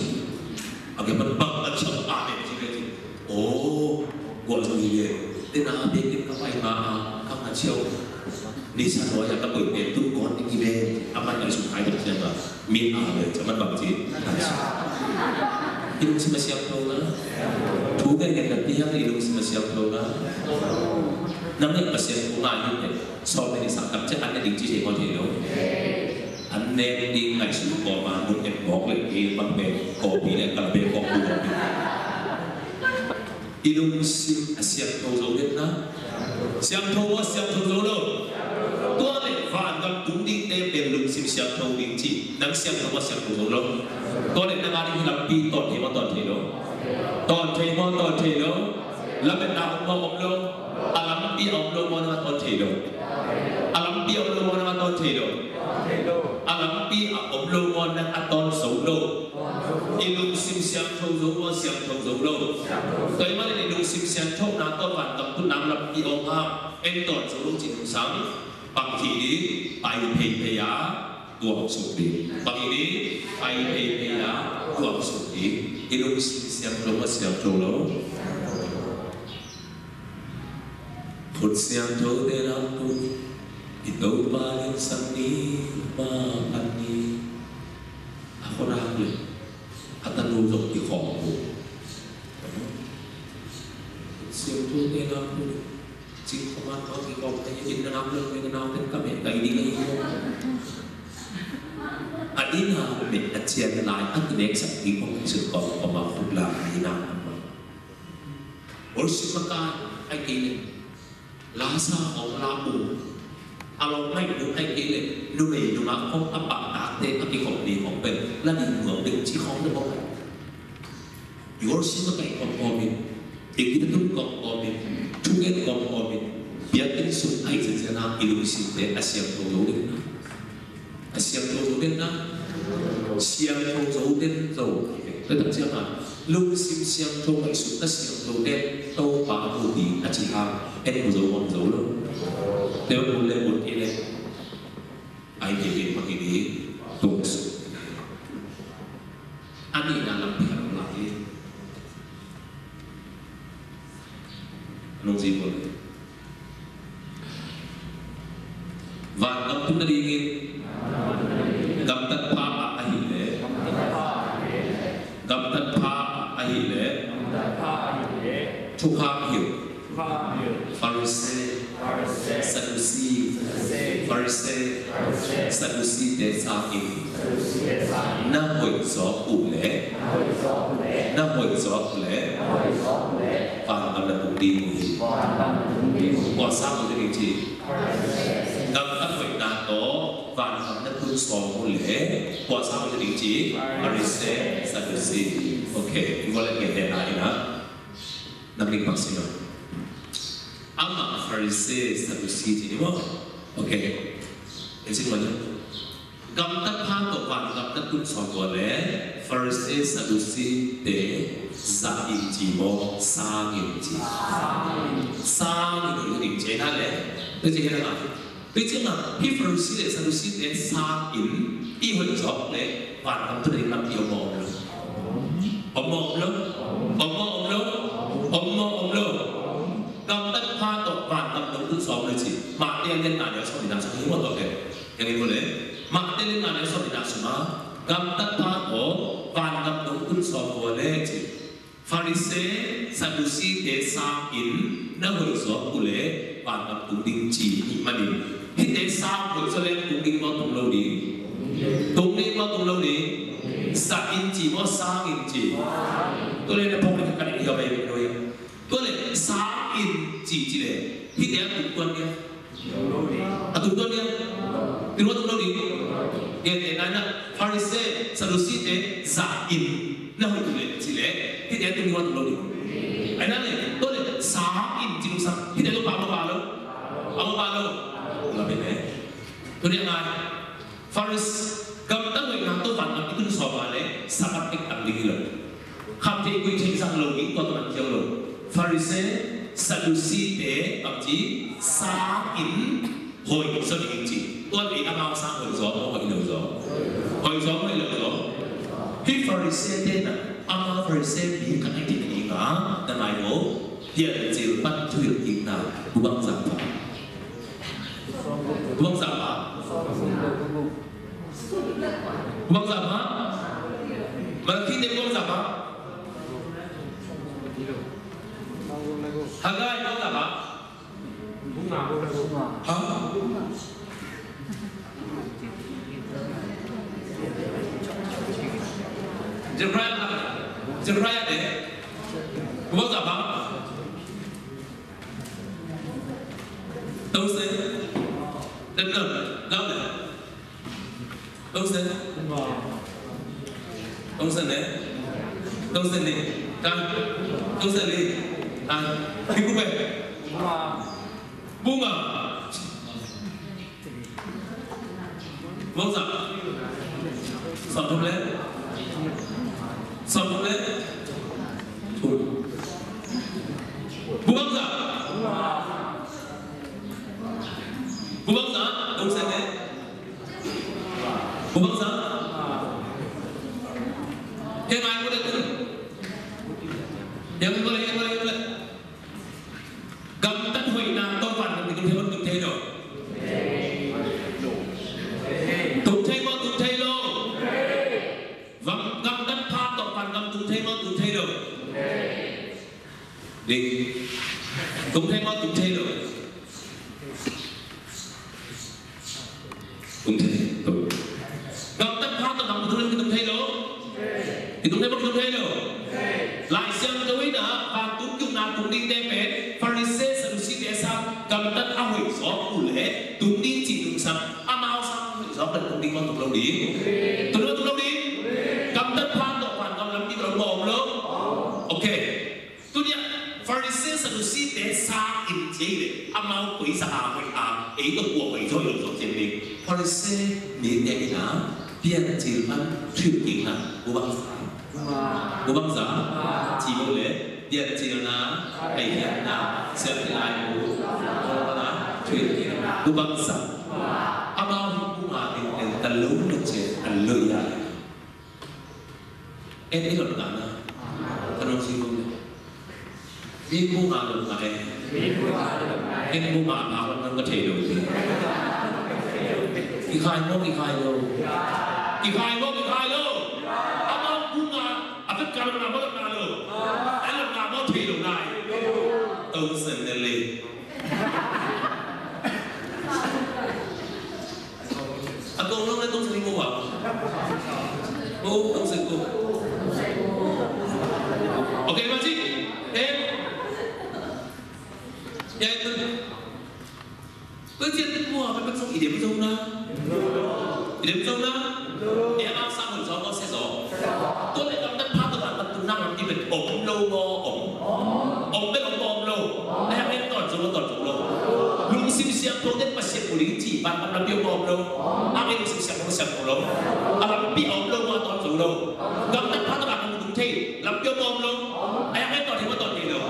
S1: agak berbang macam amen ji kan oh gua tu dia dan amen kita apa yang kau macam ni satu yang kau itu kon ini be apa yang suka itu siapa min amen cuman bang ji itu semua siap tahu lah tu kan yang dia itu semua siap tahu lah namanya pasien umum ni soal ini sangat macam ada di sini kau tahu anh em đi ngày xưa còn mà một nhật ngọt lên kia bằng bè cổ bị lại cầm bè cổ buồn ilung siap thâu dấu biết đó siap thâu dấu đâu tôi lại phản tâm cũng đi đem đèn lùng siap thâu đình chỉ nắng siap thâu dấu đâu tôi lại đang đi làm pi toàn thế mà toàn thế đâu làm bên nào cũng mong đâu alam pi ông đâu mà toàn thế đâu alam pi ông đâu mà toàn thế đâu alam pi ông lâu ngon đang aton xấu lâu, ilung siap thâu dấu lâu, tới mà để ilung siap thâu nào to bản tập tu nam làm pi ông ha, em toàn xấu lâu chỉ đúng sáng, bằng thì đi bài thầy á, tuồng sụp đi, bằng thì đi bài thầy á, tuồng sụp đi, ilung siap thâu lâu, phút siap thâu để làm tu, ito pa rin sa mapani ako lang at nanulog di ko siya po din ako si kumato di ko kaya dinanaplan may nanapin kami kaya hindi kayo at ina at siya nilay at next at di ko kasi ko pamakubla hinahan or si maka ay kilin lasa o labo alo may được hay kỹ lệ lúc này lúc nào không áp bạc cả thế các cái công tyของเป็นlà định hướng định chỉ không được không your sim cái công công mình thì kita tu công công mình chung cái công công mình biar cái số ai sẽ ra nào ilusi để asiam thâu dấu đến na asiam thâu dấu đến na siam thâu dấu đến dấu tới thằng siam à lúc siam thâu cái số ta siam thâu đến tàu bão thâu đi à chỉ hàng em thâu dấu không dấu luôn nếu muốn lên một cái lên ai thể hiện một cái gì tốt anh ấy là làm việc lại nông gì vậy và ngâm chúng ta đi nghe ngâm tất pha ai lệ ngâm tất pha ai lệ chúc ham hiểu Pharisee Sadducee Sadducee để sao in na hội gió cụ lễ na hội gió lễ và ngầm là cùng đi bỏ sao một cái gì ngầm các hội đàn đó và ngầm là cùng gió cụ lễ bỏ sao một cái gì Pharisee Sadducee ok chúng ta lại nghe thế này nữa năm linh bác sĩ ama Pharisee Sadducee thì đúng không? Ok, em xin mời nhé. Gặp tất pha của bạn gặp tất cung soi của lẽ Pharisee Sadducee để giả in chỉ mô sa nghìn chỉ sa nghìn định chế na lẽ tôi chỉ cái nào tôi chỉ là khi Pharisee để Sadducee để sa in y hội gió lẽ bạn gặp tôi để làm điều mồm luôn ống luôn cầm tất pha tộc và cầm đầu tư xómเลยสิมาเตียนเล่นงานเดี๋ยวสอบดีนาสมัยหมดตัวเองอย่างนี้หมดเลยมาเตียนเล่นงานเดี๋ยวสอบดีนาสมัยกำตัดพาโตวันกำđầu tư xómตัวเล็กสิฟาริเซ่ซาดูซีเดซาอินนั่งหัวสอบตัวเล็กวันกำตุ้งดิ้งจีมาดิที่เดซาหัวสอบเล็กตุ้งดิ้งมาตุ้งเราดีตุ้งดิ้งมาตุ้งเราดีซาอินจีมาซาอินจีตัวเล็กเนี่ยพอไปกันอีกอย่างไปเลยตัวเล็กซาอินจีจีเลยที่เดียวตุ้งตัวเนี่ยตุ้งตัวเนี่ยตุ้งว่าตุ้งเราดีเนี่ยนั่นนะฟาริเซ่ซาดูซีเดซาอินนั่นหัวตัวเล็กจีเลยที่เดียวตุ้งว่าตุ้งเราดีไอ้นั่นเลยตัวเล็กซาอินจีลูกซาที่เดียวตุ้งปามาแล้วเอามาแล้วเราเป็นไงตัวนี้ไงฟาริสกำตั้งไว้งานตัววันนั้นที่คุณสอบมาเลยสักพักอันนี้เลยคำที่คุยถึงสังโลกิตัวมันเกี่ยวเลยฟาริเซ่ซาดูซีเดกับจีซาอินหอยสนิทจีตัวนี้อามาสร้างหอยซ้อมหอยเหลือซ้อมหอยซ้อมหอยเหลือซ้อมที่ฟาริเซ่เด่นอ่ะอามาฟาริเซ่มีกันให้ที่นี่นะแต่ไม่รู้เพียงจีบันทุยอีกนะบุบังสัมผัสบุบังสัมผัสbuang sama, berarti dia buang sama. Harga itu apa? Bunga. Hah? Jeraya deh. Buang sama. Tahu sih? Dengar, tahu deh. Tahu sih? Ông sinh đấy, ông sinh đi, ông sinh đi, đi cũng về, buông à, buông sao, sọt không lên, buông sao, ông sinh đấy, buông sao. Yang lain boleh tu, yang boleh. Gamtan hui na taufan dengan kita hidup kita hidup. thay rồi đi cũng thay ngon cũng thay rồi cũng thay gặp tất cả tất cả mọi thứ thì cũng thay rồi thì cũng thay bất cũng thay rồi lại xem tôi đã và cũng chung nào cũng đi đem về Pharisee Sadducee để sao cầm tất áo hủy gió cụ lễ cũng đi chỉ đúng sắm amao sang hủy gió cần cũng đi con tục lâu đi tục lâu đi cầm tất phan độ hoàn cầm lắm đi cầm bồm lâu ok tôi nhớ Pharisee Sadducee để xa in chế đấy amao quỷ sa hủy ấy có cuộc quỷ thôi rồi trên mình Pharisee miễn nhẹ cái nào biên chỉ ăn thuyết kỹ nào của băng giá chỉ một lễ điện chỉ là bảy hiện nào sẽ lại của là thuyết kỹ của băng giá amao cũng là để tận lâu được chế tận lợi à em ấy luật cả nào tận lâu gì không vì mua mà được mà em mua mà nó có thể được kỳ khai đâu kỳ khai đâu amao cũng là tất cả là làm bất nào rồi anh làm nó thì được này tôi sẽ lên cô lúc đấy tôi sẽ mua à cô tôi sẽ cô ok bác sĩ em tôi chuyện mua phải bắt xong ý điểm dông đó em áo sang hồi gió có xe gió tôi lại gặp đất phát tôi bạn bật tùng năng làm như vậy ổng lâu ngô ổng biết ổng bom lâu em em tỏ chỗ lâu lung sim xiang tôi đến mà xiang của lính chỉ bạn làm điều bom lâu em em sim xiang không xiang của lâu làm bị ổng lâu mà tỏ chỗ lâu gặp đất phát tôi bạn làm đúng thế làm điều bom lâu em em tỏ thì mà tỏ thì đâu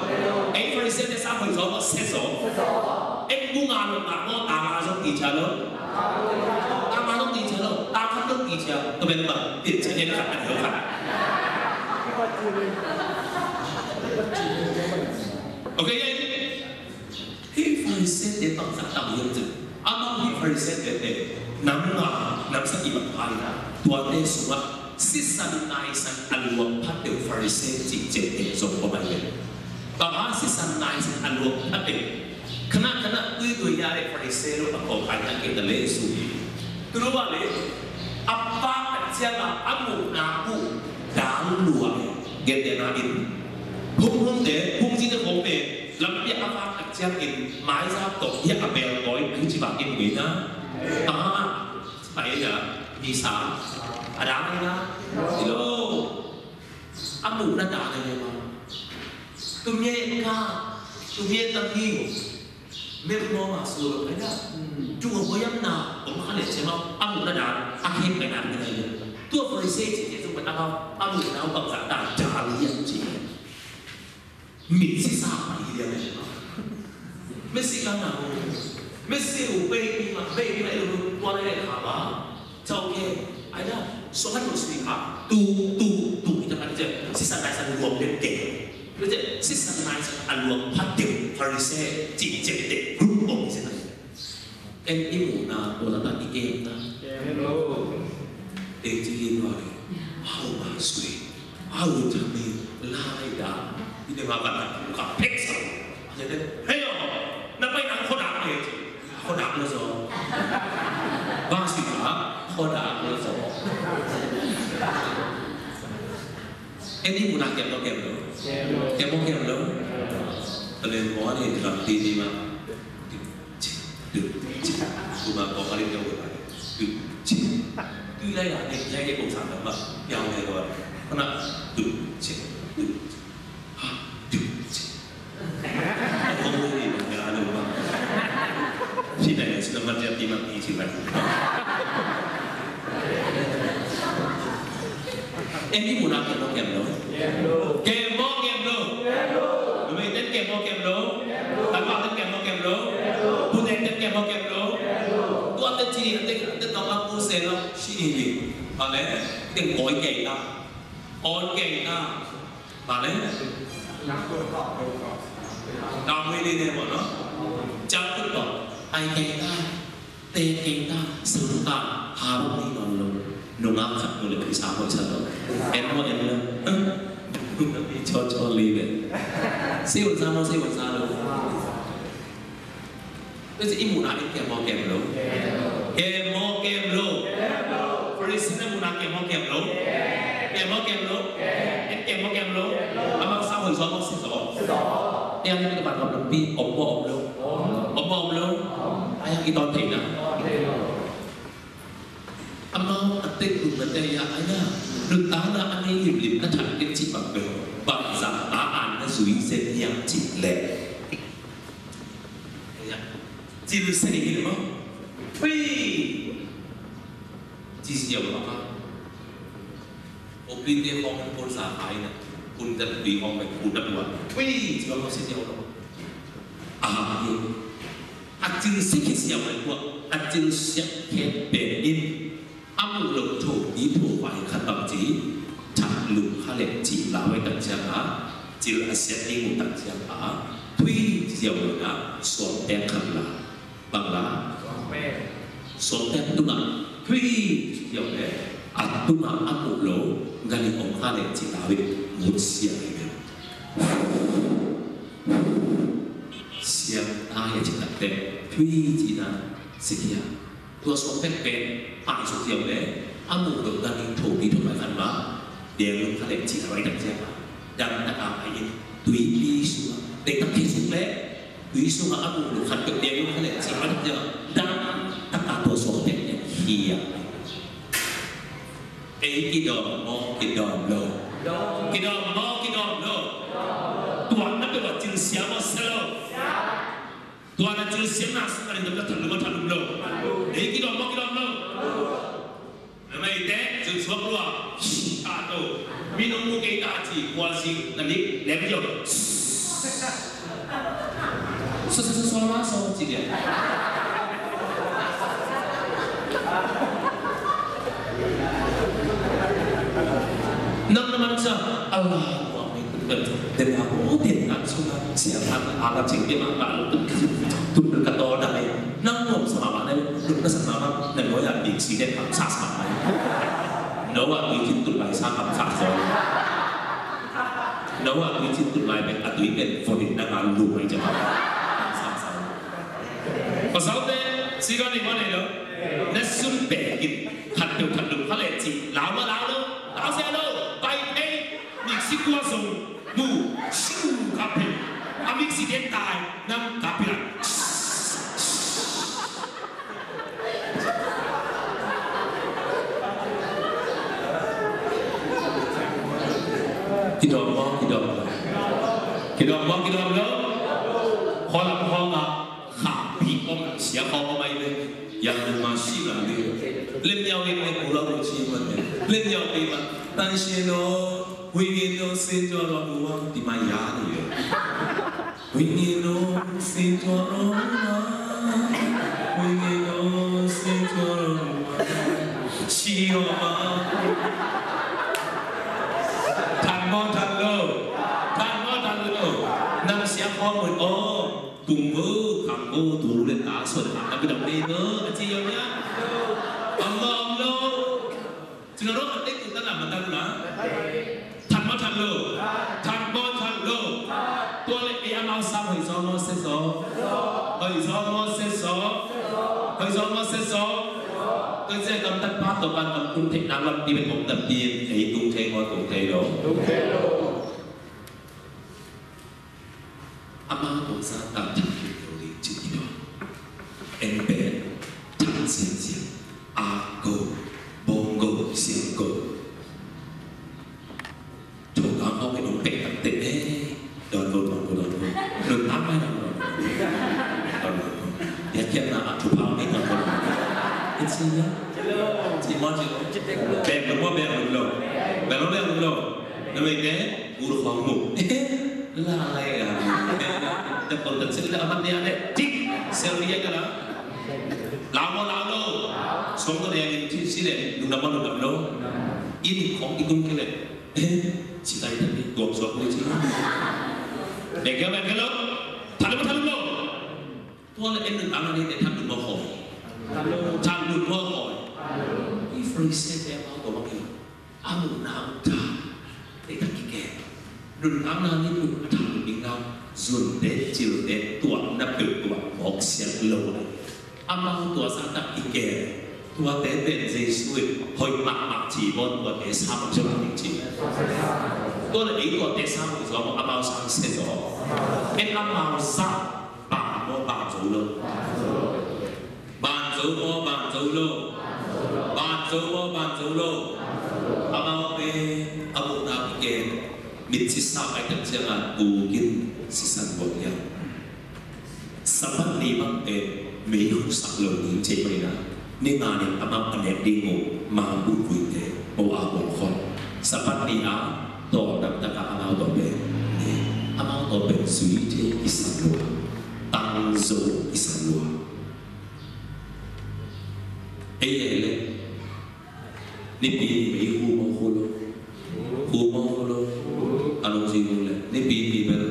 S1: ấy phải xem để sang hồi gió có xe gió em cũng ngàn được mà nó à trong kỳ trà lâu không đi chơi đâu, ta không được đi chơi, tôi bên bận tiền chơi nên phải hiểu phải. Ok anh, khi Pharisee đến bằng sắc đạo hiền chừng, among khi Pharisee đến nắm sắc gì bằng hai là tuan đế xuống á, sisan nai san aluang phát đều Pharisee chỉ chế để dùng của mình. Và ba sisan nai san aluang phát đều, khana tươi ra để Pharisee lúc bắt đầu phải là cái lễ suy tôi nói là apa kerja amu naku dan luar gitu na in hung để hung chỉ được hung để làm việc apa kerja in mai ra tổ chức abel gói cứ chỉ bảo in người na phải là đi xa ada này na hello amu na đã này mà tôi nghe tâm nghi mấy cô mà sửa được đấy đó chung không có dám nào cũng khá là xem không ăn một đàn ăn hết cái này tôi Pharisee chỉ để chúng mình ăn không ăn một đàn bằng dạng đàn trả lý anh chị mình sẽ sao mà đi điều này mấy sĩ căng nào mấy sĩ ủ bê mà bê như vậy rồi qua đây này hả bà cho ok ai đó số hết một sự hả tu cái thằng anh chị sĩ sang đại sang gồm đến kể bây giờ sĩ sang đại sang ăn luộc phát tiểu Pharisee chỉ để group ông thế này em đi ngủ nào tôi là bạn đi game ta để chỉ đi nói how mà suy how to me lie down đi để mà bạn cũng gặp hết rồi vậy đấy hey nó bay ăn khó đạp này khó đạp nữa rồi ba suy hả khó đạp nữa rồi em đi ngủ nào kèm đâu kèm không kèm đâu lên có thì làm gì mà mà có cái liên quan từ chỉ từ đây là định danh cái cộng sản đó mà nhau này rồi nó là từ chỉ không có gì mà ra được mà khi này sẽ làm gì thì mà đi chỉ vậy em đi một năm kèm đâu kèm đâu rồi mình đến kèm đâu tặng vào đến kèm đâu tu đến kèm đâu tôi ăn chỉ đến nó là tu sẽ là chỉ gì mà đấy đừng gọi kệ ta mà đấy nào mới đi đây mà nó chẳng biết đâu ai kệ ta tê kệ ta xử ta hà bông đi non luôn nung áp khắp người cái xã hội sao em có em luôn cho ly đấy siêu làm sao đâu cái gì mù nào kèm mò kèm đâu President mù nào kèm mò kèm đâu em kèm đâu ama sao hồi gió xin gió em như các bạn học đồng pi ống bom đâu ai cái toàn thể nào ama ate cùng vấn đề là ai nha được tá là anh ấy liệp nó thành cái chỉ bằng được bằng rằng tá ăn nó dưới sen yang chỉ lệ chỉ được sen gì đúng không chỉ nhiều lắm á Opin dia orang pun sahai na, pun dan di orang pun dan buat. Wih, kalau masih jauh lama. Ini, acil sikit siapa yang buat, acil sikit berin, amu lok tu di tu wai khatam ji, cak lu khalek ji lawai tak siapa, cil asyik ini tak siapa, tui jauh na, suami khamla, bangla, suami tu na, tui jauh na, atuma amu lo. Galing ông kha lên chỉ đạo một xiềng này xiềng ai chỉ đặt tên thuy chỉ là gì kia tôi sống phép bên phải số xiềng đấy anh muốn được galing thủ đi thuộc lại phần đó để ông kha lên chỉ đạo đặt xiềng đang đặt áo hay tùy đi xuống để tập thể xuống đấy tùy xuống mà anh muốn được khẩn được để ông kha lên chỉ đạo đặt xiềng đang đặt áo tôi sống phép này hiền cái đòn mò cái đòn lô cái đòn lô tuan nó phải chữ xiêm mà sao tuan là chữ xiêm nào sao mà nó thành lô cái đòn mò lô mày té chữ xuống luôn à đâu mình không mua cái ta chỉ quan gì là đi lấy cái gì sao chỉ vậy năm năm sau Allah để mà bố tiền ăn xuống sẽ ăn là chính cái mà bạn tụt được cả to đại năm một sao mà này tụt nó sao mà này nói là bị xí đen làm sát sao này nếu mà bị chính tụt lại sang làm sát rồi nếu mà bị chính tụt lại bị ăn tụi bên phổ định đang làm lùi cho mà sát sao có sao thế xí con này có này đâu nó xuân bể kịp thật được phát lệ chỉ lão mà lão đâu lão xe đâu tay thế mình xin qua dùng mù siêu cà phê mình xin đến tài năm cà phê lại cái đòn đó họ làm họ mà khả bị ông xé họ mày đấy yang masih lagi lên nhau lên củaเราchỉ mà lên nhau đi mà但是呢永遠の成長論は今やるよ永遠の成長論は永遠の成長論はしようทันโลนั่งเสียงคอเหมือนโอ้cùng với thằng cô thủ lên đá xuân thằng cái đồng đi nữa anh chị em nhá ông lô chứ nó rất là tích chúng ta làm mà ta cũng nói thành lô tôi lại đi ăn sao hồi gió nó sẽ gió tôi sẽ cầm tắt phát tổ ban cầm cung thịnh năng lập đi bên một tập tiền thấy tung thế ngồi cùng thế đó ama một gia tăng thành điều lý chữ đó em bé thằng xiên ako bongo xiên cô chỗ đó không cái đồng bể tập tệ đòn vô đừng tám mấy đồng đòn ya kia là chụp áo mấy đồng ít xin nhá chỉ mong chỉ bèn đúng không bèn đúng rồi nó mình đấy u được khoảng ngủ là này tập còn thật sự là mất đi đấy thích xem đi cái đó làm đâu sống cái này thì xí này đừng làm đâu in không in cái này chỉ tay thật đi gồm xuống đấy chứ để cái đó thằng đâu thôi là em đừng làm đi để thằng đừng mơ hồ cái free set em bao của mọi người nào ta để thằng kia รุ่นอันนั้นนี่รุ่นทางดิ่งเราส่วนเด็ดจิ๋วเด็ดตัวนับเป็นตัวหอกเสียงโลเลยอามาตัวสัตว์อีกแก่ตัวเด็ดเป็นเจสุยหอยหมักจีบนตัวเด็ดซ้ำจะมาจริงๆตัวนี้ตัวเด็ดซ้ำจะมาอามาซ้ำเสียจเป็นอามาซ้ำป่าโมป่าจูโลบ้านจูโมบ้านจูโลบ้านจูโมบ้านจูโลอามาเป็นอาบุนาเกนมิตรสาวไอ้ตั้งเชียงบูกินสิสันบทยังสัมพันธ์นี้มันเป็นมีหุ่นสักเหล่านี้เจ็บเลยนะนี่งานนี้อามาอันเด็ดดีงูมาบูกุยเตะโบอาโบคนสัมพันธ์นี้อ่ะต่อดับตะการอามาต่อเป็นนี่อามาต่อเป็นสุริเทอิสันลัวตังโซอิสันลัวเอ้ยเลยนี่ปีมีหูมองหูโลหูมองหูโลอารมณ์สิงห์เลยนี่ปีมีเป็น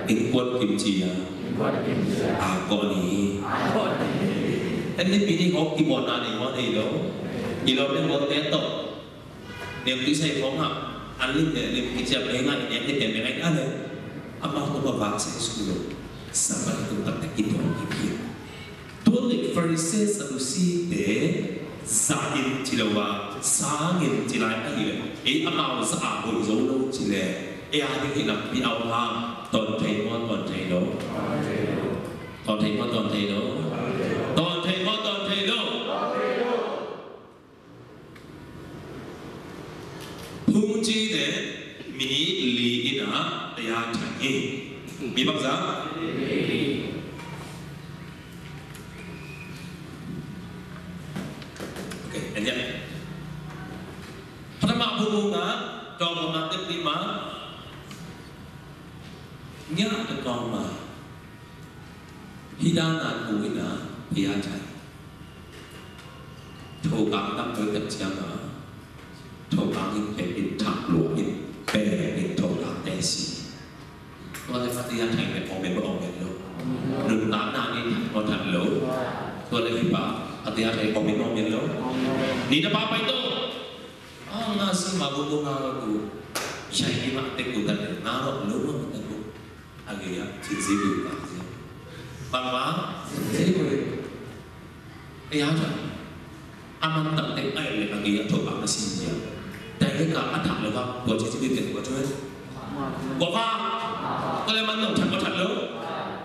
S1: อิงกวดกิมจีอ่ะก่อนนี้อันนี้ปีนี้เขากี่บอลอะไรวะนี่เนาะยี่เราเนี่ยบอลเตะต่อเนี่ยที่ใช้ของอ่ะอันนี้เนี่ยที่จะเป็นอะไรเนี่ยที่เป็นอะไรกันเลยอามาตัวบ้าใส่สุดsama itu tak kita fikir. Tuan Farisi Sadusi de Zain Cilawa, Sangin Cilai Air. Amal Saabu Zolo Cile. Ada kita pi awal ton Taiwan ton Taiwan. Ton Taiwan ton Taiwan. Ton Taiwan ton Taiwan. Pungji de mini li ina ya changi. Mi bangsa. Ayan. Pertama bunga, dong mati lima, nya ada dong hidangan bunga biasa. Thogam tak berkecam, thogam iniเป็นถักหลวงนี่เป็นthogam desi. ตัวเลยฟัตยาไทยเป็นออกเป็นออกเป็นโลหนึ่งล้านนานี่พอทันโลตัวเลยพี่ป้าฟัตยาไทยออกเป็นออกเป็นโลนี่นะป้าไปโตngasih mabuk ngaruh tu saya ni mak teguh kan ngaruh lu teguh agak ya cici juga bangga jadi boleh ya aja aman tak tek air le agak ya coba masih dia dan kita atak le pak buat cici bikin buat cuy buat apa kalau mana tak lo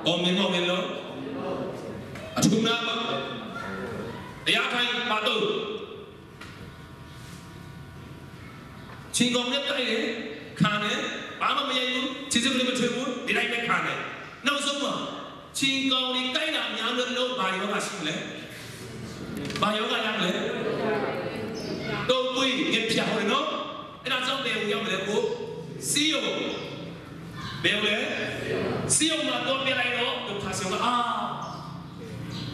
S1: komen lo aduh kenapa ya kai patu Cingkong ni tak ada, kane, apa macam itu, cincin boleh bercebu, di lain kane. Nama semua, cingkong ni kaya nak yang lo bayar kasih le, bayar kan yang le, doi ni piah le no, ina jauh beu yang le bu, siu, beu le, siu macam beu lain no, tu kasih orang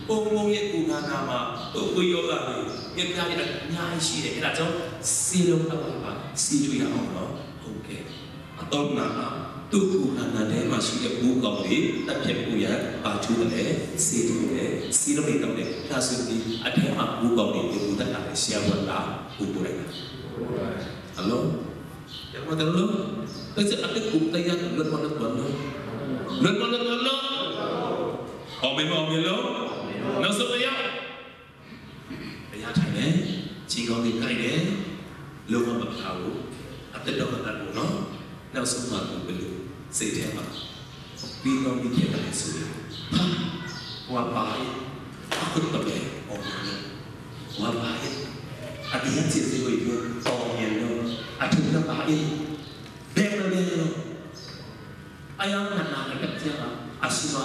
S1: Ông ye ku na nama, tu yo la ni, ye kaya ni nyai si le, ina jauh siu apa si tu yang orang, okey. Atau nama tu ku na deh masih ye bu kau ni, tak ye bu ya, baju le, si tu le, si lo ni kau le, kasih ni, ada mak bu kau ni, bu tak ada siapa lah, bu boleh. Halo, yang mana tu? Terus ada ku tanya lu mana lo? Omen lo? Nó số đấy á, bây giờ thằng đấy chỉ có cái đấy luôn mà bật đầu, tết đâu mà đặt của nó số mà cũng bị xảy ra mà vì nó bị thiệt là sự qua bài không tập lệ qua bài anh đi ăn chuyện gì vậy thôi to nhiều đâu thực ra bài đem đâu ai ăn nặng cái cách chưa à asma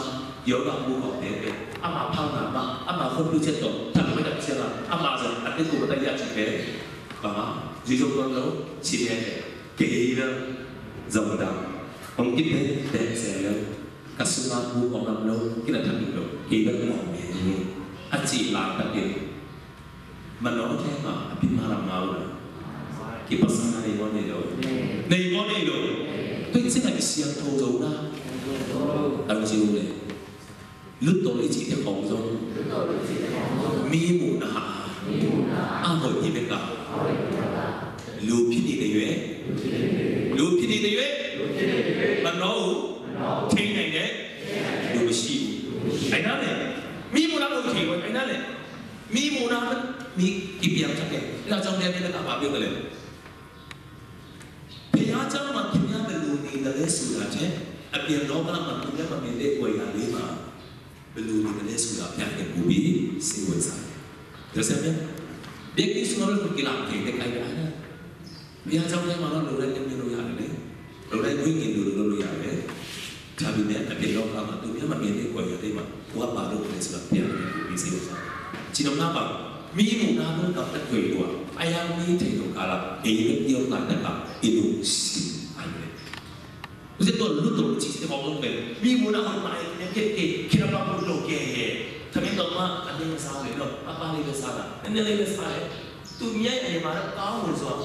S1: yếu là mua học để ama phao nào mà ama không đưa chết rồi thằng mới đặt xe là ama rồi anh cái cụ tay ra chỉ thế và duy dụ con lâu chỉ để kỹ đó dòng đào ông kít thế để xe lâu các số ma bu còn làm lâu cái là thằng được kỹ đó cũng làm gì anh chỉ làm đặc biệt mà nói thế mà biết mà làm nào rồi cái bác sĩ này có này rồi tôi sẽ là cái xe thô dầu ra anh chịu này lúc tôi chỉ theo phòng rồi mi mù nà à hồi gì biết cả lưu phi đi cái gì lưu phi နေတယ်ရွေးမနောဘူးထိနိုင်တယ်လူမရှိဘူးအဲ့ဒါလေမိမနာလို့ထိဘူးအဲ့ဒါလေမိမနာမိဒီပြောင်းချက်တယ်အဲ့ဒါကြောင့်လည်းလည်းကဘာပြောကြလဲဘုရားကျောင်းမှာခင်ဗျားဘယ်လိုနေတယ်ဆိုတာချက်အပြင်တော့ကမှခင်ဗျားမမြင်တဲ့ဝေယျာလေးမှာဘယ်လိုနေတယ်ဆိုတာပြန်ပြန်ပူပြီးစိတ်ဝင်စားတယ်ဒါစမ်း别给说了，给哪给的开的呢？别讲在马路路来那边路下的嘞，路来归根路下的，差别呢，那边路上嘛，对面嘛面的贵一点嘛，我马路那是吧？别的比谁少。只能那把米木那边搞得贵多，哎呀，米太多卡了，哎，有哪那个一路是哎嘞。我这多路多其实好多呗，米木那好买，那给那把路路给。ทำไมต่อมาอันนี้มันซาเลยเนาะอาปาเลยก็ซาละอันนี้เลยก็ซาเลยตัวเมียไอ้มาแล้วก้าวหัวซ้อน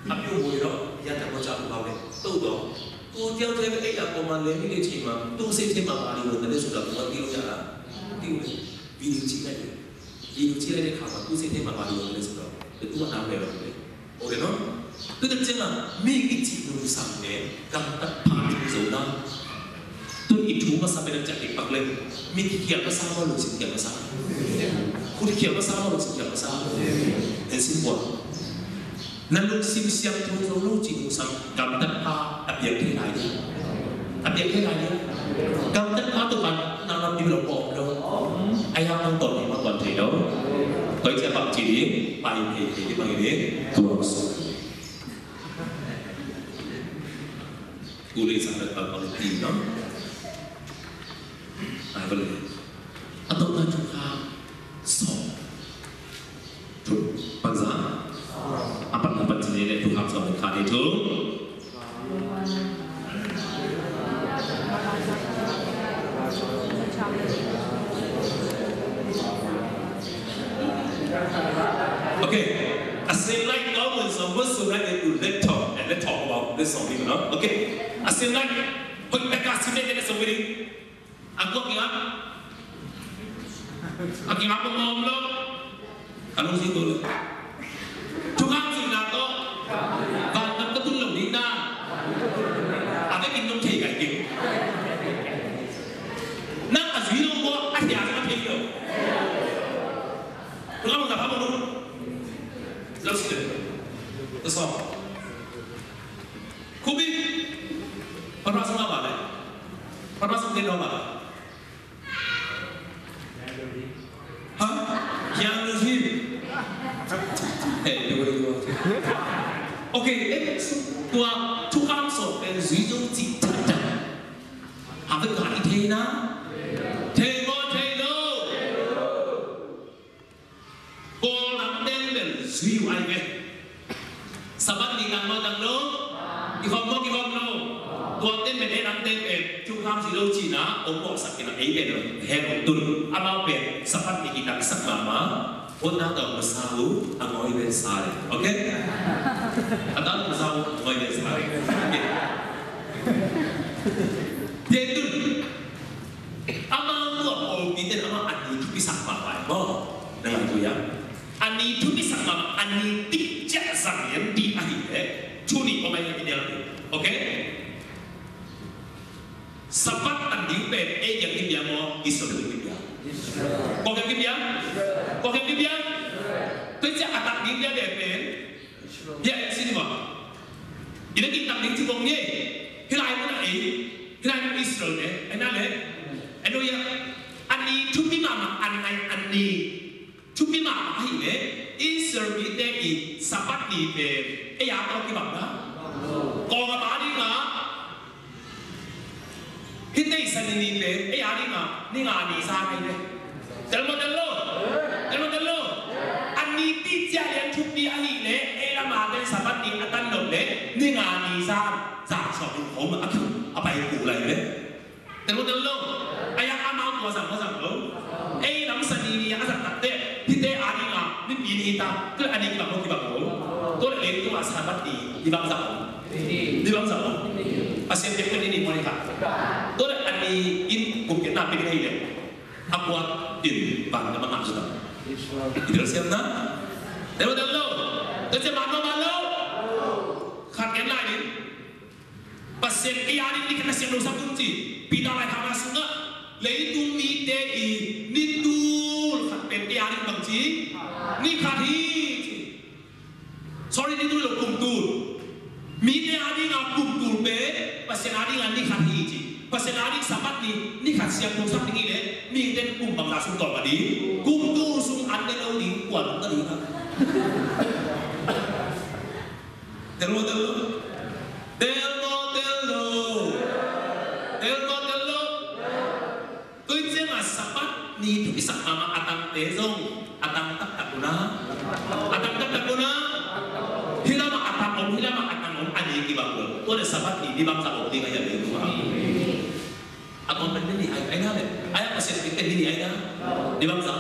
S1: อับอยู่หัวเนาะยันแต่ก็จับเขาเลยตู้ต่อตัวเดียวเท่าไอ้อะประมาณเลยไม่ได้ชิมมาตู้เซ็ตเท่ามาบาลีวันนั้นสุดแล้วตัวที่เราจะละที่วิดีโอชี้ได้วิดีโอชี้ได้ข่าวว่าตู้เซ็ตเท่ามาบาลีวันนั้นสุดแล้วแต่ตัวน้ำเลยเราเลยโอเคเนาะตัวเจ้าไม่กิจดูสังเนี่ยกำตัดผ่านสุดแล้วตัวอีทูมาsampai dan jadi pak lem, miti kia bersama lu sih kia bersama, kuli kia bersama lu sih kia bersama, dan simbol. Namun sim siang tu lu cing sang gambar apa yang dia lagi, apa yang dia lagi, gambar tu kan nama di luar pop lo, ayam nonton ni mak buat dia, kau siapa ciri, paling ini panggil dia tuas. Kuli sangat kalau tim no. Boleh. Atau baju kah sok, tuh bangsa. Apa dapat jenis itu kah sok kah itu? Okay. Asal like kau pun semua surat itu let's talk about this something, no? Okay. Asal like, kau tak kasih dia semua. Aku ngap ngomong lo, kalau sih tu, cuma sih nato, kalau betul lo ni na, ada kintung cai kai king, nak asli lo mo, asli asli cai lo, tu kamu tak apa lo, lo sih, tu so, kubi, perasaan apa le, perasaan dia apa? Yang rezim, okay, tua tukang soเป็นสีจงจิตจัดหาเป็นการอีเทนะเทโมโกนับเต้นเป็นสีไว้ไงสบัดดีกันมาดังโลกี่ความโลตัวเต้นเป็นนับเต้นเป็นทุกคำสีโลจีนะองค์บอกสักกี่นาทีเป็นเฮโรตุนอามาเป็นสบัดดีกันสักมาOrang tak bersau, angoi besar, okay? Atau bersau, angoi besar. Jadi, amal tu apa? Kita amal ani tu bisa apa? Dengan itu ya, ani tu bisa apa? Ani tidak sangat di akhir, curi apa yang dia lakukan, okay? Sebab ani pen, yang dia mau Israel dia. Kau yang dia? Kau yang dia? Kerja atas dia pen, dia sini mah. Ini kita tak dicukong ni. Kelai mana kelai Israel ni, enak le. Eno ya, ani cuci mama, ani cuci mama ini Israel kita ini sabat ni pen. Ya kau kita apa? Kau apa ni mah? Kita Israel ni pen. Ya ni mah ni sana ni. Dalam lo. Ani tidak yang cuci ani le. Lama ada sabat ni akan le. Ni ngani sana. Giả sử không mà apa yang kulai le, terus ayah amal tua sama sama, lama sendiri yang asal tak kita ada ngah, ni bini kita, tu ada kita mau kita mau, tu itu sahabat di bangsa, asyik dia ini mereka, tu ada in mungkin nabi kita ini, aku in bangsa mana sudah, itu siapa? Terus terus mana, khat cái này đi. pasien kaya ni kena siap dosa kunci pita lai kama sunga leitung ni te i ni tul khat pen kaya ni bangci ni khati sorry ni tul lo kum tul mi te adi nga kum tul pe pasien adi nga ni khati ji pasien adi sabat ni khat siap dosa ni le mi ten kum bang la sung tol ba di kum tul sung an de lo di kuan ta di na Telo tôi xem là sabat ni tu isak mama atang tezong atang tak takuna hilama atang om ani ki bangul tu ada sabat ni di bangsa om di kaya ni tu atong benda ni ai na le ai pasien kita ni ai na di bangsa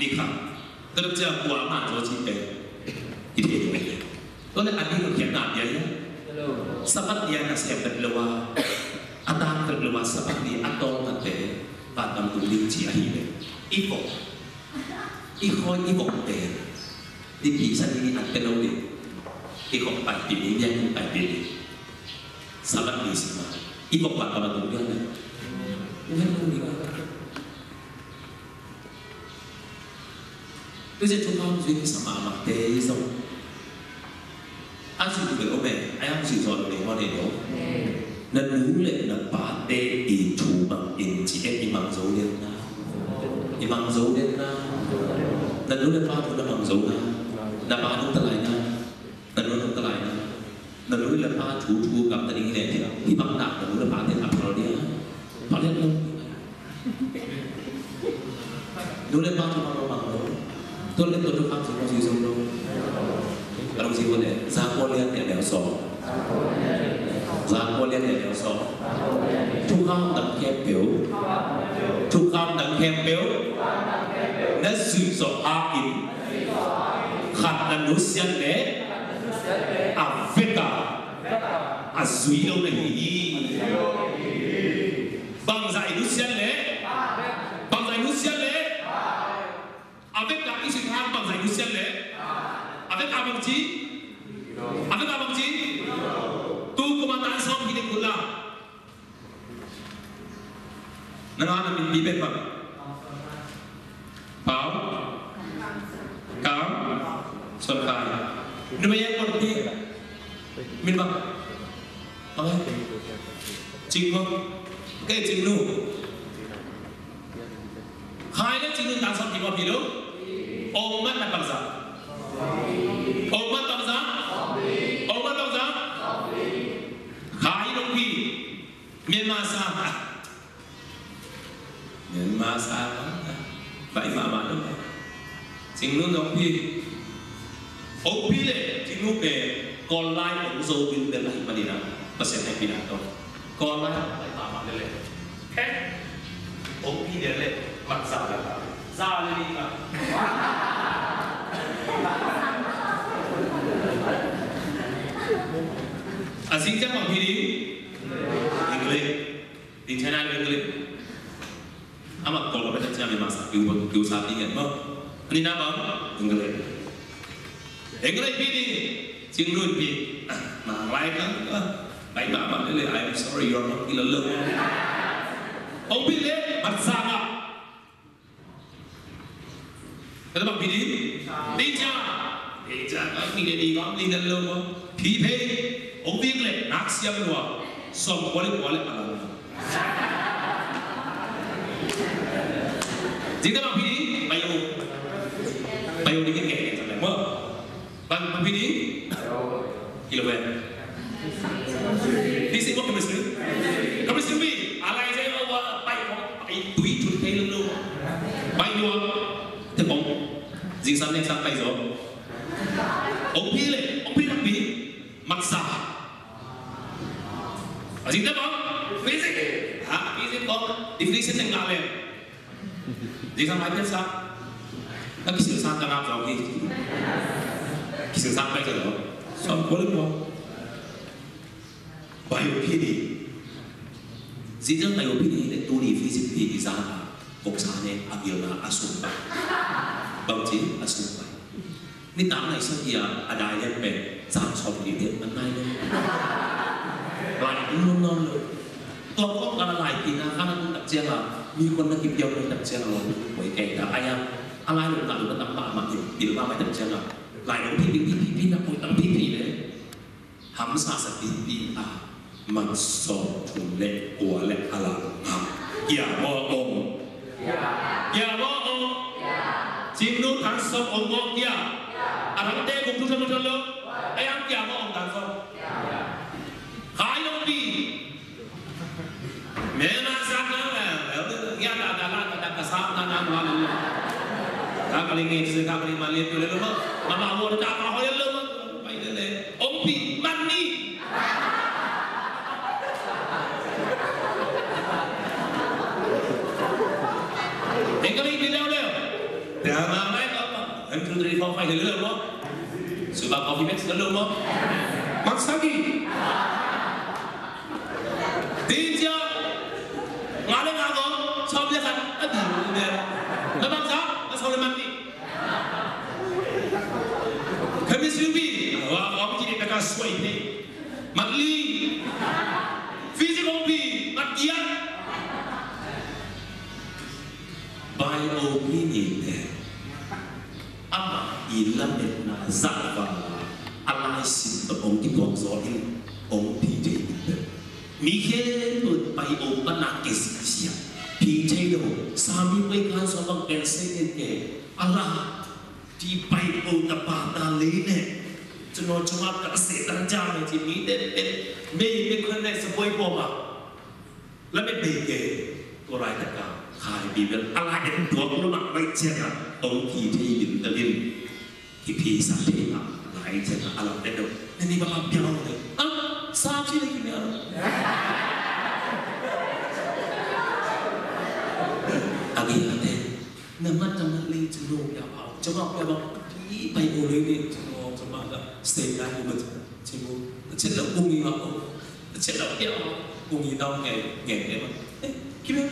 S1: ni kham kerja kuat ma jo chi pe itu ni tu le ani ko kian na dia ya sabat dia na siap berlewa atang berlewa sabat ni atong tante patam tuling ci ahile iko te di bisa ni atelo ni iko pati ni yang pati sabat ni semua iko patam tuling ni tôi sẽ chúng con duy sama mặc tế xong anh sử dụng cái mẹ anh sử dụng để hoa để đó nên đúng lệ là bà tê ý chủ bằng in chỉ em đi bằng dấu đen na đi bằng dấu đen na nên đúng là ba thủ là bằng dấu na là ba đúng ta lại na nên đúng ta lại na nên đúng là ba chủ gặp ta đi nghe này thì bằng nặng là đúng là ba tê làm rồi đi họ lên luôn đúng là ba thủ bằng dấu tôi lên tôi pháp sử dụng sử dụng đâu các đồng chí có thể ra quân liên để đèo sổ thu gom tận khen biểu nó sử dụng áp in khát là nút xiên để à viết cả à duy đâu này bằng giải nút xiên để avec la mission bằng giải nút xiên để avec abang chi tu komandan som hidup pula nana min bibet bang pau kam solkai numaya kon ti min bang okay chính không cái chính nu hai cái chính nu tan som thì có gì đâu ông mất bằng gì khai đông phi Myanmar sa vậy mà đâu chính luôn đông phi ông phi lệ chính lúc về còn lại ông dâu bên bên này mà đi nào và sẽ thành phi nào đâu còn lại lại tạm bạn lên hết ông phi đến lên mặt ra lên đi mà Aziz chắc bằng gì đi English di channel English ama kalau kita cakap masak kau sapi kan ini nama English ini Jingrun pi mà lại kan baik bapak ni I'm sorry you're not killer look ông biết đấy mặt sang à cái bằng gì đi cha khi đi có đi lên luôn không phí phê ông biết lệ nát xiêm luôn xong quá lên à chính là bằng phí đi bay đi cái nghề này mơ bằng phí đi kilo về đi xin bốc cái mình bị alai thế mà bay túi chụp thấy luôn bay luôn thế bóng dính sang lên sang bay rồi ông biết đặc biệt mặt xà ở chính đó physics physics có definition thành nào lên dính sang máy biết sao các cái sự sang đang làm rồi cái sự sang bay rồi đó xong có lúc không biopd dính sang biopd để tu đi physics thì ra cuộc sống này áp dụng là asum bằng chỉ asum ni tám này sao giờ ada yang pen giảm so với điện năm nay luôn lại cũng luôn non luônตัวก็กำลังไหลกินนะข้ามันตัดเจียงอ่ะมีคนนักกินเดียวเลยตัดเจียงเราหวยแก่แต่อะไรอะไรหรือตัดหรือน้ำตามากินบ้างไม่ตัดเจียงอ่ะไหลของพี่นะปุ๋ยตั้งพี่เลยหำสาสติปีอ่ะมันสอบถุงเล็กหัวเล็กอะไรอย่ามององอย่ามององจิมนู้ทั้งสององค์อย่าอะไรเด็กผมทุกท่านเลยไอ้ยังอย่ามองทั้งสองขายลงปีเมื่อมาสักแล้วya ada kesalahan nama lu. Kakak ingin sekarang ini malah tu lelu mah, mama awak tak apa hal lelu mah, baik lelu. Ompi mani. Engkau ini lelu lelu. Dah mana apa? Engkau dari faham lelu lelu mah. Sebab coffee mix lelu mah. Maksagi. Dia ngalah ngalah. Sao biết rằng nó đủ nè, nó bằng giá, nó sao lại mang đi? Cái gì suy nghĩ, ông chỉ để cả suy nghĩ, mặt ly, physical bị, mặt giang, bio bị nhẹ, ama ilam na zat và alai xin tập ôngที่บอกสอนôngที่ใจมีแค่เปิดไปองค์ปนักเกษเสียพี่เจ้าสามีไปการสอบแกนเซนเกอะไรที่ไปโอตปาตาลีเนี่ยจนวันจังหวะกระเสตันจาเนี่ยที่มีเด็ดไม่เป็นคนในสปอยปอมแล้วไม่เบเกตัวไรแต่การขายบีเป็นอะไรเด็ดตัวคุณมักไม่เชื่อองค์พี่ที่ดินตะลินที่พี่สัตย์ที่มาหลายเจ้าอะไรเด็ดนี่บ้าเบี้ยวเลยทราบที่ไหนกันเนี่ยอะไรเนี่ยน้ำมันจะมาเลี้ยงจะโน้มยาวเอาจะมาแบบว่าที่ไปโอเลเนี่ยจะมองจะมาแบบสเตย์ได้กูแบบจะมูเช็ดแล้วกูมีมาเช็ดแล้วเดี๋ยวกูมีดาวไงเนี่ยมันคิดว่า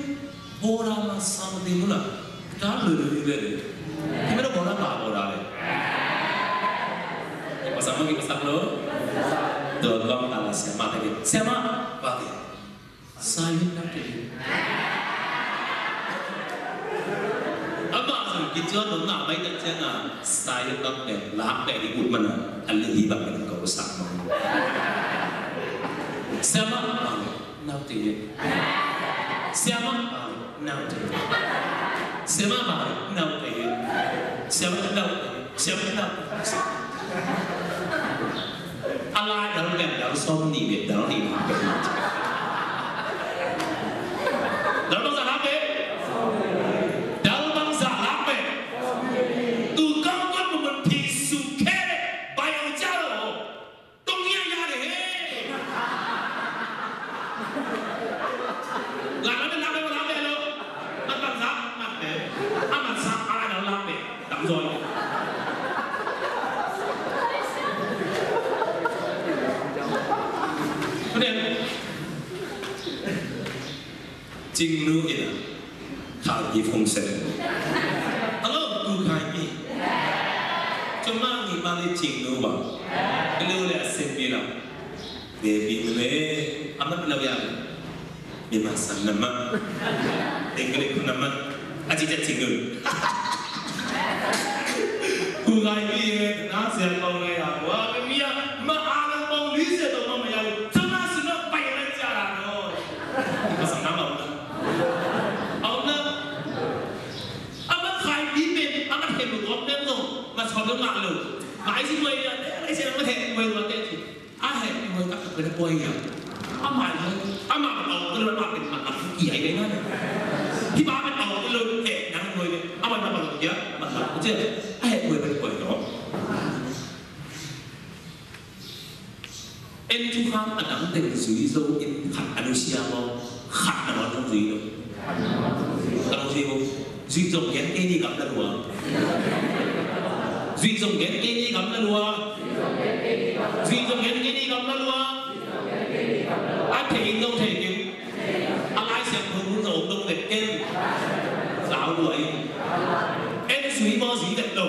S1: โบราณมาสามเดือนละกาเลยคิดว่าโบราณมาโบราณเลยภาษาเมื่อกี้ภาษาโลตัวกองอะไรเสียมาแต่เสียมาว่าไงสายวินัยkita nak baik tak jangan saya tak lah dari ikut mana Allah hibah dengan kau sama sama nanti sama nanti sama nanti sama Allah dalam dalam som ni dalam ni dalam bahasa apa chính nữ vậy là khảo gì phong sệ alo tu khai mi cho mang gì mang lên chính nữ bảo cái lưu là xem gì nào để bị người ăn mất lâu dài bị mà sẵn nằm mất tình cái không nằm mất à chỉ chắc chính nữ tu khai mi nó xem bao ngày à quá cái mi mà ăn bao lý sẽ đâu mà mày ăn cho nó xin nó bay lên cha là rồi có sẵn nằm không mà chọn nước mặn rồi, mãi xin mày đấy xem nó hẹn mày là cái gì, hẹn mày các cái nó quay à, mày đầu cái lối mặt mình mặt gì vậy đấy nó, khi ba bên đầu cái lối hẹn năng mày này, mày mặt gì á, mặt chưa, hẹn mày quay đó, em chú khang anh nắm tình suy dâu em khát anh xia không, khát là món trong gì đâu, trong gì không, duy dòng ghét cái gì gặp là đúng không? Duy dòng ghét cái gì gặp là luôn duy dòng ghét cái gì gặp là luôn anh thể hiện đâu thể hiện anh ai xem hứng dầu đông đẹp kênh giáo đuổi em suy mơ gì đẹp lộ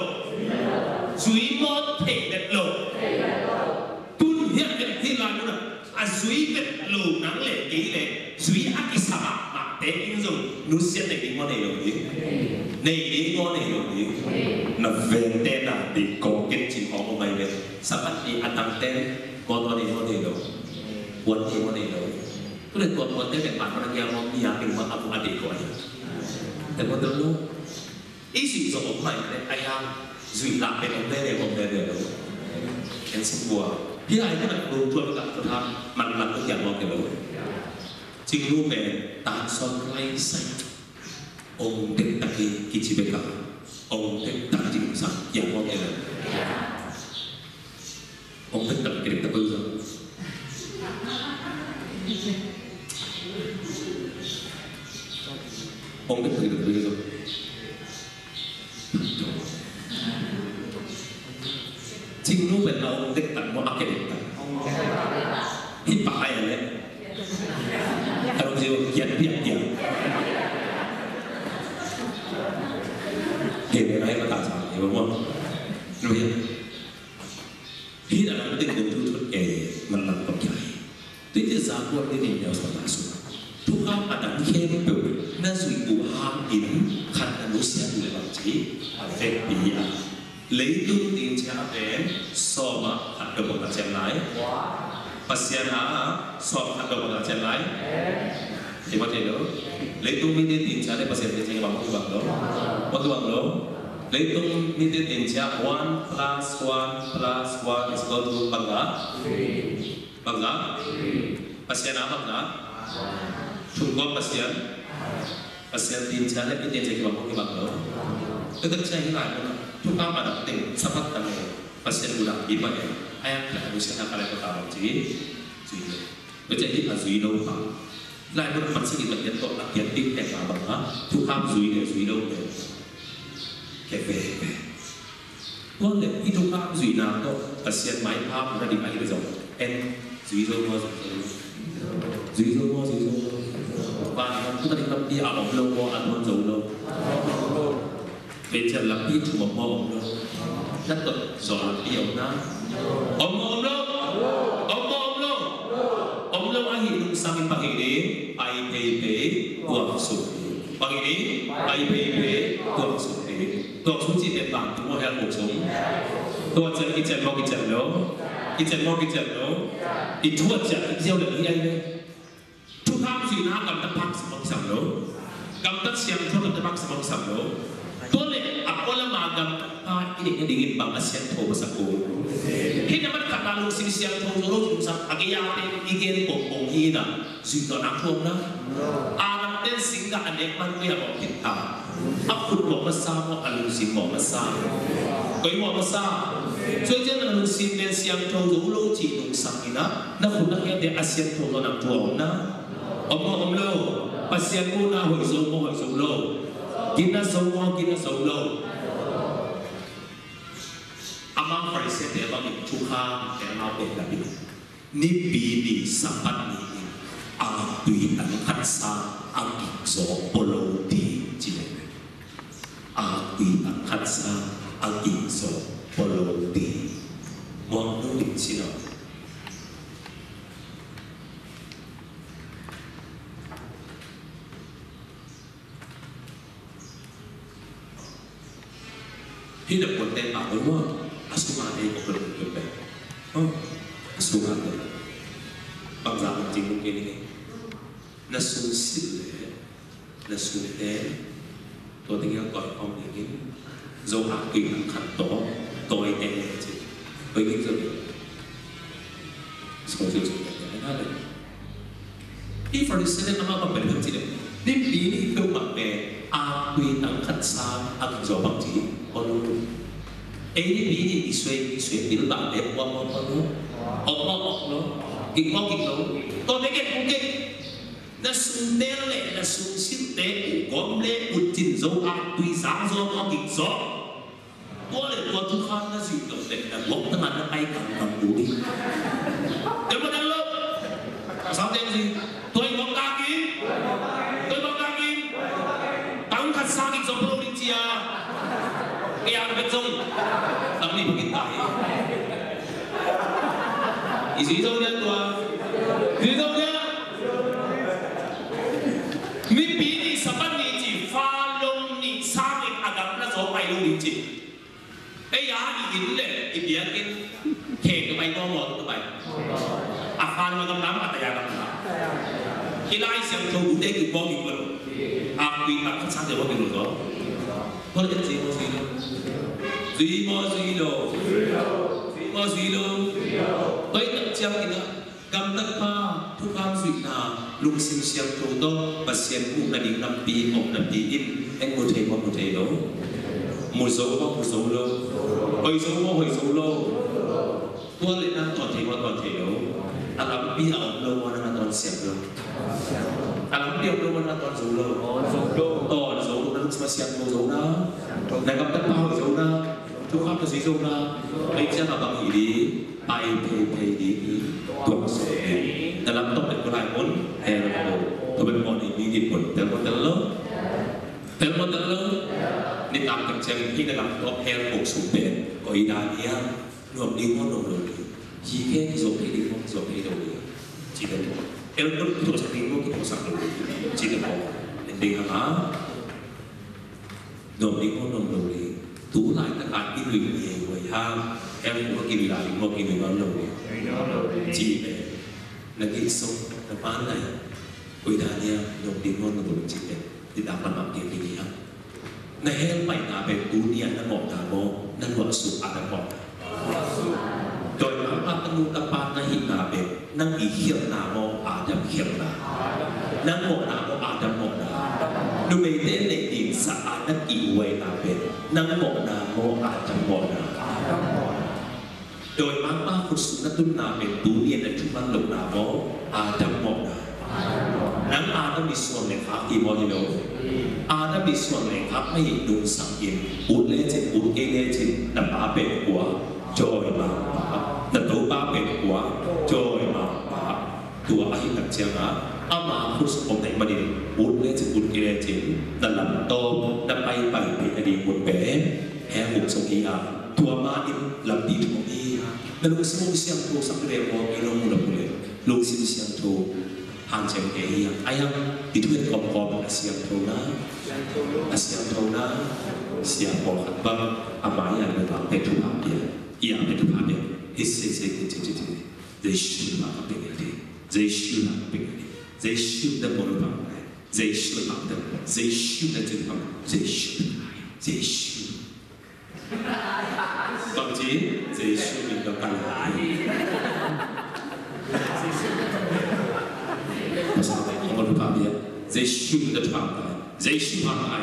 S1: suy mơ thể đẹp lộ Lucia này đi ngon này rồi đi ngon này rồi đi nó về tên là đi có cái chuyện họ của mày về sao bắt đi ăn tăng tên con này rồi buồn thì ngon này rồi cái này còn tên để bạn con đang ngon đi ăn thì mà ăn ăn đi rồiแต่คนเราลูกอีสิ่งสมมติใหม่ในไอ้ยังสุดหลักเป็นองค์ได้เลยองค์ได้เลยเห็นสิ่งบัวพี่ไอ้ก็แบบรู้ตัวกับตัวทำมันทุกอย่างมองกันเลยจริงรู้เป็นตาซ้อนไล่ใส่องค์เด็กตะกี้กิจเบกับองค์เด็กตะกี้สั่งอย่างมองกันเลยองค์เด็กตะกี้ตะปื้อông biết được bây giờ chính lúc bên ông biết tận một cái định hít phải rồi đấy ông diêu dẫn biết nhiều kể về đây mà tạo sản hiểu không rồi khi đã làm tình đầu tư thuật kể mình làm công giải tuy nhiên giá quân đi tìm nhau sao ta xuốngทุกครั้งอาจารย์เข้มเปิดนั่นสุดกูห้ามอินขันอนุเสียดูเลยบางทีเฟกปีอ่ะเลยตุ้งตีนเช้าเป็นสอบมาขัดกับคนละเช่นไรปัสยานาสอบขัดกับคนละเช่นไรเห็นไหมเจ้าเลยตุ้งมีตีนเช้าได้ปัสยานาจริงๆบางคนบางโลบางคนบางโลเลยตุ้งมีตีนเช้า 1 plus 1 plus 1 is equal to บางละปัสยานาบางละTunggu pasien tin saya ini dia jadi bangku bangku. Tetap saya ini lah. Tunggu pada penting sahabat kami pasien ulang gimana? Ayah kita harus kita kalian pertama jadi. Jadi azui đâu pak. Lại một phần sinh vật nhân tộc là kiến tích đẹp mà bằng á. Tunggu azui đâu đấy. Kể về. Con để khi tunggu azui nào đó pasien máy pháp nó đi máy bây giờ em azui đâu mà azui đâu và chúng ta đi làm đi ở ông lâu qua ăn món dầu lâu bây giờ làm đi chụp một món lâu rất tốt rồi làm đi ông na ông lâu anh hiện sang bên bang ini IPP kuat suci bang ini IPP kuat suciเป็นบางตัวแห่งหกสงตัวเจอกิจเจริญกิจเจริญอีทั่วจะเที่ยวเรื่องนี้เลยทุกครั้งสิ่งนั้นกำลังพักสมองสัมโลกำลังเสียงเท่ากับพักสมองสัมโลตัวเล็กอัปละมากำini yang dingin banget siang tahu besaku ini namanya kata lu sini siang tahu lu bisa agak ingin bong hina sudah nak tuang na anak dan singgah anak manusia yang kita aku buat bersama alu sini buat bersama kau buat bersama jadi alu sini dan siang tahu lu cipung sakina nak hendak yang dia siang tahu nak tuang na om lo pasien pun nak hoizong lo kita semua amang Farisi dia bagi Tuhan dia mau berlari ni bini sampan ni agui angkat sa agik so polo di cile agui angkat sa agik so polo di mau di cile hidup pun tembak semua asuhan ini kok belum asuhan tu bangsa penting mungkin ini nasun sile nasun tu tinggal kau om ini jauh aking kantor toy je begitu seperti ada ini Farisi nama apa benda tidak ni bini tu makna aku angkat sah aku jawab je orang ini bini isui bil bang dia buat apa tu Allah kita kau dengar mungkin nasun dele nasun sinte gomle utin zo aku isang zo kau kita boleh buat Tuhan nasi kau dengar waktu tengah naik kang budi daripada lo sampai sini tuai bang kaki tahu kan sakit zo perlu dia yang betul tapi begitu isi dia tua ni bini saban ni ไปลูกจริงไอ้ยาอีกินเลยอีเบียกินเข่งกับไปงอหมดตัวไปอาคารมันกำลังอัตยากำลังที่ไล่เสียงโชว์ได้กี่บอกกี่คนอาปีอาขั้นชั้นเดียวว่ากี่คนก็เพราะจะซีโมซีโลเฮ้ยตั้งใจกินนะกำลังพาทุกความสุขนาลุงสิมเสียงโชว์ต้องปัสเซียนมุกนันอีกนำปีอมนำปีอินเอ็งโมเทว่าโมเทโลมูโซ่ว่ามูโซ่โลหอยโซ่ว่าหอยโซ่โลตัวเล็กนั่งตอนเทว่าตอนเทโลอาลับปีเอาโลวันนั้นตอนเสียงโลอาลับปีเอาโลวันนั้นตอนโซ่โลตอนโซ่โลนั้นมาเสียงโซ่นะนะครับตั้งเป้าโซ่นะทุกความจะสีโซ่นะไอ้เจ้าบางอีดีไปเพย์ดีตัวโซ่แต่เราต้องเป็นคนหลายคนแทนเราตัวเป็นคนอีกมีกี่คนแต่คนแต่ละนี่ตามกันเชิงที่กำลังรบแพ้ปกสูบเป็นก็อีดานี้รวมดิ้งว่าลงเลยจีแค่ที่ส่งให้ดิ้งว่าส่งให้เราเลยจีกันตัวเอลก็ตัวสักดิ้งว่าที่ตัวสักเลยจีกันตัวดิ้งหารวมดิ้งว่าลงเลยตู้หลายตะการกินวิ่งเองไว้ห้ามเอลก็กินหลายว่ากินวิ่งว่าลงเลยจีเป็นนักกินส่งนักบ้านไหนก็อีดานี้รวมดิ้งว่าลงเลยจีเป็นที่ตามมันมาเกี่ยวกับนี้ในเฮลไปนาเป็นตูเนียนนั่นบอกนาโมนั่นว่าสุอาดัมบอกโดยพระตนุตปานาหินาเป็นนั่งอีเขียวนาโมอาดัมเขียวนานั่งโมนาโมอาดัมโมนาดูไม่ได้ในดินสะอาดนักอีเวนาเป็นนั่งโมนาโมอาดัมโมนาโดยพระพุทธสุนัตุนาเป็นตูเนียนในทุกมันหลงนาโมอาดัมโมนานั่งอาดัมมีส่วนในขาอีโมฮิโนอาดัมมีส่วนในครับไม่ดูสังเกตอุดเลจิตอุดเอเลจิตแต่ป้าเป็นหัวจอยมาแต่ตัวป้าเป็นหัวจอยมาตัวอาหิตัดเชียงอามาพุทธองค์ไหนมาดิอุดเลจิตอุดเอเลจิตแต่ลำโตแต่ไปเป็นอดีตหมดเป็นแห่หุบสงฆ์ตัวมาอินลำดีทุกทีแต่ลูกสมุนเสียงโทสักเรียกว่าอีโนมุลมุลลูกสิเสียงโทหางเชียงเอียงอายังดิทุเรศกอบเสียงโทนะเสียงโทนะเสียงบอกขันบ้างอามาอย่างเป็นแบบเป็นทุกภาพเดียวอย่างเป็นทุกภาพเดียวฮิสเซเซกุจิจิจิเจชูมาเป็นอย่างนี้เจชูมาเป็นอย่างนี้เจชูเดบอลบังเจชูมาเดบเจชูเดจุดบังเจชูบางทีเจชูมีกับกันภาษาไทยของคนภาพเดียวเจชูเดจุดบังเจชูมาไอ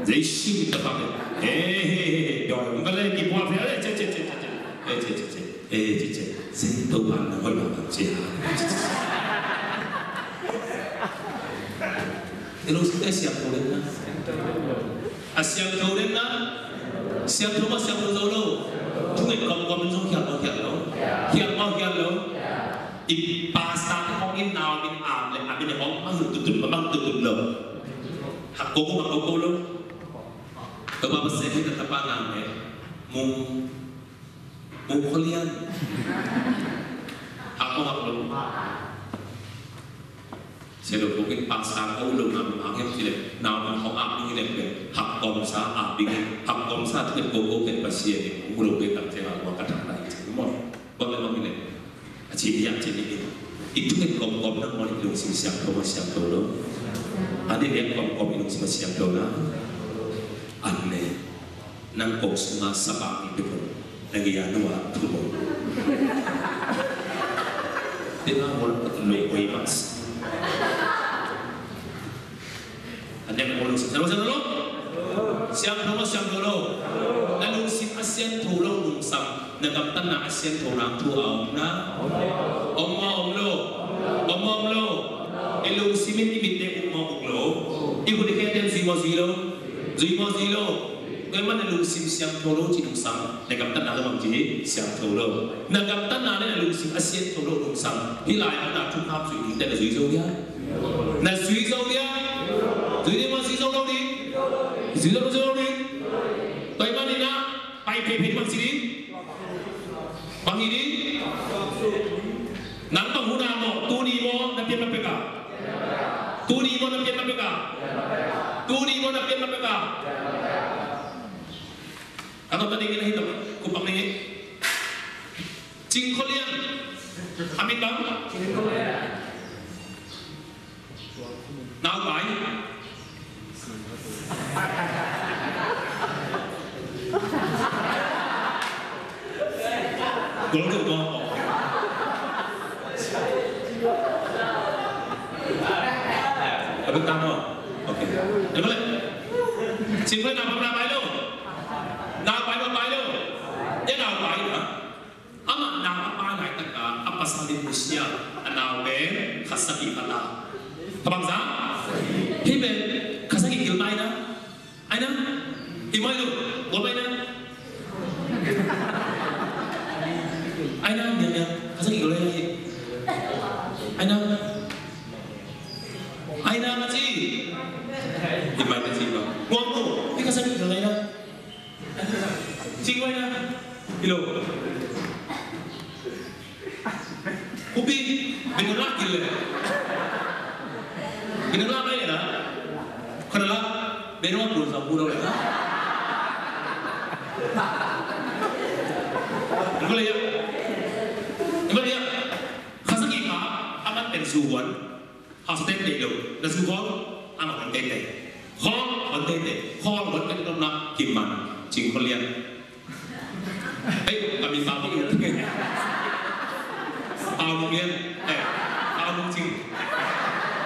S1: เจชูมีกับกันเฮ้ยอมกันเลยกี่บัวเฟียเลยเจตัวบ้านนะคนมาเจ้าเดี๋ยวเราจะเสียงโทรเล่นนะเสียงโทรเล่นนะเสียงโทรมาเสียงโทรโลทุกอย่างเราเป็นช่องเขียนเราอีภาษาที่เขาเรียนนาวเป็นอ่านเลยอ่านเป็นอย่างมันตุ่มมันตุ่มเลยหักโกโก้ลูกตัวมาเสียงที่ตะปานางเนี่ยมุงเขาเรียนหักลงเสร็จแล้วพวกนี้ปักษาเขาลงน้ำอ่างเงี้ยทีเดียวน้ำเขาอาบนี่เลยเป็นหักกอมซาอาบดิ้งหักกอมซาที่เป็นโกโก้เป็นปัสเซียเนี่ยผมรู้เป็นแบบเจ้าว่ากระถางอะไรทั้งหมดบางเรื่องบางเรื่องชีวิตอย่างชีวิตนี้อีกทุกอย่างกอมนั่งมองอีกลงสิ่งเสียงโทรมาเสียงโทรแล้วอันนี้เรียกกอมอีกลงสิ่งเสียงโทรนะอันนี้นั่งกบสมาสบายทุกคนlagi anu tuh dia mau lebih mas ada yang mau terus siang dulu lalu si ASEAN tolong sam negam tanah ASEAN tolong tuau na om lo elu si miti miti lo ibu dikatakan zero cái mà nó sim xiang thô lô chỉ đúng sang, để gặp tân nào làm gì xiang thô lô, để gặp tân nào đấy là sim ASEAN thô lô đúng sang, thì lại nó là trung tâm suy nghĩ đây là suy dâu nhá, là suy dâu đi mà suy dâu đâu đi, suy dâu đi, tôi mà đi na, bay bằng gì đi, bằng gì đi, nắng bằng hú nào mò, tu đi mò, nạp tiền nạp bê cả, tu đi mò nạp tiền nạp bê cả, tu đi mò nạp tiền nạp bê cả Kalau tadi kita hitam, kupang ini. Cing Korean, Amin bang. Nào bài. Gồm được không? Ở bên tam không? Ok. Được rồi. Xin phép nào làm bài luôn. Nào bài luôn. Thế nào bài nữa? Ama nào apa này tất cả apa saling Rusia, nào bé Kasaki kata. Abang Zah, hibe Kasaki gilmai na, aina, gilmai tu, boleh na, aina yang Kasaki gilmai lagi, aina macam, gilmai macam apa? Guang tu, ni Kasaki gilmai na, cingwai na, kilo. Ubi dengan laki le, dengan laki le na, kerana dengan pun sampul le na. Ini dia, khasa kita amat pensuan, hasden dulu, nasuhan amat penting, hal penting nak kiman, cingkolian. Kami tahu itu. Ao mungkin, ao mungkin,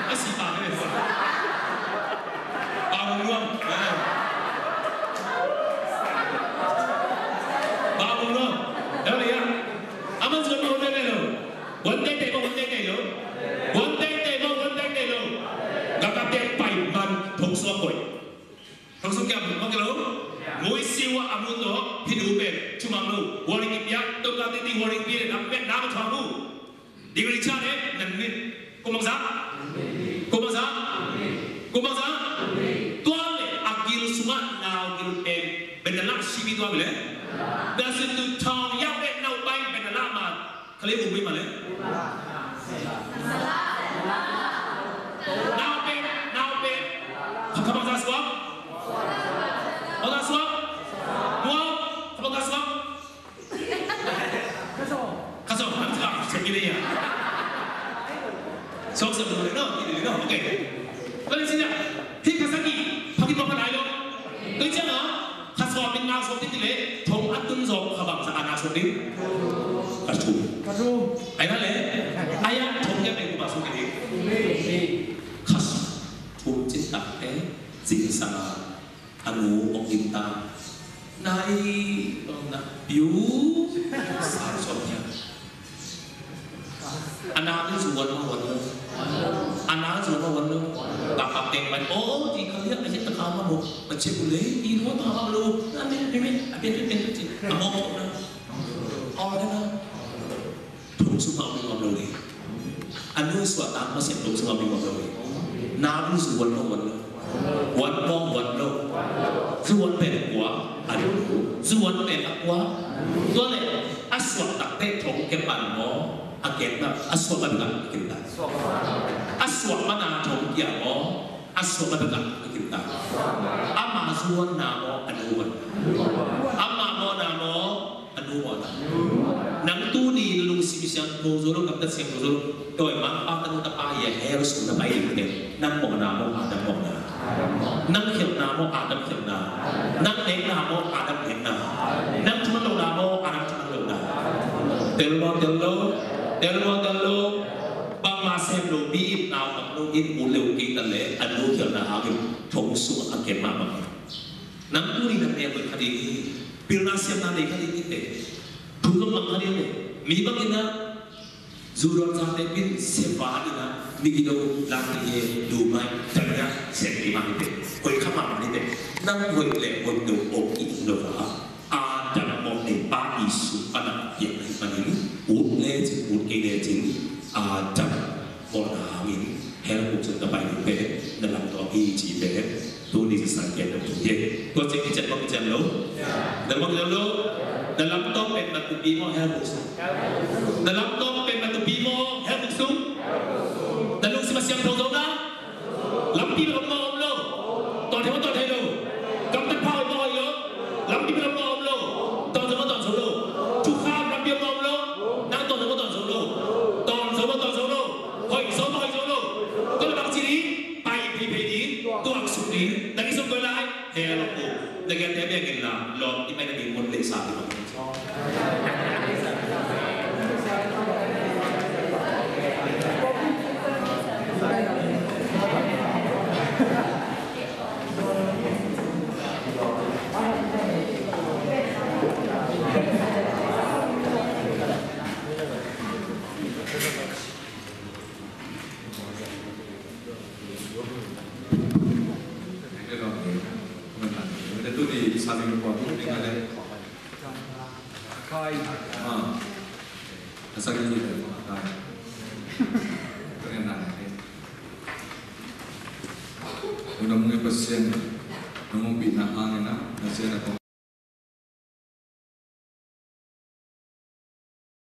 S1: asyik apa ni? Ao mungkin, ao mungkin, dah lihat. Aman sudah mau dah lo, one day lo, kata dia payman thong suap koi, thong suap kiam, macam lo, mui siwa amun lo, hidup cuma lo, waring ipiak, tu kata ti waring ipiak, nampak nama kamu. Di gereja ni, nanti, kumangsa, tuan le, agil sumat, now agil benalang sibi tuan le, dan situ tang yang now baik benalang mat, kalian bumi mana? Now be, kumangsa suap, orang suap, muam, kumangsa suap, kasih, segini ya. Sok sebelum ini, oke. Kalau sini, hingga segi, pagi bapak lalu, kerja na, khaswa bin nak sopi tile, thong atun sok kabang sa anak sopi, kacau. Ayah le, ayah thong yang aku masuk ini, khas, thong cinta sing sana, anu okita, naik, piu, sar sopnya. Anak itu suwan mawan, bapak tengman, oh di kalian aja terkama bu, macam boleh, ini mau terkama lu, nanti, apa itu, amok na, na, thong suka orang boleh, anu suatu masih thong suka orang boleh, nabi suwan mawan, wan lo, suwan gua, aduh, suwan gua, tuan le, aswat tak thong kepan mo. Agenda aswa baga kita aswa mana thong kia mo aswa baga kita ama suwan namo anuwan ama mo namo anuwan nang tu di lung sibisan bozoro kapta siang bozoro toy mang patan tapa ya harus na baik kita nang mo namo adam mo na nang khil namo adam khil na nang nek namo adam nek na nang cuma lo namo adam cuma lo na Delo, bang masih lo biib now lo in mulai kita le, anu kita agak thong su agak mama. Nang tu ni nak dia berkali, pilnasiam nanti kali kita, tulang mangkali le, mi bang ina, zuron sampai bin sepa ina, bikido lagi Dubai, ternyata sendiri mangkali, koi kamar mangkali, nang koi le koi do oki Indonesia, ada mau nepa isu anak yang ini. Udle jing ada orang ini help untuk terbaik itu dalam topi jibe tu di sakit itu ye tu cek cek bang cek lo dalam top matu bimo help dalam top matu bimo help sum dalam si masih produk lampi belum lo tol lo kam tak pau lo lampi belum lo kan dia yang gila lot di mana di model satu saling berkuatu dengan kai asal ini kai dengan udah mungkin pasien namun bina angin na pasien atau